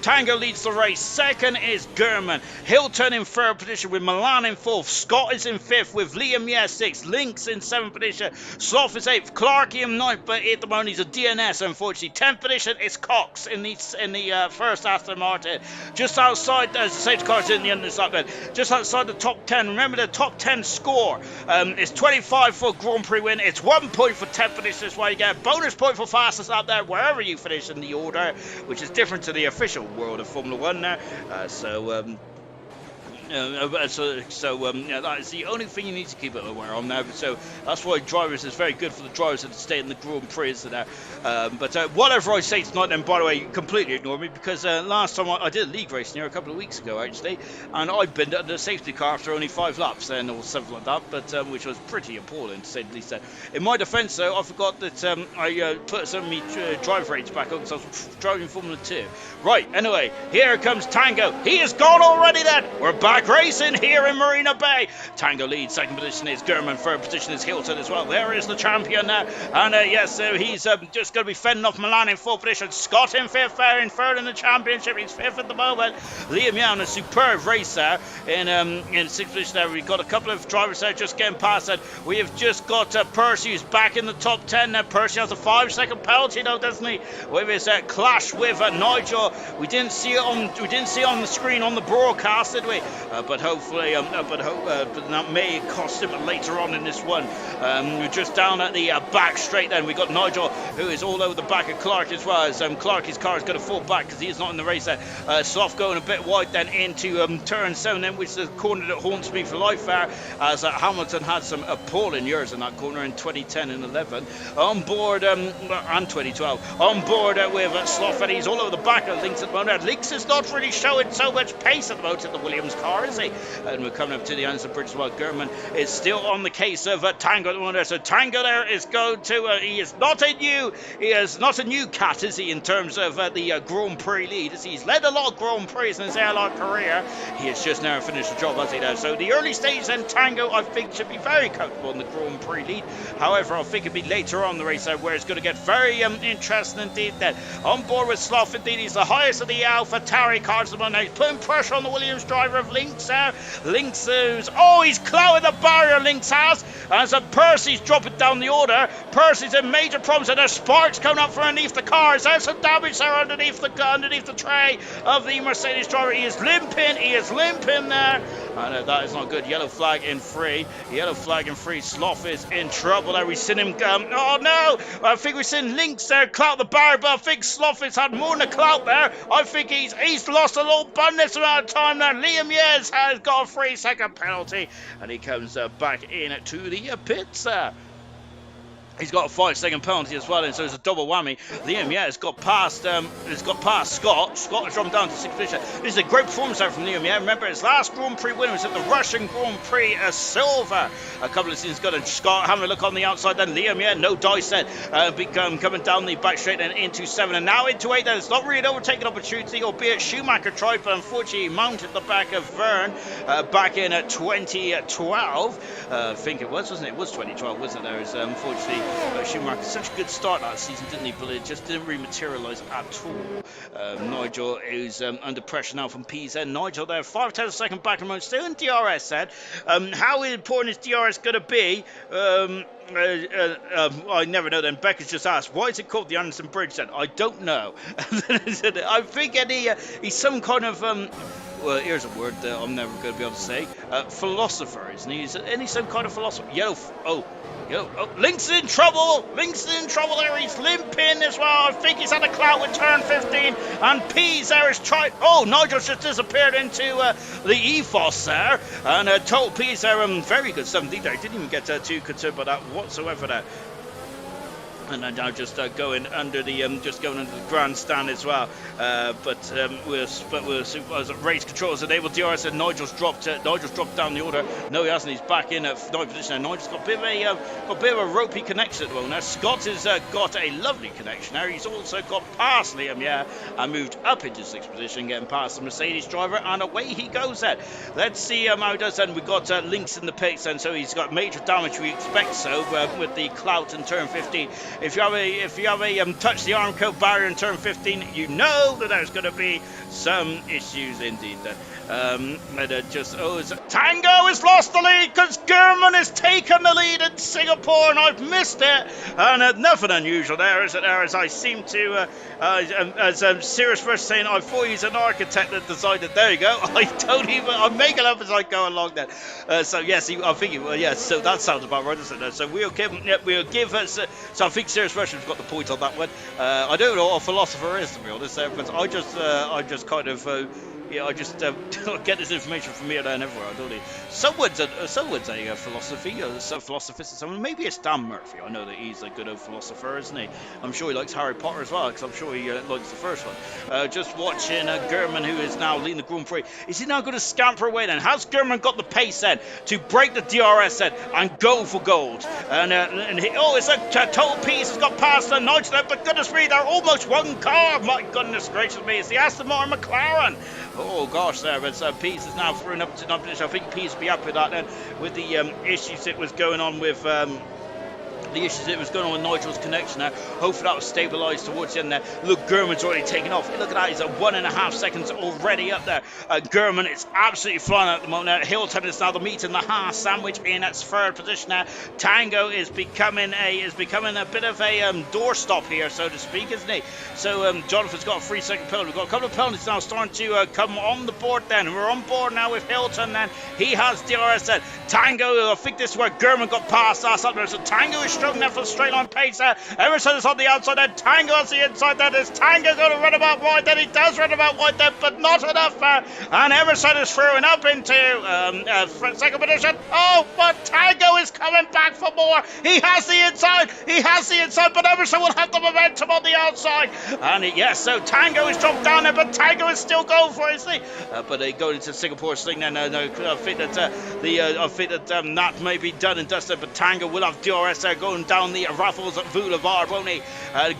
Tango leads the race. Second is German. Hilton in third position with Milan in fourth. Scott is in fifth with Liam Yes sixth. Lynx in seventh position. Sloth is eighth. Clarky in ninth, but at the moment he's a DNS, unfortunately. 10th position is Cox in the first Aston Martin. Just outside, as the safety car's in the end of the start bed, just outside the top 10. Remember the top 10 score. It's 25 for Grand Prix win. It's 1 point for 10th position. That's why you get a bonus point for fastest out there, wherever you finish in the order, which is different to the official world of Formula 1 now. That is the only thing you need to keep it aware of now. So that's why drivers is very good for the drivers that stay in the Grand Prix there. But whatever I say tonight, then by the way, completely ignore me, because last time I did a league race here a couple of weeks ago actually, and I binned under the safety car after only 5 laps then, or something like that, but which was pretty appalling to say the least. In my defence though, I forgot that I put some of my drive rates back up because I was driving Formula 2. Right, anyway, here comes Tango. He is gone already then. We're back racing here in Marina Bay. Tango leads. Second position is German. Third position is Hilton as well. There is the champion now. And yes, he's just going to be fending off Milan in fourth position. Scott in fifth, in third in the championship. He's fifth at the moment. Liam Young, a superb race there in sixth position there. We've got a couple of drivers there just getting past it. We have just got Percy, who's back in the top 10 now. Percy has a 5-second penalty now, doesn't he? With his clash with Nigel. We didn't see it on the screen on the broadcast, did we? But hopefully, but that may cost him later on in this one. We're just down at the back straight then. We got Nigel, who is all over the back of Clark as well. As Clarky's car is going to fall back because he is not in the race there. Sloth going a bit wide then into turn 7 then, which is the corner that haunts me for life there, as Hamilton had some appalling years in that corner in 2010 and 11. On board, and 2012. On board with Sloth, and he's all over the back of Lynx at the moment. Lynx is not really showing so much pace at the moment in the Williams car, is he? And we're coming up to the Anderson Bridge as well. German is still on the case of Tango at the moment. So Tango there is going to, he is not a new cat, is he, in terms of the Grand Prix lead, as he's led a lot of Grand Prix in his airline career. He has just now finished the job, has he now? So the early stage then, Tango, I think, should be very comfortable in the Grand Prix lead. However, I think it'll be later on the race where it's going to get very interesting indeed then. On board with Sloth, indeed, he's the highest of the Alpha Tauri cars at the moment. He's putting pressure on the Williams driver of Lynx there. Lynx is, he's clouting the barrier, Lynx has, as Percy's dropping down the order. Percy's in major problems, and there's sparks coming up from underneath the cars. There's some damage there underneath the tray of the Mercedes driver. He is limping there, and that is not good. Yellow flag in free. Sloth is in trouble there. We've seen him oh no, I think we've seen Lynx there clout the barrier, but I think Sloth has had more than a clout there. I think he's lost a little abundance amount of time there. Liam Yes has got a 3-second penalty, and he comes back in to the pits there. He's got a 5-second penalty as well, and so it's a double whammy. Liam, has got past Scott. Scott has dropped down to 6th position. This is a great performance out from Liam. Remember, his last Grand Prix win was at the Russian Grand Prix Silver a couple of seasons ago. And Scott having a look on the outside. Then Liam, no dice then, coming down the back straight and into 7 and now into 8. Then it's not really an overtaken opportunity, albeit Schumacher tried, but unfortunately he mounted the back of Verne back in 2012. I think it was, wasn't it? It was 2012, wasn't it? There was unfortunately. Schumacher, such a good start that season, didn't he? But it just didn't really materialise at all. Nigel is under pressure now from PZ. Nigel there, 5/10 second back and still in DRS said. How important is DRS going to be? I never know then. Becca's just asked, why is it called the Anderson Bridge then? I don't know. I think he's some kind of well, here's a word that I'm never going to be able to say. Philosopher, isn't he? Isn't he some kind of philosopher? Lynx is in trouble. There. He's limping as well. I think he's had a clout with turn 15. And Pease there is trying. Nigel's just disappeared into the EFOS there. And Total Pease there, very good 17 there. Didn't even get too concerned about that whatsoever there. And then now just going under the grandstand as well. We'll supervise race controls enable DRS, and Nigel's dropped down the order. No, he hasn't. He's back in at ninth position. Now Nigel's got a bit of a ropey connection at the moment. Now Scott has got a lovely connection. Now he's also got past Liam, and moved up into sixth position, getting past the Mercedes driver, and away he goes then. Let's see how he does then. We've got Links in the pits, and so he's got major damage. We expect so with the clout in turn 15. If you have a touch the arm coat barrier in turn 15, you know that there's going to be some issues indeed. Tango has lost the lead because German has taken the lead in Singapore, and I've missed it. And nothing unusual there, is it? There, as I seem to, as Sirius first saying, I thought he's an architect that decided. There you go. I'm making up as I go along there. So yes, I think he will. Yes, so that sounds about right, doesn't it? So we'll give us. So I think Sirius Russian's got the point on that one. I don't know what a philosopher is, to be honest, but I just kind of get this information from here, there, and everywhere. I don't know. Someone's a philosophist. Someone, maybe it's Dan Murphy. I know that he's a good old philosopher, isn't he? I'm sure he likes Harry Potter as well, because I'm sure he likes the first one. Just watching German, who is now leading the Grand Prix. Is he now going to scamper away then? Has German got the pace then to break the DRS then and go for gold? It's a total piece. Has got past the Nigel, but goodness me, they're almost one car. My goodness gracious me, it's the Aston Martin McLaren. Oh gosh, there, but Pease is now thrown up to non-position. I think Pease will be up with that then, with the issues that was going on with Nigel's connection there. Hopefully that will stabilise towards the end there. Look, German's already taken off. Look at that, he's at 1.5 seconds already up there. German, it's absolutely flying at the moment. Hilton is now the meat and the Haas sandwich in its third position there. Tango is becoming a bit of a doorstop here, so to speak, isn't he? So Jonathan's got a 3-second penalty. We've got a couple of penalties now starting to come on the board then. We're on board now with Hilton then. He has DRS then. Tango, I think this is where German got past us up there. So Tango is struggling there for the straight line pace there. Emerson is on the outside there. Tango on the inside there. Is Tango going to run about wide then? He does run about wide then, but not enough. And Emerson is throwing up into second position. Oh, but Tango is coming back for more. He has the inside. But Emerson will have the momentum on the outside. And so Tango is dropped down there, but Tango is still going for it, isn't he? But they go into Singapore sling then. No, I think that that may be done and dusted, but Tango will have DRS there going down the Raffles Boulevard, won't he?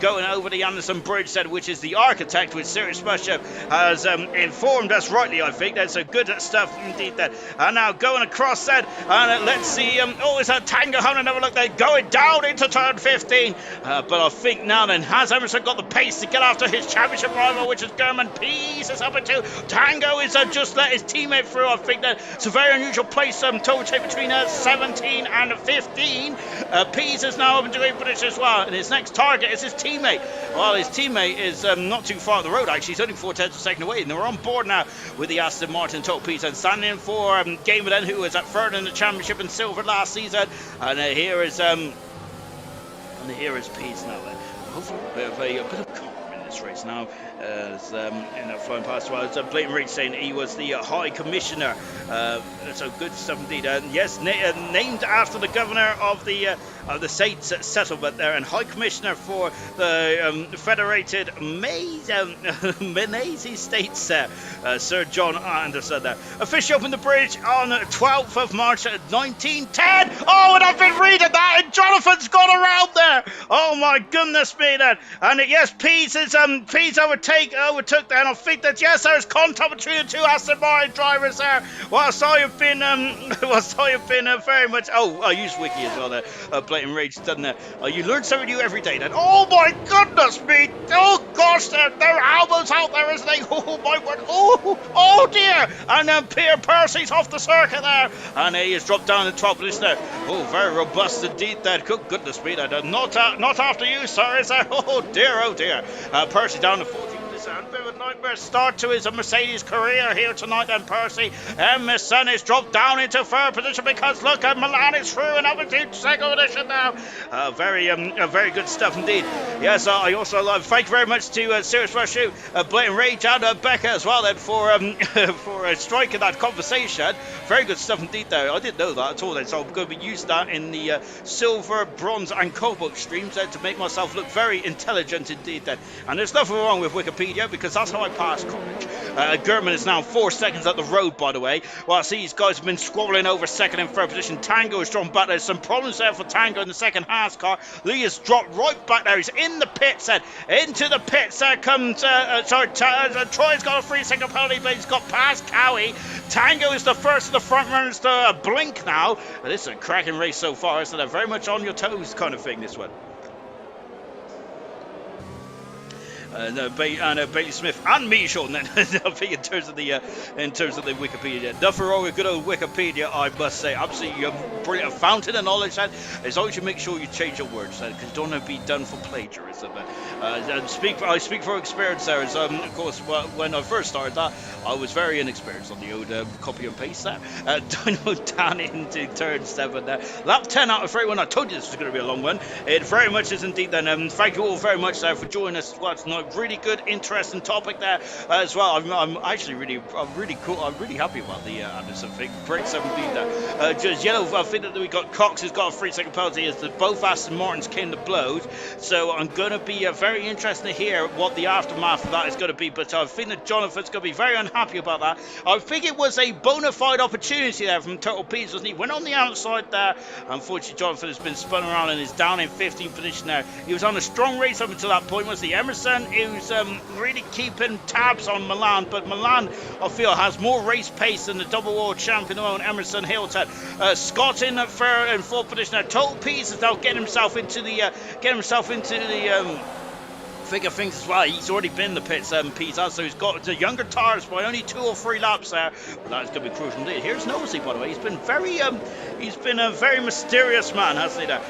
Going over the Anderson Bridge then, which is the architect, which Sirius Russia has informed us rightly, I think. That's a good stuff indeed there. And now going across then, and let's see, is that Tango having another look there, going down into turn 15. But I think now then, has Emerson got the pace to get after his championship rival, which is German? Pease is up into Tango is just let his teammate through. I think that it's a very unusual place, total tape between 17 and 15. Pease is now up into 8th position as well, and his next target is his teammate. Well, his teammate is not too far up the road, actually. He's only 4/10 of a second away, and they're on board now with the Aston Martin Total Pease, and standing in for Gamerden, who was at third in the championship in silver last season. And here is Pease now. Hopefully a bit of calm in this race now, as in that flying past. Well, it's Blatant Rage saying he was the High Commissioner. So good stuff indeed. Yes, named after the governor of the state's settlement there, and High Commissioner for the Federated Menezi States, Sir John Anderson there. Officially opened the bridge on 12th of March 1910. Oh, and I've been reading that, and Jonathan's gone around there. Oh my goodness me then. And yes, Pease overtook there, and I think that yes, there's contact between the two Aston Martin drivers there. Whilst I have been very much. Oh, I use Wiki as well there. Blatant Rage, doesn't it? You learn something new every day then. Oh my goodness me! Oh gosh, they're elbows out there, isn't they? Oh my word! Oh dear! And then Pierre Percy's off the circuit there, and he has dropped down to 12th position there. Oh, very robust indeed. That goodness me! That not after you, sir, is there? Oh dear! Percy down to 14th position. It's a bit of a nightmare start to his Mercedes career here tonight then, Percy. Emerson is dropped down into third position because look at Milan is through and up into second position now. Very good stuff indeed. Yes, I also love. Thank you very much to Serious Rushu, Blatant Rage, and Becca as well then for striking that conversation. Very good stuff indeed there. I didn't know that at all then, so I'm going to be using that in the silver, bronze, and cobalt streams to make myself look very intelligent indeed then. And there's nothing wrong with Wikipedia because that's how I passed college. Gurman is now 4 seconds up the road, by the way. Well, I see these guys have been squabbling over second and third position. Tango is drawn back. There's some problems there for Tango in the second half car. Lee has dropped right back there. He's in the pits then. Into the pits comes Troy's got a 3-second penalty, but he's got past Cowie. Tango is the first of the front runners to blink now. This is a cracking race so far, isn't it? Very much on your toes kind of thing, this one. Bailey Smith and me, Sean. Then I think in terms of the Wikipedia, nothing wrong with good old Wikipedia, I must say. Absolutely brilliant, a fountain of knowledge. As long as you make sure you change your words, because you don't want to be done for plagiarism. I speak from experience there. As, of course, when I first started that, I was very inexperienced on the old copy and paste there. Dynamo down into turn 7 there. Lap 10 out of 3. When I told you this was going to be a long one, it very much is indeed. Then thank you all very much there for joining us as well tonight. Really good, interesting topic there as well. I'm actually really cool. I'm really happy about the Anderson thing. Great 17 there. Just yellow. I think that we got Cox has got a 3-second penalty as both Aston Martins came to blows. So I'm going to be very interested to hear what the aftermath of that is going to be. But I think that Jonathan's going to be very unhappy about that. I think it was a bona fide opportunity there from Total Peas, wasn't he? Went on the outside there. Unfortunately, Jonathan has been spun around and is down in 15th position there. He was on a strong race up until that point. Was the Emerson? Who's really keeping tabs on Milan, but Milan, I feel, has more race pace than the double world champion own Emerson Hilton. Scott in third and fourth position. Total Peace is now getting himself into the figure things as well. He's already been in the pits, Pizza, so he's got the younger tires by only 2 or 3 laps there. But that is going to be crucial indeed. Here's Nosey, by the way. He's been a very mysterious man, hasn't he? There,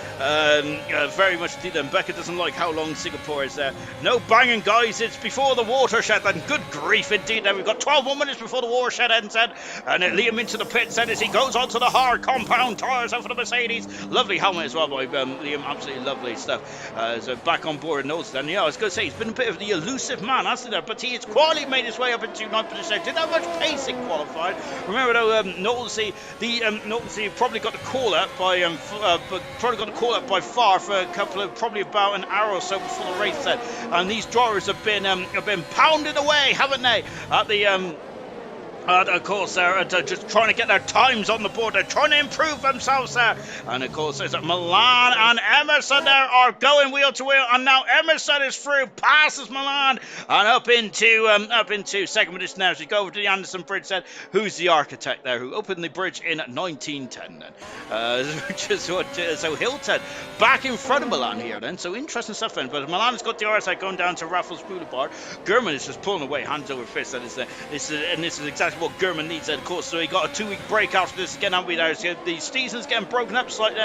very much indeed. And Becca doesn't like how long Singapore is there. No banging, guys. It's before the watershed. Then good grief indeed. There we've got 12 more minutes before the watershed ends. Then, and Liam into the pits then as he goes onto the hard compound tires out for the Mercedes. Lovely helmet as well by Liam. Absolutely lovely stuff. So back on board Nosey. Then yeah, I was going to say he's been a bit of the elusive man, hasn't he? But he has quietly made his way up into 9th position. Didn't have much pace in qualified. Remember though, Knowlesy probably got the call up by far for a couple of probably about an hour or so before the race set. And these drivers have been pounded away, haven't they? At the of course, they're just trying to get their times on the board. They're trying to improve themselves there. And of course, there's Milan and Emerson there are going wheel to wheel. And now Emerson is through, passes Milan, and up into second position now. As we go over to the Anderson Bridge then, who's the architect there, who opened the bridge in 1910 then. So Hilton back in front of Milan here then. So interesting stuff then. But Milan has got the RSI going down to Raffles Boulevard. Gurman is just pulling away, hands over fist. And this is exactly what Gurman needs, of course. So he got a 2-week break after this again, haven't we? There, so the season's getting broken up slightly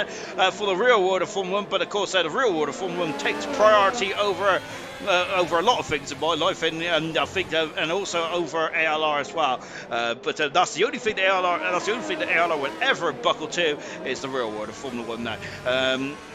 for the real world of Formula 1, but of course the real world of Formula 1 takes priority over a lot of things in my life, and I think, and also over ALR as well. But that's the only thing that ALR will ever buckle to is the real world of Formula 1 now.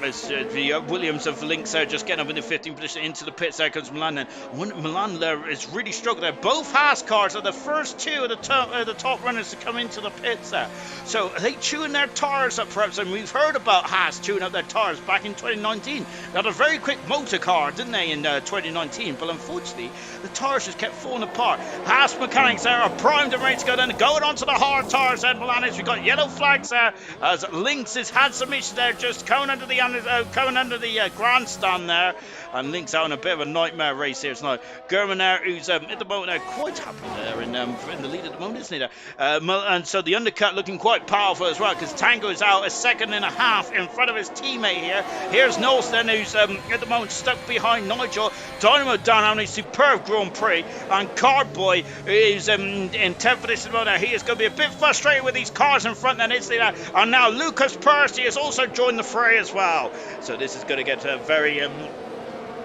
As the Williams of Links there just getting up in the 15th position into the pits. There comes Milan. And Milan there is really struggling there. Both Haas cars are the first two of the top runners to come into the pits there. So are they chewing their tires up perhaps? And we've heard about Haas chewing up their tires back in 2019. They had a very quick motor car, didn't they, in 2019, but unfortunately the tires just kept falling apart. Haas mechanics there are primed and ready to go then, going on to the hard tires then. Milan, we've got yellow flags there as Lynx has had some issues there, just coming under the grandstand there, and Lynx out in a bit of a nightmare race here tonight. Gurman there, who's at the moment there quite happy there in the lead at the moment, isn't he there? And so the undercut looking quite powerful as well, because Tango is out a second and a half in front of his teammate here. Here's Knowleston, who's at the moment stuck behind Nigel. Dynamo down on a superb Grand Prix, and Cardboy is in 10th position. He is going to be a bit frustrated with these cars in front then, isn't he? And now Lucas Percy has also joined the fray as well. So this is going to get very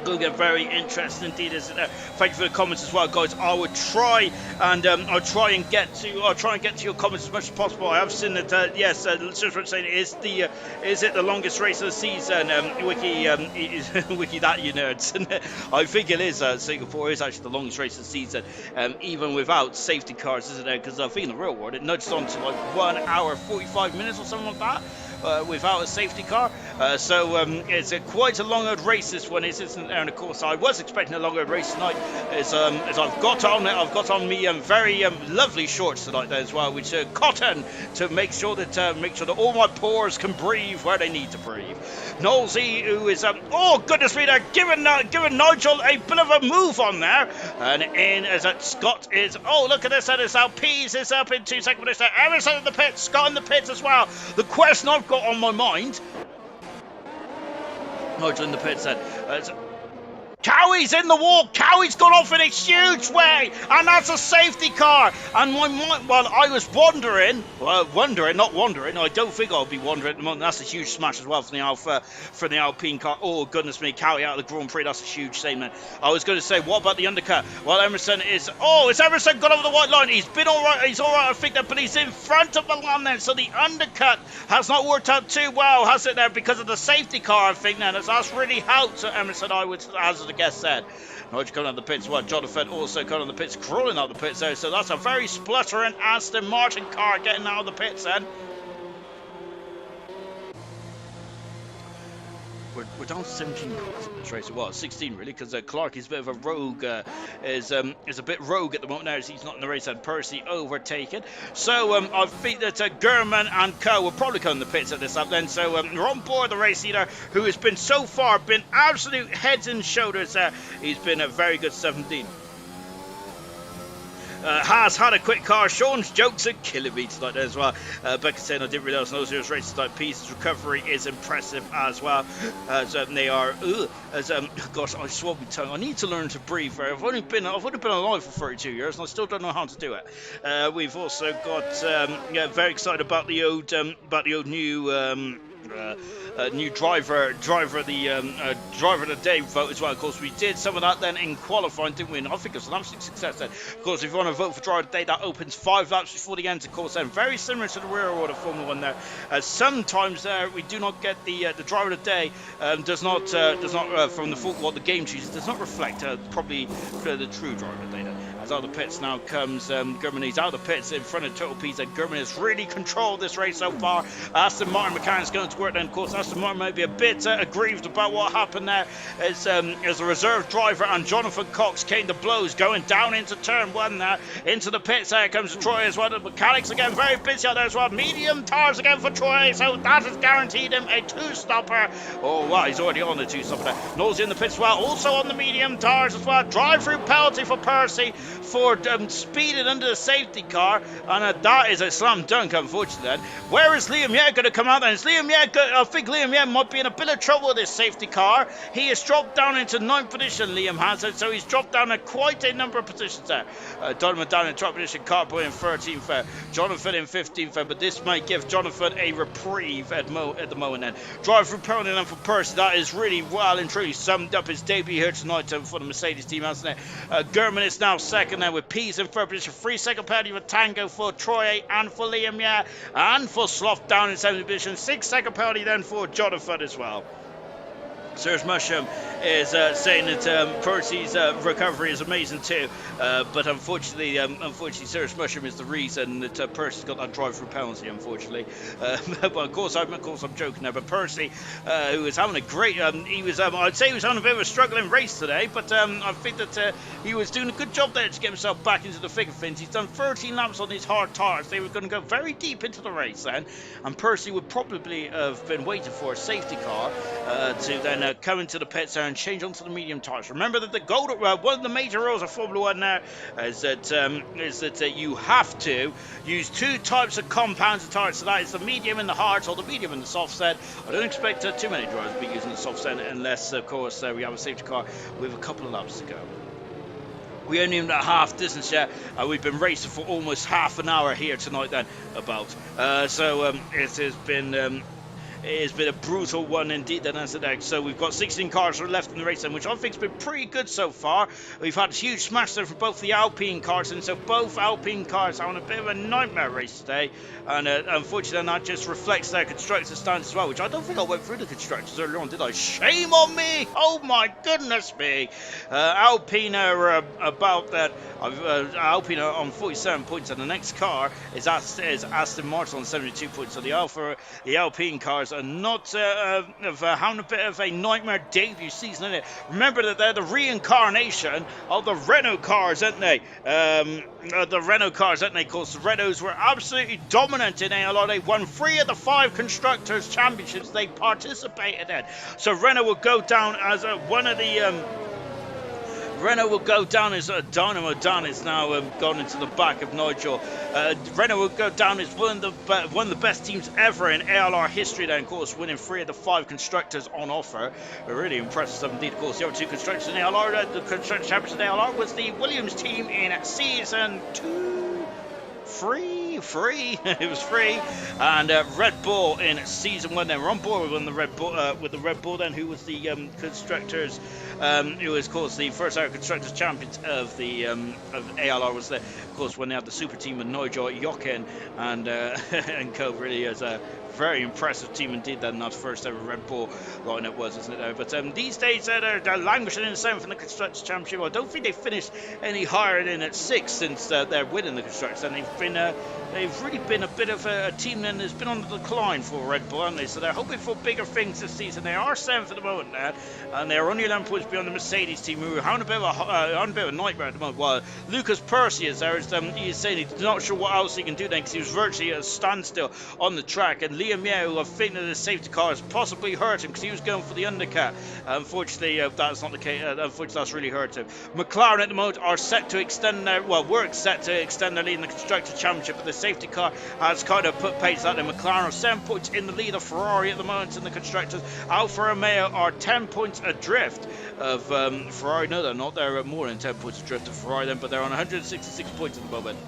Going to get very interesting indeed, isn't it? Thank you for the comments as well, guys. I would try and I'll try and get to your comments as much as possible. I have seen that yes, just saying, is it the longest race of the season? Wiki Wiki that you nerds. I think it is. Singapore is actually the longest race of the season, even without safety cars, isn't it? Because I think in the real world it nudged on to like 1 hour 45 minutes or something like that. Without a safety car, so it's quite a long race this one, isn't there? And of course, I was expecting a longer race tonight, as I've got on me very lovely shorts tonight there as well, which are cotton to make sure that all my pores can breathe where they need to breathe. Knowlesy, who is oh goodness me, they're giving Nigel a bit of a move on there, and in as Scott is, oh look at this, that is how Pease is up in 2 seconds. Emerson in the pits, Scott in the pits as well. The question I've got on my mind, Nigel in the pits then. Cowie's in the wall. Cowie's gone off in a huge way, and that's a safety car. And my mind, well, I was wondering. I don't think I'll be wondering at the moment. That's a huge smash as well for the Alpine car. Oh goodness me, Cowie out of the Grand Prix. That's a huge shame, man. I was going to say, what about the undercut? Well, Emerson is. Oh, it's Emerson got over the white line. He's been all right. He's all right, I think that, but he's in front of the line then. So the undercut has not worked out too well, has it? There because of the safety car, I think. Then that's really helped Emerson. I would hazard a guess said. Nigel coming out the pits. Well, Jonathan also coming out the pits, crawling out the pits there. So that's a very spluttering Aston Martin car getting out of the pits then. We're down to 17 cars in this race. Well, 16 really, because Clark is a bit of a rogue, is a bit rogue at the moment now, as he's not in the race, and Percy overtaken. So I think that Gurman and Co will probably come in the pits at this up then. So we're on board the race leader, who has been so far absolute heads and shoulders. He's been a very good 17. Has had a quick car. Sean's jokes are killing me tonight as well. Becca saying, I didn't realise no serious races tonight. Peace's recovery is impressive as well. They are. Gosh, I swallowed my tongue. I need to learn to breathe. I've only been alive for 32 years, and I still don't know how to do it. We've also got very excited about the old new. New driver of the day vote as well. Of course, we did some of that then in qualifying, didn't we? And I think it's an absolute success then. Of course, if you want to vote for driver of the day, that opens 5 laps before the end. Of course, then very similar to the rear order Formula One there. Sometimes we do not get the driver of the day does not from the game chooses does not reflect probably the true driver of the day. Then. As out of the pits now comes Gurman. He's out of the pits in front of Total Pizza. Gurman has really controlled this race so far. Aston Martin mechanic's going to work then. Of course, Aston Martin may be a bit aggrieved about what happened there as a reserve driver, and Jonathan Cox came to blows going down into turn 1 there into the pits. There comes Troy as well. The mechanics again very busy out there as well. Medium tires again for Troy, so that has guaranteed him a 2-stopper. Oh wow, he's already on the 2-stopper there. Knowles in the pits as well, also on the medium tires as well. Drive-through penalty for Percy for speeding under the safety car, and that is a slam dunk, unfortunately. Then where is Liam Yeh going to come out then? Is Liam Yeh I think Liam Yeh might be in a bit of trouble with this safety car. He has dropped down into 9th position, Liam has it, so he's dropped down quite a number of positions there. Donovan down in 12th position, Carboy in 13th there, Jonathan in 15th there, but this might give Jonathan a reprieve at the moment then. Drive through penalty then for Percy. That is really well and truly summed up his debut here tonight for the Mercedes team, hasn't it? Gurman is now second there with Pease in 3rd position. 3-second penalty for Tango for Troy and for Liam Yeh, and for Sloth down in 7th position. 6-second penalty then for Jonathan as well. Serge Musham is saying that Percy's recovery is amazing too, but unfortunately Serge Musham is the reason that Percy's got that drive-through penalty, unfortunately. But of course I'm joking there. But Percy, who was having a great, I'd say he was having a bit of a struggling race today, but I think that he was doing a good job there to get himself back into the thick of things. He's done 13 laps on his hard tires. They were going to go very deep into the race then, and Percy would probably have been waiting for a safety car to then come into the pits there and change onto the medium tires. Remember that the one of the major rules of Formula One now is that you have to use 2 types of compounds of tires. So that is the medium and the hard, or the medium and the soft set. I don't expect too many drivers to be using the soft set unless, of course, we have a safety car with a couple of laps to go. We only even at half distance yet. We've been racing for almost half an hour here tonight then, about. So it has been it has been a brutal one indeed then, as it. So we've got 16 cars left in the race then, which I think has been pretty good so far. We've had a huge smash there from both the Alpine cars, and so both Alpine cars are on a bit of a nightmare race today, and unfortunately that just reflects their constructors stance as well, which I don't think I went through the constructors earlier on, did I? Shame on me! Oh my goodness me! Alpine are about that. Alpine are on 47 points, and the next car is Aston Martin on 72 points. So the Alpine cars are not having a bit of a nightmare debut season in it. Remember that they're the reincarnation of the Renault cars, aren't they? The Renault cars, aren't they? Of course, the Renaults were absolutely dominant in ALR. They won 3 of the 5 constructors championships they participated in. So Renault will go down as one of the Renault will go down as Dynamo Dan is now gone into the back of Nigel. Renault will go down as one of the best teams ever in ALR history. Then, of course, winning 3 of the 5 constructors on offer. Really impressive stuff indeed. Of course, the other 2 constructors in ALR, the constructor champions in ALR, was the Williams team in season 3. It was free, and Red Bull in season 1. Then we're on board with the Red Bull. Then, who was the constructors? Who was, of course, the first ever constructors champions of the of ALR was there. Of course, when they had the super team with Nigel Jochen and and co. Really is a very impressive team indeed. Then that first ever Red Bull lineup was, isn't it? But these days they're languishing in the 7th in the constructors championship. I don't think they finished any higher than at 6th since they're winning the constructors, and they've really been a bit of a team then that's been on the decline for Red Bull, haven't they? So they're hoping for bigger things this season. They are 7th at the moment now, and they're only 11 points beyond the Mercedes team, who are having a bit of a nightmare at the moment. While Lucas Percy is there, he's saying he's not sure what else he can do then, because he was virtually at a standstill on the track. And Liam Yeo, I think that the safety car has possibly hurt him because he was going for the undercut. Unfortunately, that's not the case. Unfortunately, that's really hurt him. McLaren at the moment are set to extend their were set to extend their lead in the constructor championship, but the safety car has kind of put pace out there. McLaren are 7 points in the lead of Ferrari at the moment in the constructors. Alfa Romeo are 10 points adrift of Ferrari. No, they're not. They're more than 10 points adrift of Ferrari then, but they're on 166 points at the moment.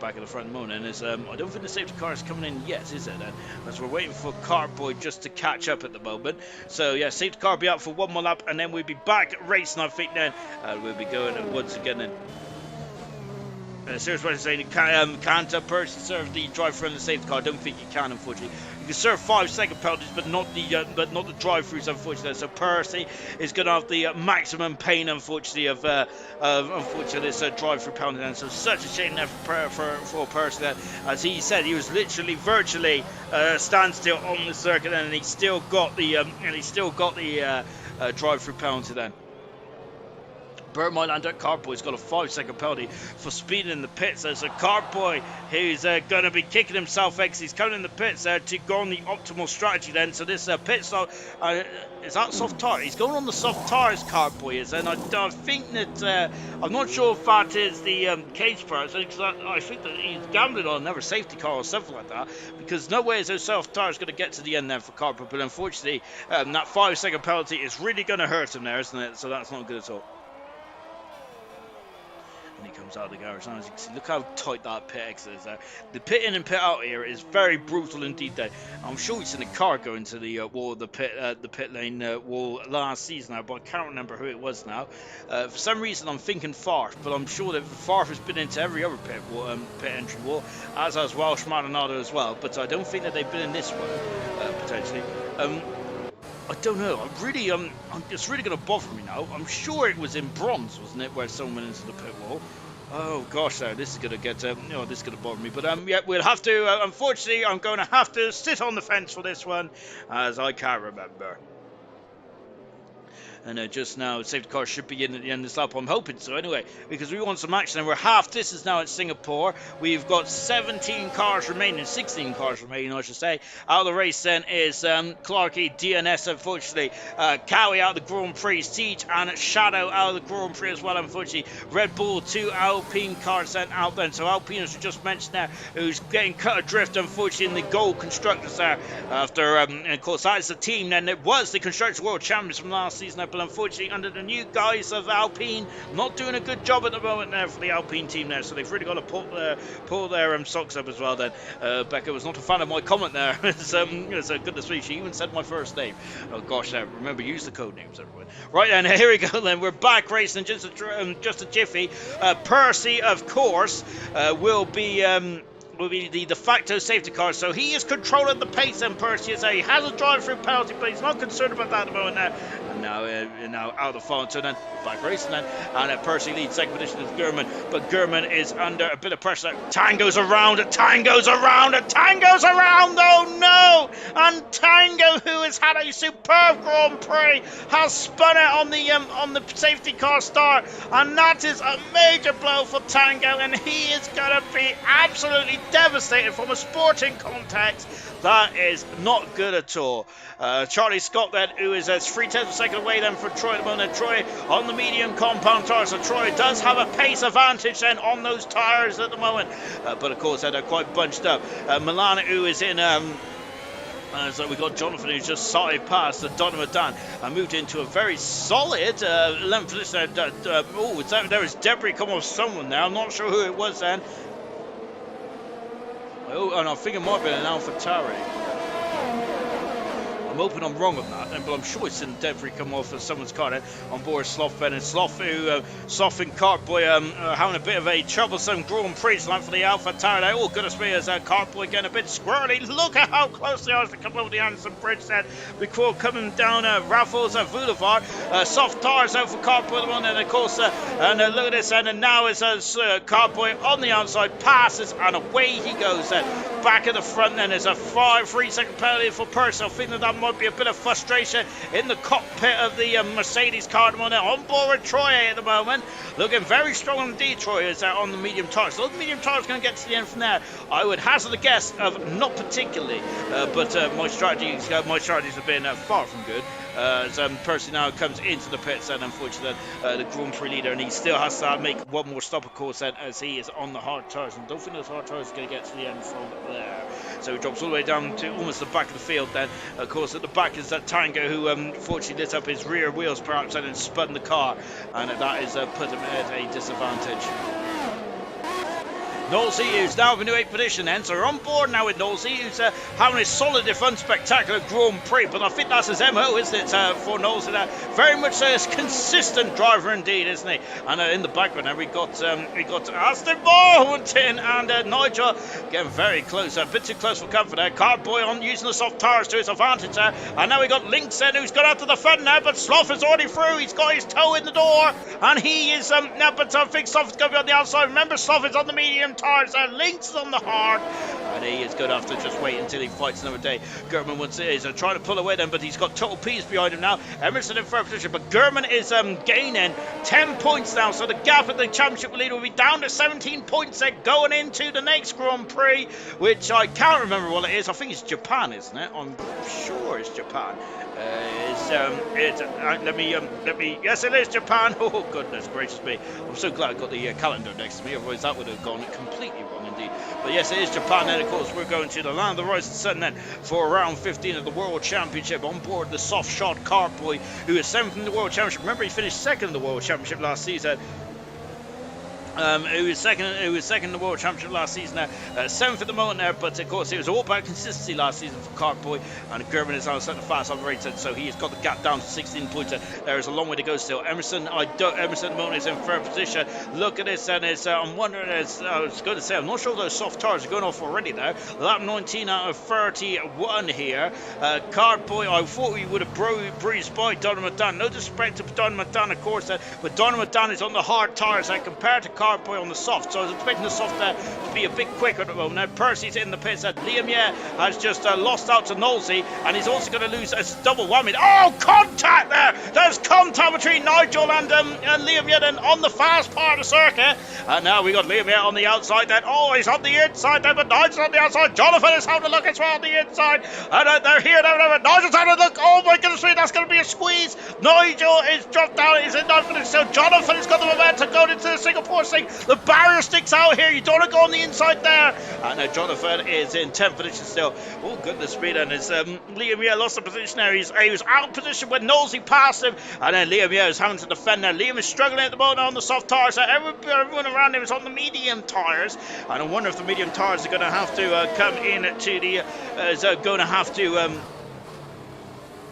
Back at the front at the moment, and I don't think the safety car is coming in yet, is it then? As we're waiting for Cartboy just to catch up at the moment. So yeah, safety car will be out for one more lap, and then we'll be back racing, I think then. We'll be going once again then. Serious saying, can't a person serve the drive-through and the safety car? I don't think you can, unfortunately. You can serve 5-second penalties, but not the drive-throughs, unfortunately. So Percy is going to have the maximum pain, unfortunately, of this drive-through penalty. And so such a shame there for Percy. That, as he said, he was literally virtually standstill on the circuit, and he still got the drive-through penalty then. Bert Mylander, Cartboy's got a 5-second penalty for speeding in the pits. There's a Cartboy who's going to be kicking himself because he's coming in the pits to go on the optimal strategy then. So this pit stop, is that soft tire? He's going on the soft tires, Cartboy is, and I think that, I'm not sure if that is the case for us, because I think that he's gambling on another safety car or something like that, because no way is those soft tires going to get to the end then for Cartboy, but unfortunately, that 5-second penalty is really going to hurt him there, isn't it? So that's not good at all. He comes out of the garage now, as you can see. Look how tight that pit exit is there. The pit in and pit out here is very brutal indeed there. I'm sure we've seen a car go into the wall, the pit lane wall last season now, but I can't remember who it was now. For some reason I'm thinking Farf, but I'm sure that Farf has been into every other pit entry wall, as has Welsh Maldonado as well, but I don't think that they've been in this one, potentially. I don't know. It's really going to bother me now. I'm sure it was in bronze, wasn't it, where someone went into the pit wall? Oh gosh, this is going to get, this is going to bother me. But yeah, we'll have to. Unfortunately, I'm going to have to sit on the fence for this one, as I can't remember. And just now, safety car should be in at the end of this lap. I'm hoping so anyway, because we want some action. And we're half distance now at Singapore. We've got 17 cars remaining, 16 cars remaining, I should say. Out of the race then is Clarkey, DNS, unfortunately. Cowie out of the Grand Prix, Siege and Shadow out of the Grand Prix as well, unfortunately. Red Bull, 2 Alpine cars sent out then. So Alpine, as we just mentioned there, who's getting cut adrift, unfortunately, in the gold constructors there. After, and of course, that is the team then. It was the Constructors World Champions from last season. but unfortunately under the new guise of Alpine, not doing a good job at the moment there for the Alpine team there, so they've really got to pull their socks up as well then. Becca was not a fan of my comment there. So goodness me, she even said my first name. Oh gosh, remember, use the code names, everyone. Right then, here we go then, we're back racing just a jiffy. Percy, of course, will be the de facto safety car, so he is controlling the pace, and Percy is he has a drive-through penalty, but he's not concerned about that at the moment now. And now out of the final turn then, back racing then, and Percy leads second position with Gurman, but Gurman is under a bit of pressure. Tango's around, oh no! And Tango, who has had a superb Grand Prix, has spun it on the safety car start, and that is a major blow for Tango, and he is going to be absolutely devastated from a sporting context. That is not good at all. Charlie Scott then, who is 3/10 of a second away then from Troy at the moment. Troy on the medium compound tyres, so Troy does have a pace advantage then on those tyres at the moment, but of course they're quite bunched up. Milan, who is in so we got Jonathan, who's just started past the Donovan Dan and moved into a very solid length position. There is debris come off someone there. I'm not sure who it was then. Oh, and I think it might be an AlphaTauri. I'm hoping I'm wrong on that, but I'm sure it's in debris come off of someone's car then. On board Sloth Ben, and Sloth, Sloth and Cartboy having a bit of a troublesome Grand Prix line for the AlphaTauri there. Oh goodness me, as Cartboy getting a bit squirrely. Look at how close they are to come over the Anderson Bridge then, before coming down Raffles and Boulevard. Soft tires out for Cartboy the one, and of course, and look at this, and now it's Cartboy on the outside, passes, and away he goes then. Back at the front then, there's a 3-second penalty for Purcell. I think that might be a bit of frustration in the cockpit of the Mercedes car on board with Troy at the moment. Looking very strong indeed, Troy is on the medium tyres. So the medium tyres going to get to the end from there. I would hazard a guess of not particularly, but my strategies have been far from good. As Percy now comes into the pits, and unfortunately the Grand Prix leader, and he still has to make one more stop, of course, then, as he is on the hard tyres, and don't think those hard tyres are going to get to the end from there. So he drops all the way down to almost the back of the field then. Of course, at the back is that Tango, who fortunately lit up his rear wheels perhaps and then spun the car, and that is put him at a disadvantage. Knowlesy, who's now in the 8th position then, so we're on board now with Knowlesy, who's having a solid, unspectacular Grand Prix, but I think that's his MO, isn't it, for Knowlesy there. Very much a consistent driver indeed, isn't he? And in the background now we got Aston Martin and Nigel getting very close, a bit too close for comfort there. Cartboy on using the soft tyres to his advantage there, and now we got Lynx in, who's got out to the front now, but Sloth is already through. He's got his toe in the door, and he is now, but I think Sloth is going to be on the outside. Remember, Sloth is on the medium tyres, and Lynx is on the hard, and he is going to have to just wait until he fights another day. Gurman is trying to pull away then, but he's got Total P's behind him now. Emerson in third position, but Gurman is gaining 10 points now, so the gap at the championship leader will be down to 17 points then going into the next Grand Prix, which I can't remember what it is. I think it's Japan, isn't it? I'm sure it's Japan. Yes, it is Japan. Oh goodness gracious me, I'm so glad I got the calendar next to me, otherwise that would have gone completely wrong indeed. But yes, it is Japan, and of course we're going to the land of the rising sun then for round 15 of the World Championship. On board the soft shod Cartboy, who is 7th in the World Championship. Remember, he finished 2nd in the World Championship last season. Who was second in the World Championship last season now, 7th at the moment there, but of course it was all about consistency last season for Cartboy, and Gurman is now set the fast operator, so he has got the gap down to 16 points. There is a long way to go still. Emerson at the moment is in third position. Look at this, and I'm wondering, I was going to say, I'm not sure those soft tires are going off already now. Lap 19 out of 31 here. Cartboy, I thought we would have breezed by Donovan Dan. No disrespect to Donovan Dan, of course, but Donovan Dan is on the hard tires compared to Cartboy on the soft, so I was expecting the soft there to be a bit quicker at the moment. Now Percy's in the pits, and Liam has just lost out to Knowlesy, and he's also going to lose a double whammy. Oh, contact there! There's contact between Nigel and Liam Yedden on the fast part of the circuit, and now we got Liam on the outside then. Oh, he's on the inside there, but Nigel's on the outside. Jonathan is having a look as well on the inside, and they're here now. Nigel's having a look. Oh my goodness me, that's going to be a squeeze. Nigel is dropped down. He's in 9th position, so Jonathan has got the momentum going into the Singapore passing. The barrier sticks out here. You don't want to go on the inside there. And now Jonathan is in 10th position still. Oh, goodness me, then. It's Liam Yeo lost the position there. He was out of position when Nosey passed him. And then Liam Yeo is having to defend there. Liam is struggling at the moment on the soft tyres. Everyone around him is on the medium tyres. And I wonder if the medium tyres are going to have to come in to the... going to have to...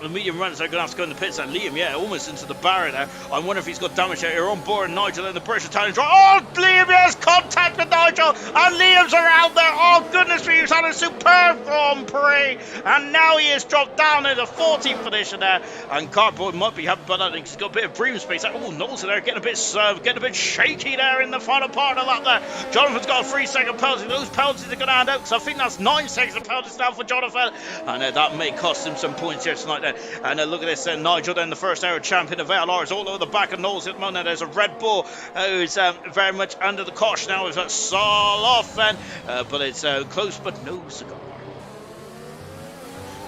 the medium runners are going to have to go in the pits, and Liam, yeah, almost into the barrier there. I wonder if he's got damage out here on board. Nigel in the British Italian drive. Oh, Liam has contact with Nigel, and Liam's around there. Oh, goodness me, he's had a superb Grand Prix, and now he has dropped down into 14th position there. And Cardboard might be happy, but I think he's got a bit of breathing space. Oh, Knowles there getting a bit shaky there in the final part of that there. Jonathan's got a 3-second penalty. Those penalties are going to hand out, because I think that's 9 seconds of penalties now for Jonathan, and that may cost him some points here tonight there. And look at this, Nigel then, the first hour champion of VLR, is all over the back of Knowles at the moment. There's a Red Bull who's very much under the caution now. Is that Saul off, but it's close, but no cigar.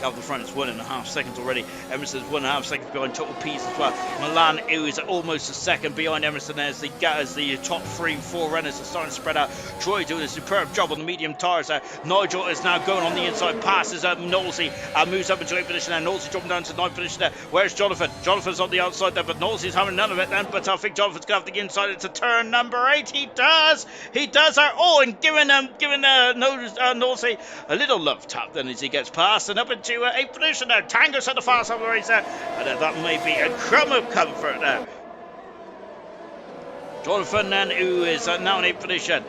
Out the front is 1.5 seconds already. Emerson's 1.5 seconds behind Total Peace as well. Milan, who is almost a second behind Emerson as the top 3-4 runners are starting to spread out. Troy doing a superb job on the medium tyres there. Nigel is now going on the inside, passes Knowlesy and moves up into 8th position there. Knowlesy dropping down to 9th position there. Where's Jonathan? Jonathan's on the outside there, but Knowlesy's having none of it then. But I think Jonathan's going to have the inside into turn number 8. He does that. Oh, and giving Knowlesy a little love tap then as he gets past and up into 8th position there. Tango's at the fast of the race there, and that may be a crumb of comfort there. Jonathan then, who is now in 8th position.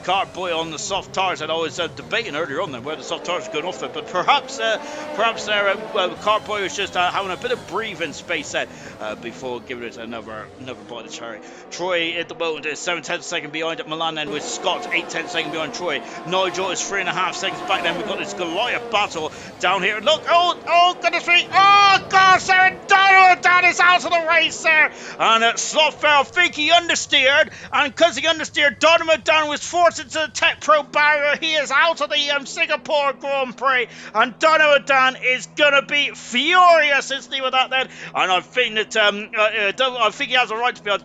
Cartboy on the soft tyres, and I was debating earlier on then where the soft tyres are going off it, but perhaps there Cartboy was just having a bit of breathing space then before giving it another bite of cherry. Troy at the moment is 7/10 second behind at Milan then, with Scott 8/10 second behind Troy. Nigel is 3.5 seconds back then. We've got this Goliath battle down here. Look, oh goodness me, oh gosh, there, Donovan is out of the race there, and Slothfair, I think he understeered, and because he understeered, Donovan down was forced into the Tech Pro barrier. He is out of the Singapore Grand Prix, and Donovan Dan is going to be furious, isn't he, with that then? And I think that I think he has a right to be. I'm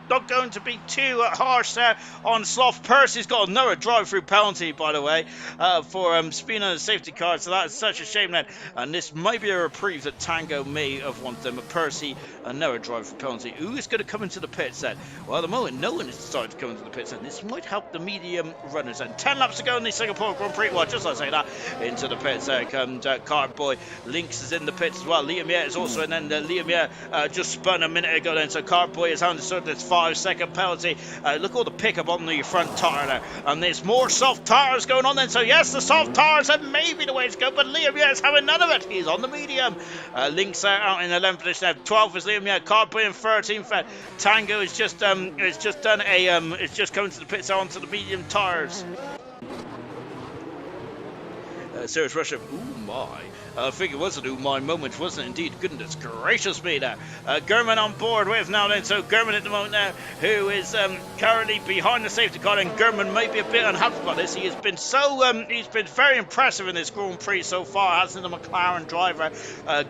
not going to be too harsh there on Sloth. Percy's got another drive-through penalty, by the way, for speeding on the safety car, so that is such a shame then. And this might be a reprieve that Tango may have wanted them, but Percy, another drive-through penalty. Who is going to come into the pits then? Well, at the moment, no one has started to come into the pits, and this might help the medium runners. And 10 laps to go in the Singapore Grand Prix. Well, just like I say that, into the pits there comes Cartboy. Lynx is in the pits as well. Liam Yeh is also in, and Liam Yeh just spun a minute ago then, so Cartboy is having to sort this 5-second penalty. Look at all the pickup on the front tyre there, and there's more soft tyres going on then, so yes, the soft tyres are maybe the way to go, but Liam Yeh is having none of it. He's on the medium. Lynx out in 11th position now. 12th is Liam Yeh. Cartboy in 13th. Tango is just it's just coming to the pits onto the medium tyres. Serious Russia. Ooh my. I think it was an ooh my moment, wasn't it? Indeed. Goodness gracious me there. Gurman on board with now then. So Gurman at the moment now, who is currently behind the safety car, and Gurman may be a bit unhappy about this. He has been he's been very impressive in this Grand Prix so far, hasn't the McLaren driver.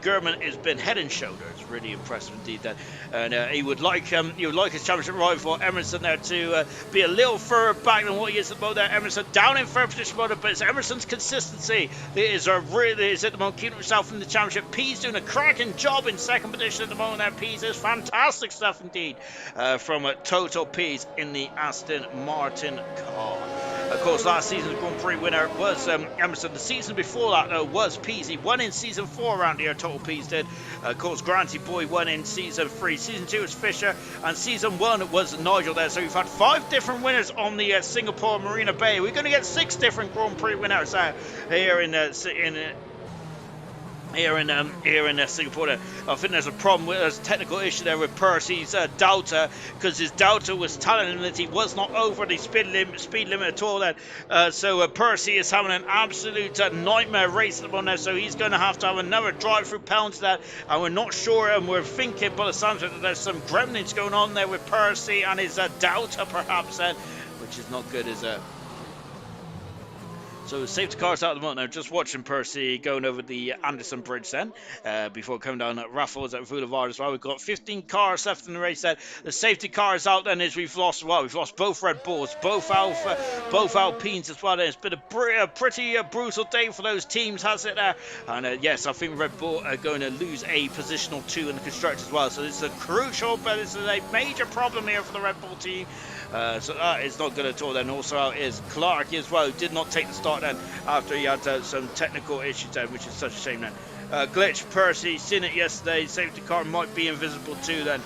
Gurman has been head and shoulders really impressive indeed then. And he would like his championship rival Emerson there to be a little further back than what he is at the moment there. Emerson down in third position, but it's Emerson's consistency that is at the moment keeping himself in the championship. P's doing a cracking job in second position at the moment there. P's is fantastic stuff indeed from Total P's in the Aston Martin car. Of course, last season's Grand Prix winner was Emerson. The season before that, though, was Pease. He won in Season 4 around here, Total Pease did. Of course, Granty Boy won in Season 3. Season 2 was Fisher, and Season 1 was Nigel there. So we've had 5 different winners on the Singapore Marina Bay. We're going to get 6 different Grand Prix winners here in Singapore. I think there's a problem there's a technical issue there with Percy's Delta, because his Delta was telling him that he was not over the speed limit at all then. So Percy is having an absolute nightmare race at the moment, so he's going to have another drive-through penalty there, and we're not sure, and we're thinking by the sounds of it that there's some gremlins going on there with Percy and his Delta perhaps, which is not good, is it? So safety cars out at the moment now, just watching Percy going over the Anderson Bridge then, before coming down at Raffles at Boulevard as well. We've got 15 cars left in the race then. The safety cars out then is we've lost both Red Bulls, both Alpines as well. It's been a pretty brutal day for those teams, has it there? And yes, I think Red Bull are going to lose a positional 2 in the constructors as well. So this is a crucial, but this is a major problem here for the Red Bull team. So that is not good at all then. Also out is Clark as well, who did not take the start then after he had some technical issues then, which is such a shame then. Glitch, Percy, seen it yesterday, safety car might be invisible too then.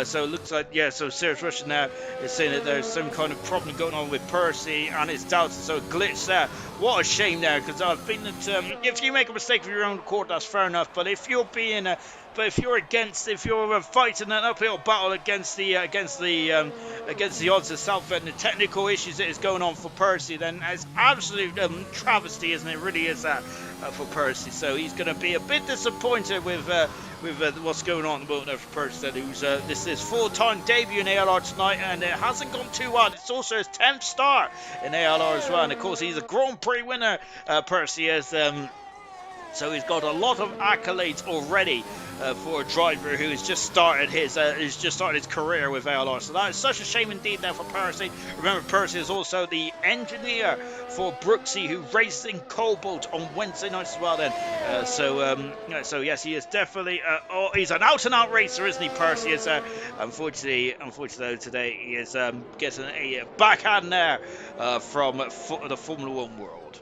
So it looks like, yeah, so Serious Russian now is saying that there's some kind of problem going on with Percy and his doubts, so a glitch there. What a shame there, because I think that if you make a mistake of your own accord, that's fair enough, but if you're being if you're fighting an uphill battle against the odds itself and the technical issues that is going on for Percy, then it's absolute travesty, isn't it? It really is that for Percy. So he's going to be a bit disappointed with what's going on at the moment for Percy. Who's this is full-time debut in ALR tonight, and it hasn't gone too well. It's also his 10th start in ALR as well, and of course he's a Grand Prix winner. Percy is. So he's got a lot of accolades already for a driver who has just started his career with ALR. So that is such a shame indeed there for Percy. Remember, Percy is also the engineer for Brooksy, who races in COBALT on Wednesday nights as well. Then, so yes, he is definitely. He's an out-and-out racer, isn't he? Percy is. Unfortunately today he is getting a backhand there from the Formula One world.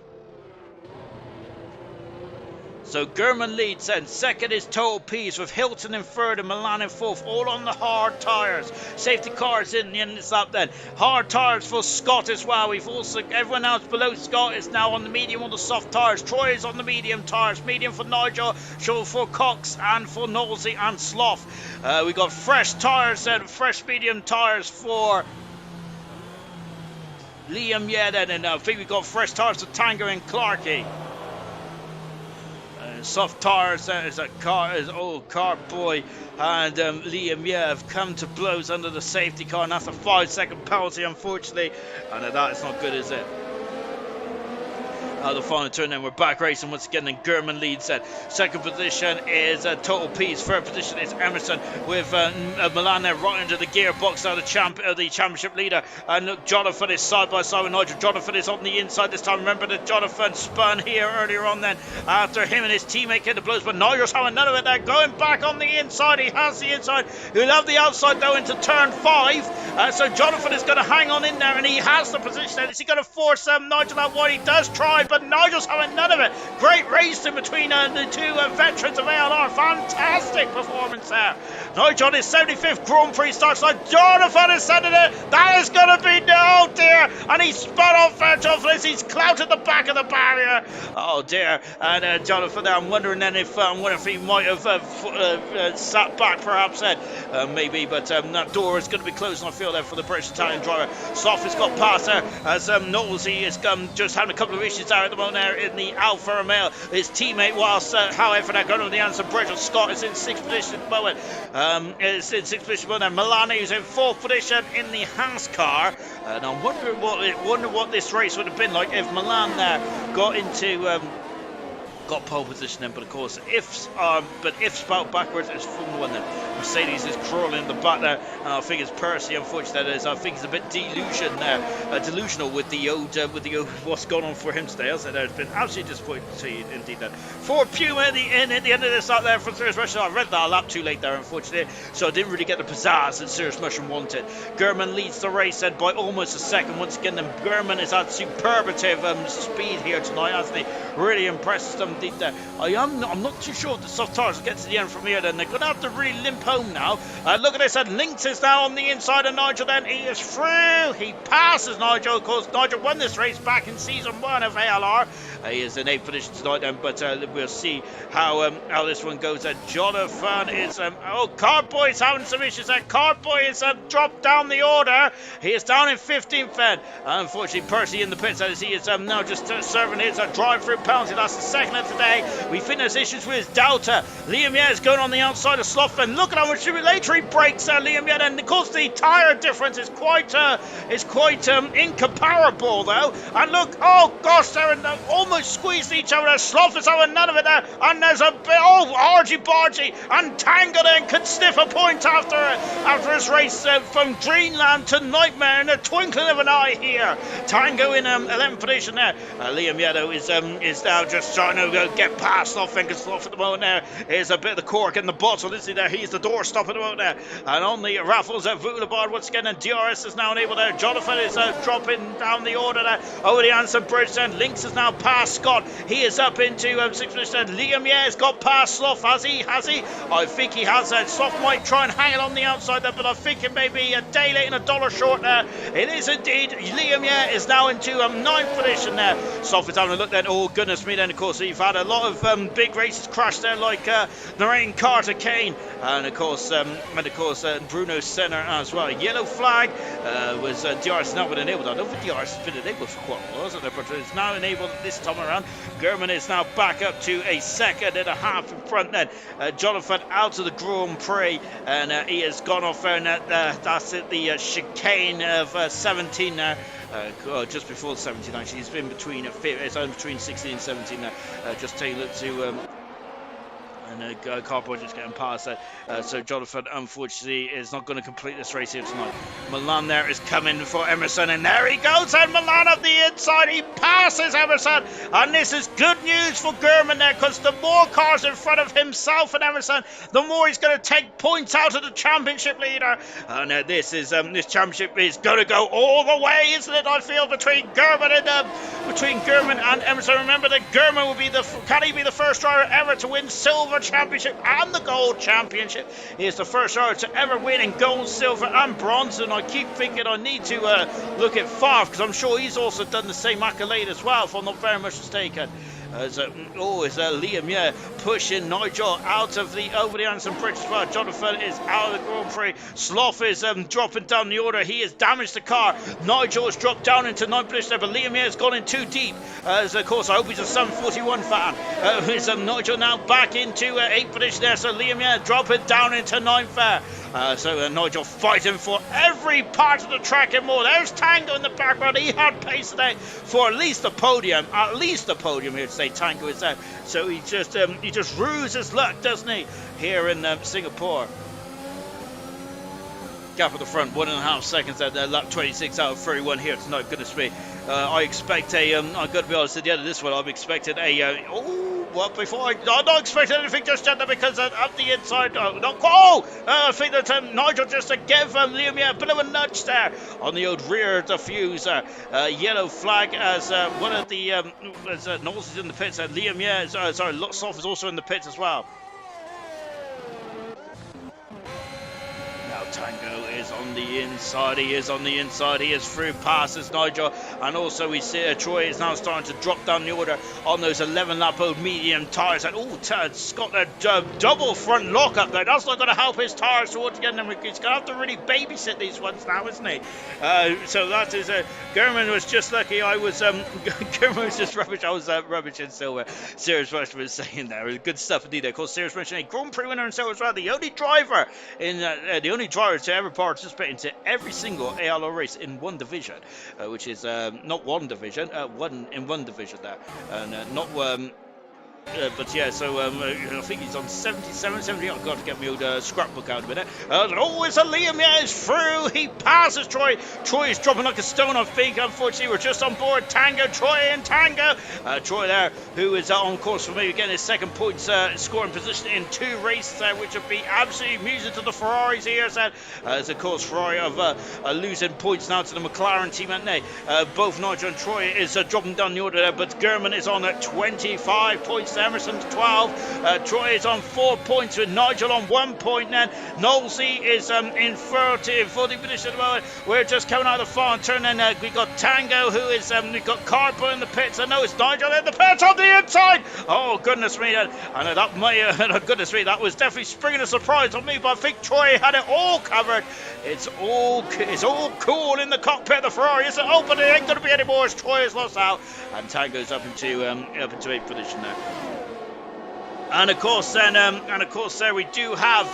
So German leads and second is Total Peas with Hilton in third and Milan in fourth, all on the hard tyres. Safety cars in the end of this lap then. Hard tyres for Scott as well. We've also, everyone else below Scott is now on the medium on the soft tyres. Troy is on the medium tyres. Medium for Nigel, short for Cox and for Knowlesy and Sloth. We got fresh tyres and fresh medium tyres for Liam Yedden, and I think we got fresh tyres for Tango and Clarkey. Soft tyres is old car boy and Liam have come to blows under the safety car, and that's a 5-second penalty unfortunately, and that is not good, is it? The final turn, then we're back racing once again, and German leads it. Second position is Total Peace. Third position is Emerson with Milan there right into the gearbox of the championship leader. And look, Jonathan is side by side with Nigel. Jonathan is on the inside this time. Remember that Jonathan spun here earlier on then after him and his teammate came to blows, but Nigel's having none of it there. Going back on the inside. He has the inside. He'll have the outside though into turn 5. So Jonathan is going to hang on in there, and he has the position. Is he going to force Nigel out wide? He does try, but Nigel's having none of it. Great race in between the two veterans of ALR. Fantastic performance there. Nigel on his 75th Grand Prix starts like Jonathan is sending it. That is going to be no dear. And he spun off Jonathan as he's clouted the back of the barrier. Oh dear. And Jonathan there, I'm wondering then if he might have sat back perhaps then. Maybe, but that door is going to be closed on the field there for the British Italian driver. Sloth has got past there as Knowlesy is just having a couple of issues there at the moment there in the Alfa Romeo. His teammate, whilst however they're going on the Anderson Bridge, Scott is in 6th position at the moment. Is in 6th position at the moment. Milani is in 4th position in the Haas car, and I'm wondering what this race would have been like if Milan there got pole position then, but of course ifs spelled backwards is Formula 1 then. Mercedes is crawling in the back there, and I think it's Percy, unfortunately that is. I think he's a bit delusional with the old what's gone on for him today, hasn't it? It's been absolutely disappointing to see indeed that. For Puma at the end of this lap there from Serious Mushroom. I read that a lap too late there unfortunately, so I didn't really get the pizzazz that Serious Mushroom wanted. German leads the race then by almost a second once again, and German has had superlative speed here tonight, hasn't he? Really impressed them indeed there. I'm not too sure if the soft tyres will get to the end from here then. They're going to have to really limp home now. Look at this, and Lynx is now on the inside of Nigel then. He is through. He passes Nigel. Of course, Nigel won this race back in season 1 of ALR. He is in 8th position tonight then, but we'll see how this one goes. Jonathan is... Cardboy's having some issues there. Cardboy is dropped down the order. He is down in 15th then. Unfortunately, Percy in the pits as he is now just serving his drive-through penalty. That's the second of today. We think there's issues with his Delta. Liam Yet's going on the outside of Slothman. Look at how much regulatory brakes Liam Yet, and of course the tyre difference is quite incomparable though. And look, oh gosh, they're almost squeezed each other. Sloth is having none of it there, and there's a bit, argy-bargy, and Tango then could sniff a point after his race from Dreamland to Nightmare in a twinkling of an eye here. Tango in 11th position there. Liam Yetto is now just trying to get past Sloth, because Sloth at the moment there is a bit of the cork in the bottle, isn't he there? He's the doorstop at the moment there. And on the raffles at Voulabard once again, and DRS is now enabled there. Jonathan is dropping down the order there over the Anson Bridge then. Lynx is now past Scott. He is up into 6th position. Liam Yet has got past Sloth. Has he? I think he has. Sloth might try and hang it on the outside there, but I think it may be a day late and a dollar short there. It is indeed. Liam Yet is now into 9th position there. Sloth is having a look then. Oh goodness me then, of course you've had a lot of big races crash there, like Lorraine Carter Kane, and of course Bruno Senna as well. Yellow flag was DRS not been enabled. I don't think DRS has been enabled for quite a while, hasn't it? But it's now enabled this time around. German is now back up to a second and a half in front then. Jonathan out of the Grand Prix, and he has gone off there, and that's at the chicane of 17 now. Just before 17 actually. He's been between between 16 and 17 now. Just take a look to and Cardboard just getting past that. So Jonathan, unfortunately, is not going to complete this race here tonight. Milan there is coming for Emerson, and there he goes, and Milan up the inside. He passes Emerson, and this is good news for German there, because the more cars in front of himself and Emerson, the more he's going to take points out of the championship leader. And this championship is going to go all the way, isn't it? I feel between German and Emerson. Remember that German will be can he be the first driver ever to win silver championship and the gold championship? He is the first driver to ever win in gold, silver and bronze, and I keep thinking I need to look at Favre, because I'm sure he's also done the same accolade as well, if I'm not very much mistaken. Liam Yet pushing Nigel out of over the Anson Bridge as well. Jonathan is out of the Grand Prix. Sloth is dropping down the order. He has damaged the car. Nigel has dropped down into 9th position there, but Liam Yet has gone in too deep. Of course, I hope he's a Sun 41 fan. Nigel now back into 8th position there, so Liam Yet dropping down into 9th there. Nigel fighting for every part of the track and more. There's Tango in the background. He had pace today for at least a podium here today. Tango is out, so he just rues his luck, doesn't he, here in Singapore. Gap at the front, 1.5 seconds at lap 26 out of 31 here tonight. Goodness me. I expect I've got to be honest, at the end of this one, I'm expecting I'm not expecting anything just yet, because up the inside, I think that Nigel just to give Liam Yet a bit of a nudge there on the old rear diffuser. Yellow flag as one of the Knowles is in the pits, and Liam Yet, Sloth is also in the pits as well. Tango is on the inside. He is on the inside. He is through, passes Nigel, and also we see Troy is now starting to drop down the order on those 11-lap old medium tyres. And Scott, a double front lock up there. That's not going to help his tyres towards getting them. He's going to have to really babysit these ones now, isn't he? So that is German was just lucky. German was just rubbish. I was rubbish in silver. Serious Rushman was saying there. Good stuff indeed. Of course, Serious Rushman, a Grand Prix winner in silver as well. The only driver to ever participate into every single ALO race in one division, which is not one division, one division there, and not but yeah, so I think he's on 77, 78. I've got to get my old scrapbook out a minute. It's a Liam Yet is through. He passes Troy. Troy is dropping like a stone, I think. Unfortunately, we're just on board. Tango, Troy and Tango. Troy there, who is on course for maybe getting his second points scoring position in 2 races, which would be absolutely music to the Ferraris here. As of course, Ferrari are losing points now to the McLaren team, aren't they? Both Nigel and Troy is dropping down the order there, but German is on at 25 points. Emerson's 12. Troy is on 4 points with Nigel on 1 point. Then Knowlesy is in 40 position at the moment. We're just coming out of the far turn. Then we got Tango, who is we've got Cardboard in the pits. I know it's Nigel in the pits on the inside. Oh goodness me! Goodness me, that was definitely springing a surprise on me. But I think Troy had it all covered. It's all cool in the cockpit of the Ferrari, isn't it? Oh, but it ain't going to be any more as Troy has lost out, and Tango's up into 8th position now. And of course, then, there we do have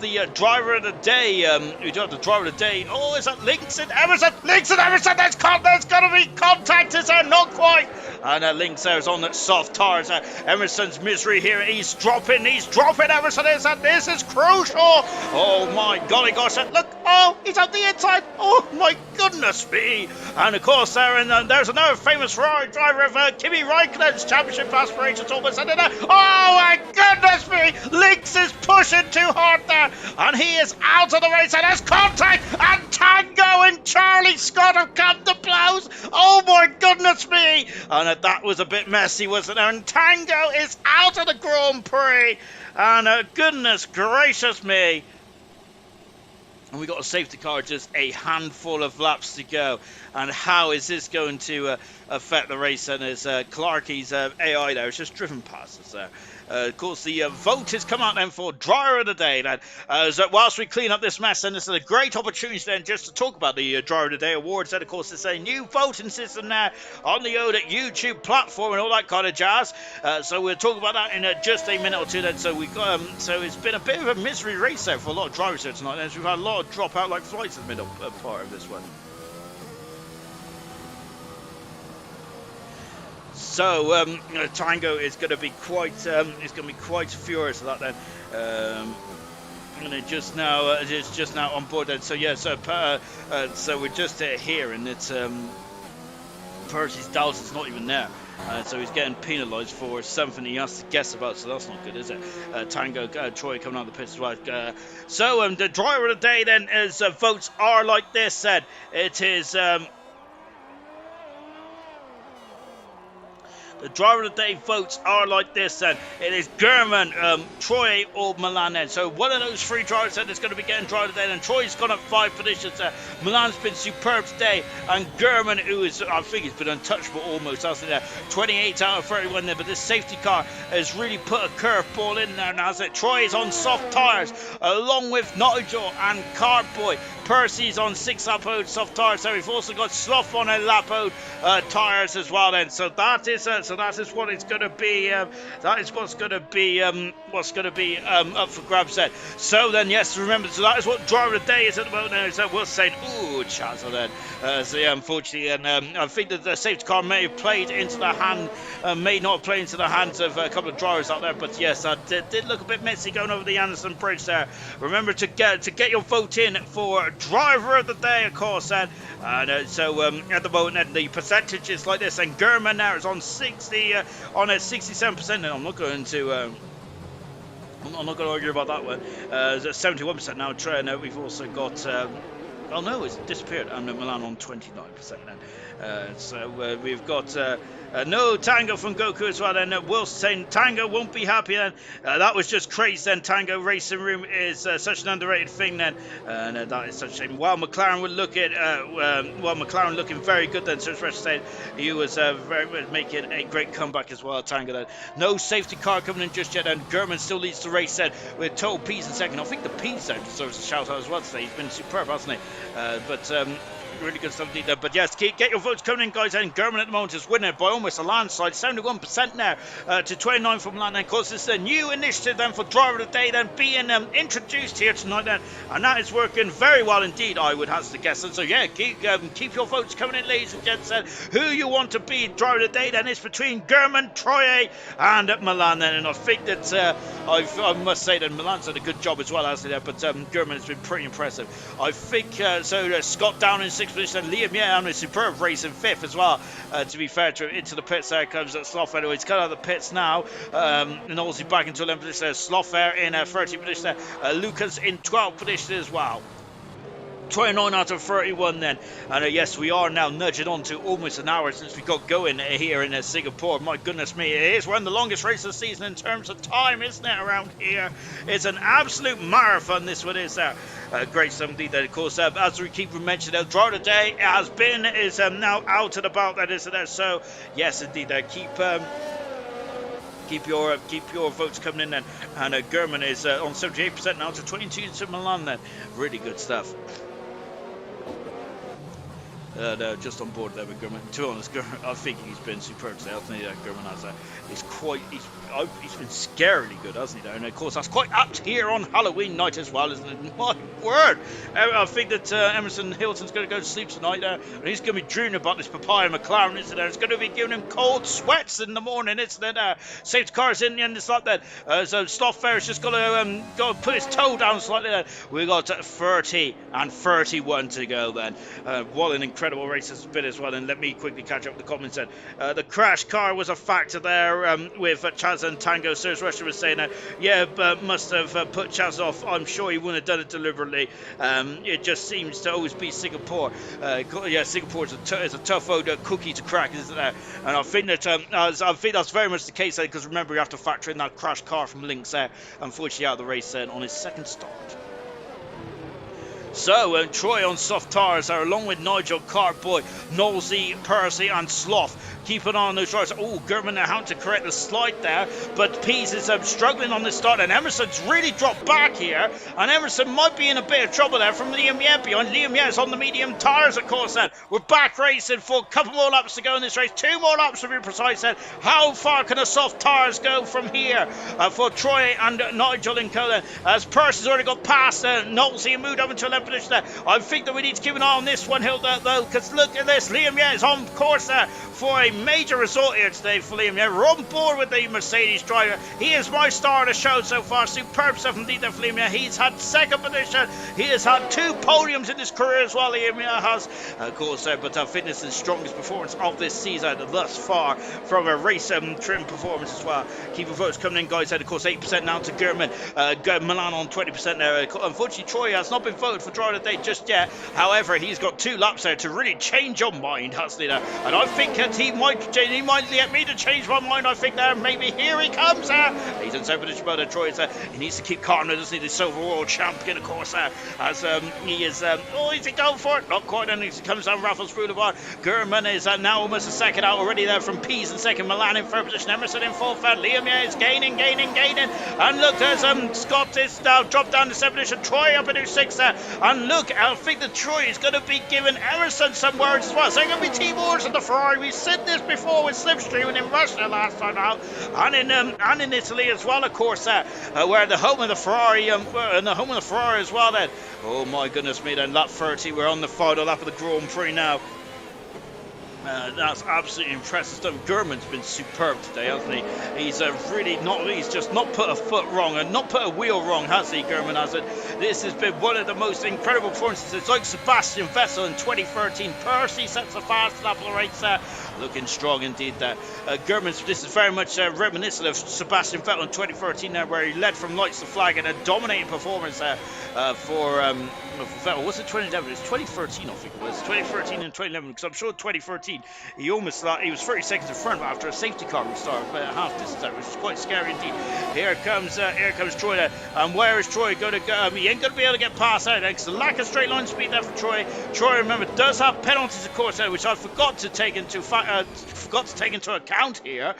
the driver of the day. We do have the driver of the day. Oh, is that Links and Emerson? Links and Emerson. There's got to be contact. Is there? Not quite. And Links there is on that soft tires. Emerson's misery here. He's dropping. Emerson is. And this is crucial. Oh my golly gosh! Look. Oh, he's on the inside. Oh my goodness me. And of course, there's another famous Ferrari driver of Kimi Raikkonen's championship aspirations almost ended there. Oh my goodness me! Links is pushing too hard there, and he is out of the race. And there's contact, and Tango and Charlie Scott have come to blows. Oh my goodness me! And that was a bit messy, wasn't it? And Tango is out of the Grand Prix, and goodness gracious me! And we got a safety car, just a handful of laps to go. And how is this going to affect the race? And as Clarkie's AI there, it's just driven past us there. Of course, the vote has come out then for driver of the day. Then, so whilst we clean up this mess, and this is a great opportunity then just to talk about the driver of the day awards. And of course, there's a new voting system there on the old YouTube platform and all that kind of jazz. So we'll talk about that in just a minute or two. Then, so we got so it's been a bit of a misery race there for a lot of drivers here tonight. As we've had a lot of drop out like flights in the middle part of this one. So Tango is going to be quite furious at that then. And it just now on board then. So yeah, so we're just here, and it's Percy's Dalton's not even there. So he's getting penalised for something he has to guess about, so that's not good, is it? Tango, Troy coming out of the pits as well. So the driver of the day then, as votes are like this, said it is. The driver of the day votes are like this then. It is German, Troy or Milan then. So one of those three drivers then is going to be getting driver of the day. And Troy's gone up 5 positions there. Milan's been superb today. And German, who is, I think he's been untouchable almost, hasn't he? 28 out of 31 there. But this safety car has really put a curveball in there now, hasn't it? Troy is on soft tyres along with Nigel and Cardboy. Percy's on 6 lap-ode soft tyres. So we've also got Slough on a lap-ode tyres as well then. So that is what it's going to be. That is what's going to be up for grabs then. So then, yes, remember, so that is what driver of the day is at the moment. Now, so we're saying, ooh, Chancellor then. So yeah, unfortunately, and I think that the safety car may have played into the hand, may not have played into the hands of a couple of drivers out there. But yes, that did look a bit messy going over the Anderson Bridge there. Remember to get your vote in for driver of the day, of course. Then, and so at the moment, then the percentage is like this. And German now is on 67%. And I'm not going to. I'm not going to argue about that one. 71% now. Trey, we've also got. Oh no, it's disappeared. And Milan on 29% then. So we've got no Tango from Goku as well. And Will saying Tango won't be happy then. That was just crazy then. Tango Racing Room is such an underrated thing then. And that is such a shame. While McLaren would look at, McLaren looking very good then. So it's saying he was making a great comeback as well. Tango then. No safety car coming in just yet. And German still leads the race then with total P's in second. I think the P's there deserves a shout out as well today. He's been superb, hasn't he? Really good stuff indeed there. But yes, get your votes coming in, guys. And German at the moment is winning by almost a landslide, 71% now to 29 from Milan. And of course, this is a new initiative then for driver of the day then being introduced here tonight then, and that is working very well indeed, I would have to guess. And so yeah, keep your votes coming in, ladies and gents. Who you want to be driver of the day then is between German, Troye and Milan then. And I think that I must say that Milan's done a good job as well, hasn't it? But German has been pretty impressive. I think so. Scott down in 6th position, Liam on a superb race in 5th as well. To be fair to him, into the pits there comes Slough. Anyway, he's cut out of the pits now. And also back into 11th position. Slough there in 13th position. Lucas in 12th position as well. 29 out of 31 then. And yes, we are now nudging on to almost an hour since we got going here in Singapore. My goodness me, it is one of the longest races of the season in terms of time, isn't it, around here? It's an absolute marathon, this one is. Great stuff indeed. Of course, as we keep mentioning, the driver of the day is now out and about, that is there. So yes, indeed, keep your votes coming in then. And German is on 78% now to 22 to Milan then. Really good stuff. No, just on board there with Gurman. To be honest, I think he's been superb today. I think Gurman has he's been scarily good, hasn't he? Though? And of course, that's quite apt here on Halloween night as well, isn't it? My word! I think that Emerson Hilton's going to go to sleep tonight, and he's going to be dreaming about this papaya McLaren, isn't it? It's going to be giving him cold sweats in the morning, isn't it? Safety cars in the end, it's like that. So Sloth Fair's just got to go put his toe down slightly there. We got 30 and 31 to go then. What an incredible race this has been as well. And let me quickly catch up with the comments then. The crash car was a factor there with Chaz and Tango. Sirs Rusher was saying yeah, but must have put Chaz off. I'm sure he wouldn't have done it deliberately. It just seems to always be Singapore. Yeah, Singapore is a tough old cookie to crack, isn't it? And I think that I think that's very much the case there, because remember, you have to factor in that crash car from Lynx there. Unfortunately, out of the race on his second start. So, Troy on soft tires there, along with Nigel, Cartboy, Knowlesy, Percy and Sloth. Keep an eye on those drivers. Oh, Gurman how to correct the slide there, but Pease is struggling on the start, and Emerson's really dropped back here, and Emerson might be in a bit of trouble there from Liam Yeh behind. Liam Yeh is on the medium tyres, of course, then. We're back racing for a couple more laps to go in this race. 2 more laps to be precise then. How far can the soft tyres go from here for Troy and Nigel and co then? As Percy's already got past Knowlesy and moved up into 11th position there. I think that we need to keep an eye on this one, Hilda, though, because look at this. Liam Yeh is on course there for a major result here today for Liam Yeh. We're on board with the Mercedes driver. He is my star of the show so far. Superb stuff indeed there for Liam Yeh. He's had second position. He has had 2 podiums in his career as well, Liam Yeh has. Of course, but I think this is the strongest performance of this season thus far from a race trim performance as well. Keeper votes coming in, guys. Of course, 8% now to Gurman. Milan on 20% there. Unfortunately, Troy has not been voted for driver of the day just yet. However, he's got 2 laps there to really change your mind, hasn't he? There? And I think that he might get me to change my mind. I think there maybe here he comes. He's in 7th position, but Troy he needs to keep calm. Doesn't he? The silver world champion, of course. As he is. Is he going for it? Not quite. And he comes down Raffles Boulevard. Gurman is now almost a second out already there from Pease in second. Milan in 3rd position. Emerson in 4th. Liam Yeh is gaining. And look, there's Scott is now dropped down to 7th position. Troy up into 6th there. And look, I think that Troy is going to be giving Emerson some words as well. So going to be team orders in the Ferrari. We've seen this before with Slipstream and in Russia last time out, and in Italy as well, of course, where the home of the Ferrari, and the home of the Ferrari as well. Then, oh my goodness me! Then lap 30, we're on the final lap of the Grand Prix now. That's absolutely impressive stuff. Gurman's been superb today, hasn't he? He's he's just not put a foot wrong and not put a wheel wrong, has he? Gurman has it. This has been one of the most incredible performances. It's like Sebastian Vettel in 2013. Percy sets the fast lap of the race there. Looking strong indeed there. Gurman's, this is very much reminiscent of Sebastian Vettel in 2013 there, where he led from lights to flag in a dominating performance there for Vettel. Was it 2011? It was 2013, I think it was. 2013 and 2011, because I'm sure 2013 he was 30 seconds in front after a safety car restart, about half distance there, which is quite scary indeed. Here comes Troy there. And where is Troy going to go? He ain't going to be able to get past that because the lack of straight line speed there for Troy. Troy, remember, does have penalties, of course, which I forgot to take into account here.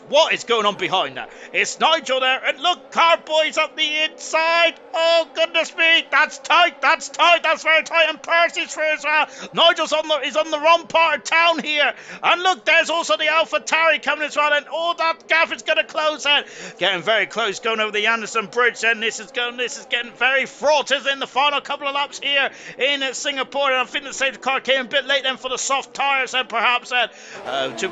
What is going on behind that? It's Nigel there, and look, Carboy's up the inside. Oh goodness me, that's tight, that's very tight, and Percy's through as well. Nigel's on the wrong part of town here, and look, there's also the AlphaTauri coming as well, and that gap is going to close then. Getting very close, going over the Anderson Bridge, and this is getting very fraught as in the final couple of laps here in Singapore. And I think the safety car came a bit late then for the soft tyres, and perhaps to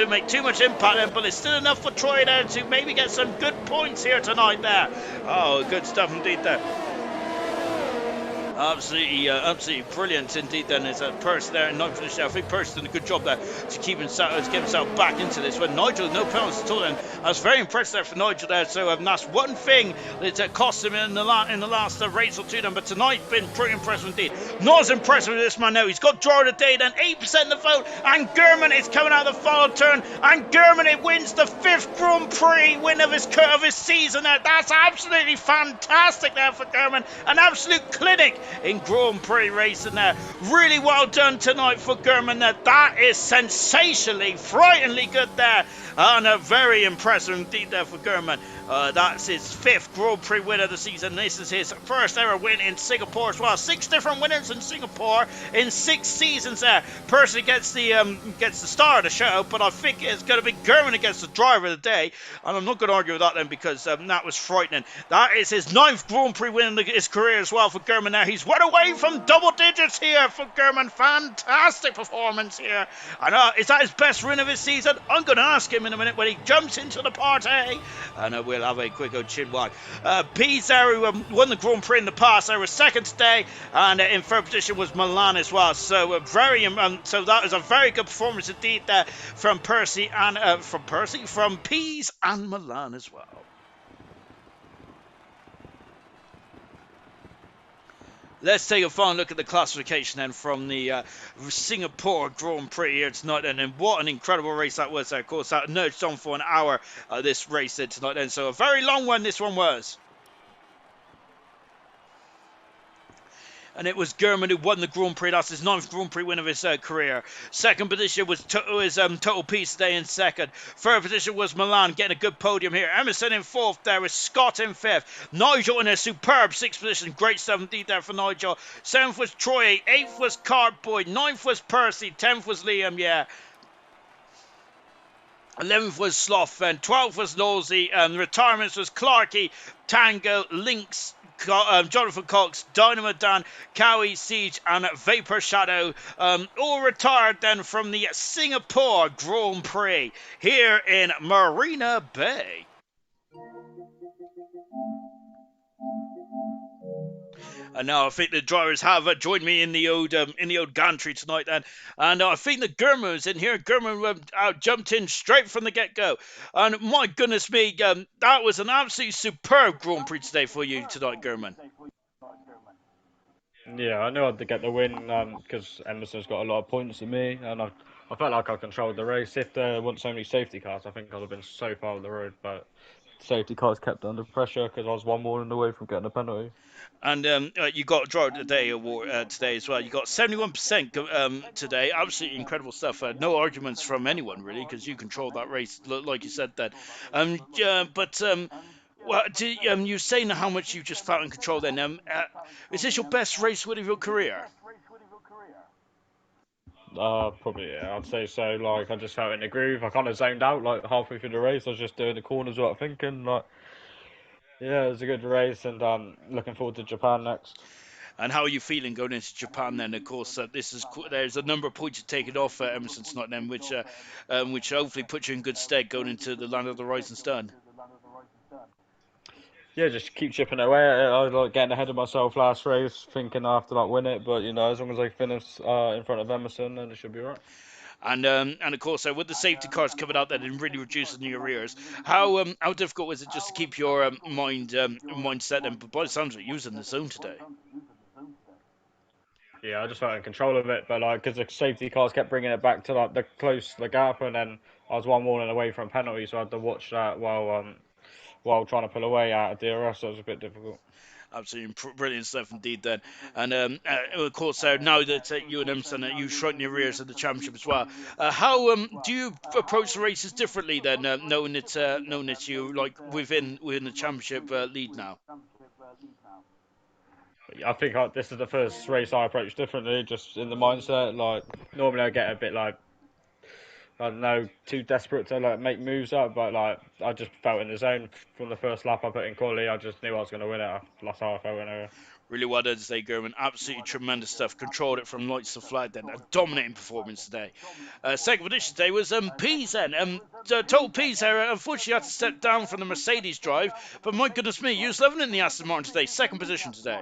make too much impact then, but it's still enough for Troy there to maybe get some good points here tonight there. Oh, good stuff indeed there. Absolutely brilliant indeed. Then there's a Percy there in 9th position. I think Percy's done a good job there to get himself back into this. When Nigel, no penalties at all, and I was very impressed there for Nigel there. So that's one thing that cost him in the last race or two. Then, but tonight been pretty impressive indeed. Not as impressive with this man now. He's got draw of the day, then 8% of the vote, and Gurman is coming out of the final turn, and Gurman it wins the 5th Grand Prix win of his season there. That's absolutely fantastic there for Gurman. An absolute clinic in Grand Prix racing there. Really well done tonight for German there. That is sensationally, frighteningly good there. And very impressive indeed there for German. That's his 5th Grand Prix win of the season. This is his first ever win in Singapore as well. 6 different winners in Singapore in 6 seasons there. Percy gets the star of the show, but I think it's going to be German against the driver of the day. And I'm not going to argue with that then, because that was frightening. That is his 9th Grand Prix win in his career as well for German there. He's one away from double digits here for German. Fantastic performance here. And is that his best win of his season? I'm going to ask him in a minute when he jumps into the party. And we'll have a quick old chin wag. Pease there, who won the Grand Prix in the past, they were 2nd today, and in 3rd position was Milan as well. So so that was a very good performance indeed there from Percy and from Pease and Milan as well. Let's take a final look at the classification then from the Singapore Grand Prix here tonight. And what an incredible race that was there. Of course, that nudged on for an hour, this race there tonight then. So a very long one this one was. And it was German who won the Grand Prix. That's his 9th Grand Prix win of his career. 2nd position was Total Peace today in 2nd. 3rd position was Milan, getting a good podium here. Emerson in 4th. There was Scott in 5th. Nigel in a superb 6th position. Great stuff indeed there for Nigel. 7th was Troy. 8th was Cartboy. 9th was Percy. 10th was Liam, yeah. 11th was Sloth. And 12th was Nosey. Retirements was Clarkey, Tango, Lynx, Jonathan Cox, Dynamo Dan, Cowie, Siege and Vapor Shadow, all retired then from the Singapore Grand Prix here in Marina Bay. And now I think the drivers have joined me in the old gantry tonight then. And I think the German was in here. German jumped in straight from the get-go. And my goodness me, that was an absolutely superb Grand Prix today for you tonight, German. Yeah, I knew I had to get the win because Emerson's got a lot of points to me. And I felt like I controlled the race. If there weren't so many safety cars, I think I'd have been so far on the road. But safety cars kept under pressure because I was one warning away from getting a penalty. And you got Driver of the Day award today as well. You got 71% today. Absolutely incredible stuff. No arguments from anyone really, because you controlled that race, like you said then. You saying how much you just felt in control then. Is this your best race win of your career? Probably, yeah, I'd say so. Like, I just felt in the groove. I kind of zoned out, like, halfway through the race. I was just doing the corners without thinking. Like, yeah, it was a good race, and looking forward to Japan next. And how are you feeling going into Japan then? Of course, there's a number of points you've taken off Emerson tonight then, which hopefully puts you in good stead going into the Land of the Rising Sun. Yeah, just keep chipping away at it. I was like getting ahead of myself last race, thinking I have to like win it, but as long as I finish in front of Emerson, then it should be right. And of course, with the safety cars coming out, that didn't really reduce the arrears. How difficult was it just to keep your mindset? And by the sounds of it, you was in the zone today. Yeah, I just felt in control of it, but like because the safety cars kept bringing it back to like the gap, and then I was one warning away from penalty, so I had to watch that while trying to pull away out of DRS. So it was a bit difficult. Absolutely brilliant stuff indeed then. And of course, now that you and Emerson, you shrunk your rears in the championship as well. How do you approach the races differently then, knowing that you like within the championship lead now? I think this is the first race I approach differently, just in the mindset. Like normally I get a bit like I don't know, too desperate to like make moves up, but like I just felt in the zone from the first lap I put in quali. I just knew I was going to win it. That's how I felt anyway. Really well done today, German. Absolutely tremendous stuff. Controlled it from lights to flag then. A dominating performance today. Second position today was Pease then. Total Pease there, unfortunately had to step down from the Mercedes drive, but my goodness me, you was loving it in the Aston Martin today. Second position today.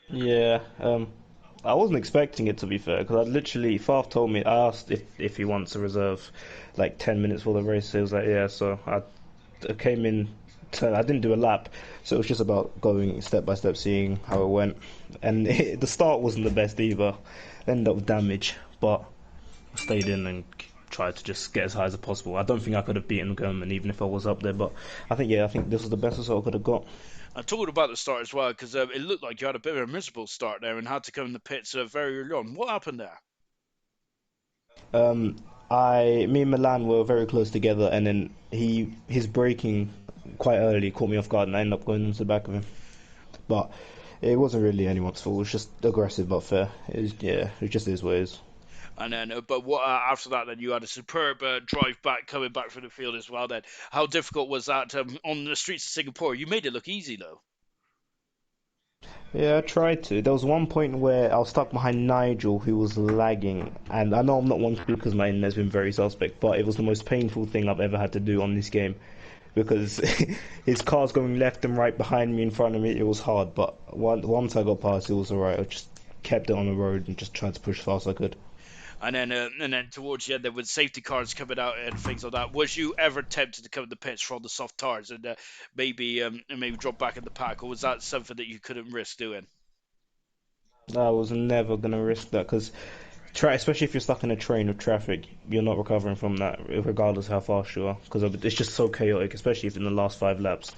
Yeah, I wasn't expecting it to be fair because Faf told me, I asked if he wants to reserve like 10 minutes for the race. He was like, yeah, so I came in, I didn't do a lap, so it was just about going step by step, seeing how it went. And the start wasn't the best either, ended up with damage, but I stayed in and tried to just get as high as possible. I don't think I could have beaten German even if I was up there, but I think this was the best result I could have got. I talked about the start as well because it looked like you had a bit of a miserable start there and had to come in the pits very early on. What happened there? Um, me and Milan were very close together, and then his braking quite early caught me off guard, and I ended up going into the back of him. But it wasn't really anyone's fault. It was just aggressive but fair. It just is what it is. And then, but what after that? Then you had a superb drive back, coming back from the field as well. Then, how difficult was that on the streets of Singapore? You made it look easy though. Yeah, I tried to. There was one point where I was stuck behind Nigel, who was lagging, and I know I'm not one to because my internet's been very suspect, but it was the most painful thing I've ever had to do on this game because his car's going left and right behind me, in front of me. It was hard, but once I got past, it was alright. I just kept it on the road and just tried to push as fast as I could. And then towards the end, there was safety cars coming out and things like that. Was you ever tempted to come in the pits from the soft tires and maybe drop back in the pack, or was that something that you couldn't risk doing? I was never gonna risk that because especially if you're stuck in a train of traffic, you're not recovering from that, regardless how fast you are, because it's just so chaotic, especially if in the last 5 laps.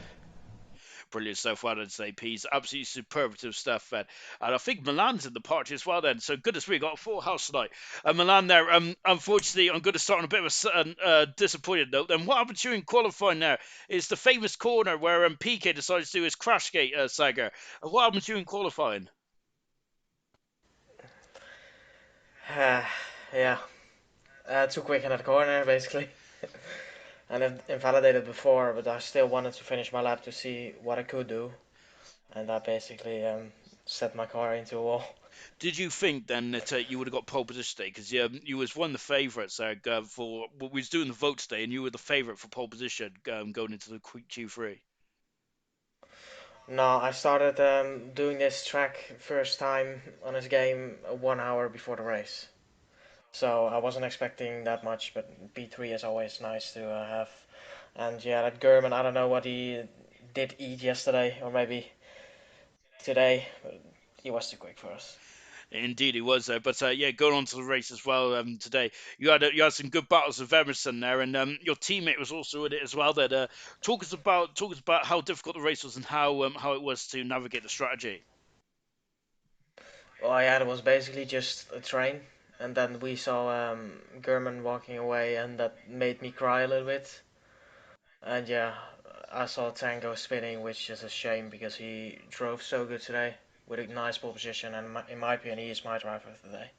Brilliant stuff. Well done today, Peas. Absolutely superlative stuff. And I think Milan's in the party as well then. So goodness me, got a full house tonight. Milan there. Unfortunately, I'm going to start on a bit of a disappointed note. Then what happened during qualifying there is the famous corner where PK decides to do his crash gate saga. What happened during qualifying? Uh, yeah, too quick in that corner, basically. And it invalidated before, but I still wanted to finish my lap to see what I could do. And that basically set my car into a wall. Did you think then that you would have got pole position today? Because you was one of the favourites for we was doing the vote today, and you were the favourite for pole position going into the Q3. No, I started doing this track first time on this game 1 hour before the race. So I wasn't expecting that much, but P3 is always nice to have. And yeah, that German, I don't know what he did eat yesterday, or maybe today, but he was too quick for us. Indeed, he was there. But yeah, going on to the race as well today, you had some good battles with Emerson there, and your teammate was also in it as well. That talk us about how difficult the race was and how it was to navigate the strategy. Well, yeah, it was basically just a train, and then we saw German walking away, and that made me cry a little bit. And yeah, I saw Tango spinning, which is a shame because he drove so good today with a nice pole position, and in my opinion, he is my driver of the day.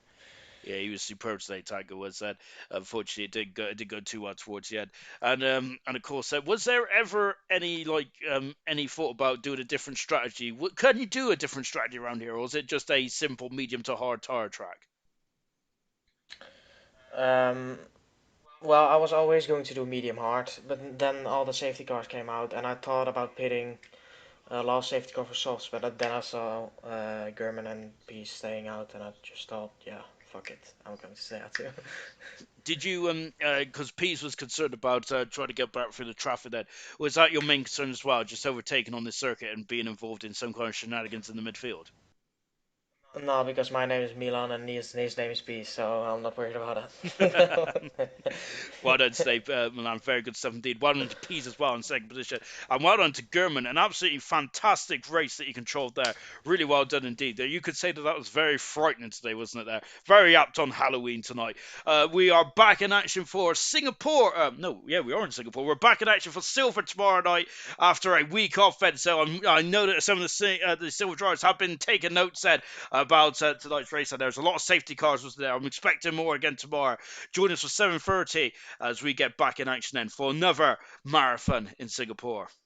Yeah, he was superb today. Tiger was that. Unfortunately, it did go too well towards the end. And of course, was there ever any thought about doing a different strategy? Can you do a different strategy around here, or is it just a simple medium to hard tire track? Um, well, I was always going to do medium hard, but then all the safety cars came out, and I thought about pitting last safety car for softs, but then I saw German and Peace staying out, and I just thought, yeah, fuck it, I'm going to stay out too. Did you because Pease was concerned about trying to get back through the traffic? Then was that your main concern as well, just overtaking on this circuit and being involved in some kind of shenanigans in the midfield? No, because my name is Milan and his name is Peace, so I'm not worried about that. Well done, Snape, Milan. Very good stuff indeed. Well done to Pease as well in second position. And well done to Gurman. An absolutely fantastic race that you controlled there. Really well done indeed. You could say that that was very frightening today, wasn't it there? Very apt on Halloween tonight. We are back in action for Singapore. No, yeah, we are in Singapore. We're back in action for Silver tomorrow night after a week off. And so I know that some of the Silver drivers have been taking notes then about tonight's race. And there's a lot of safety cars was there. I'm expecting more again tomorrow. Join us for 7:30 as we get back in action then for another marathon in Singapore.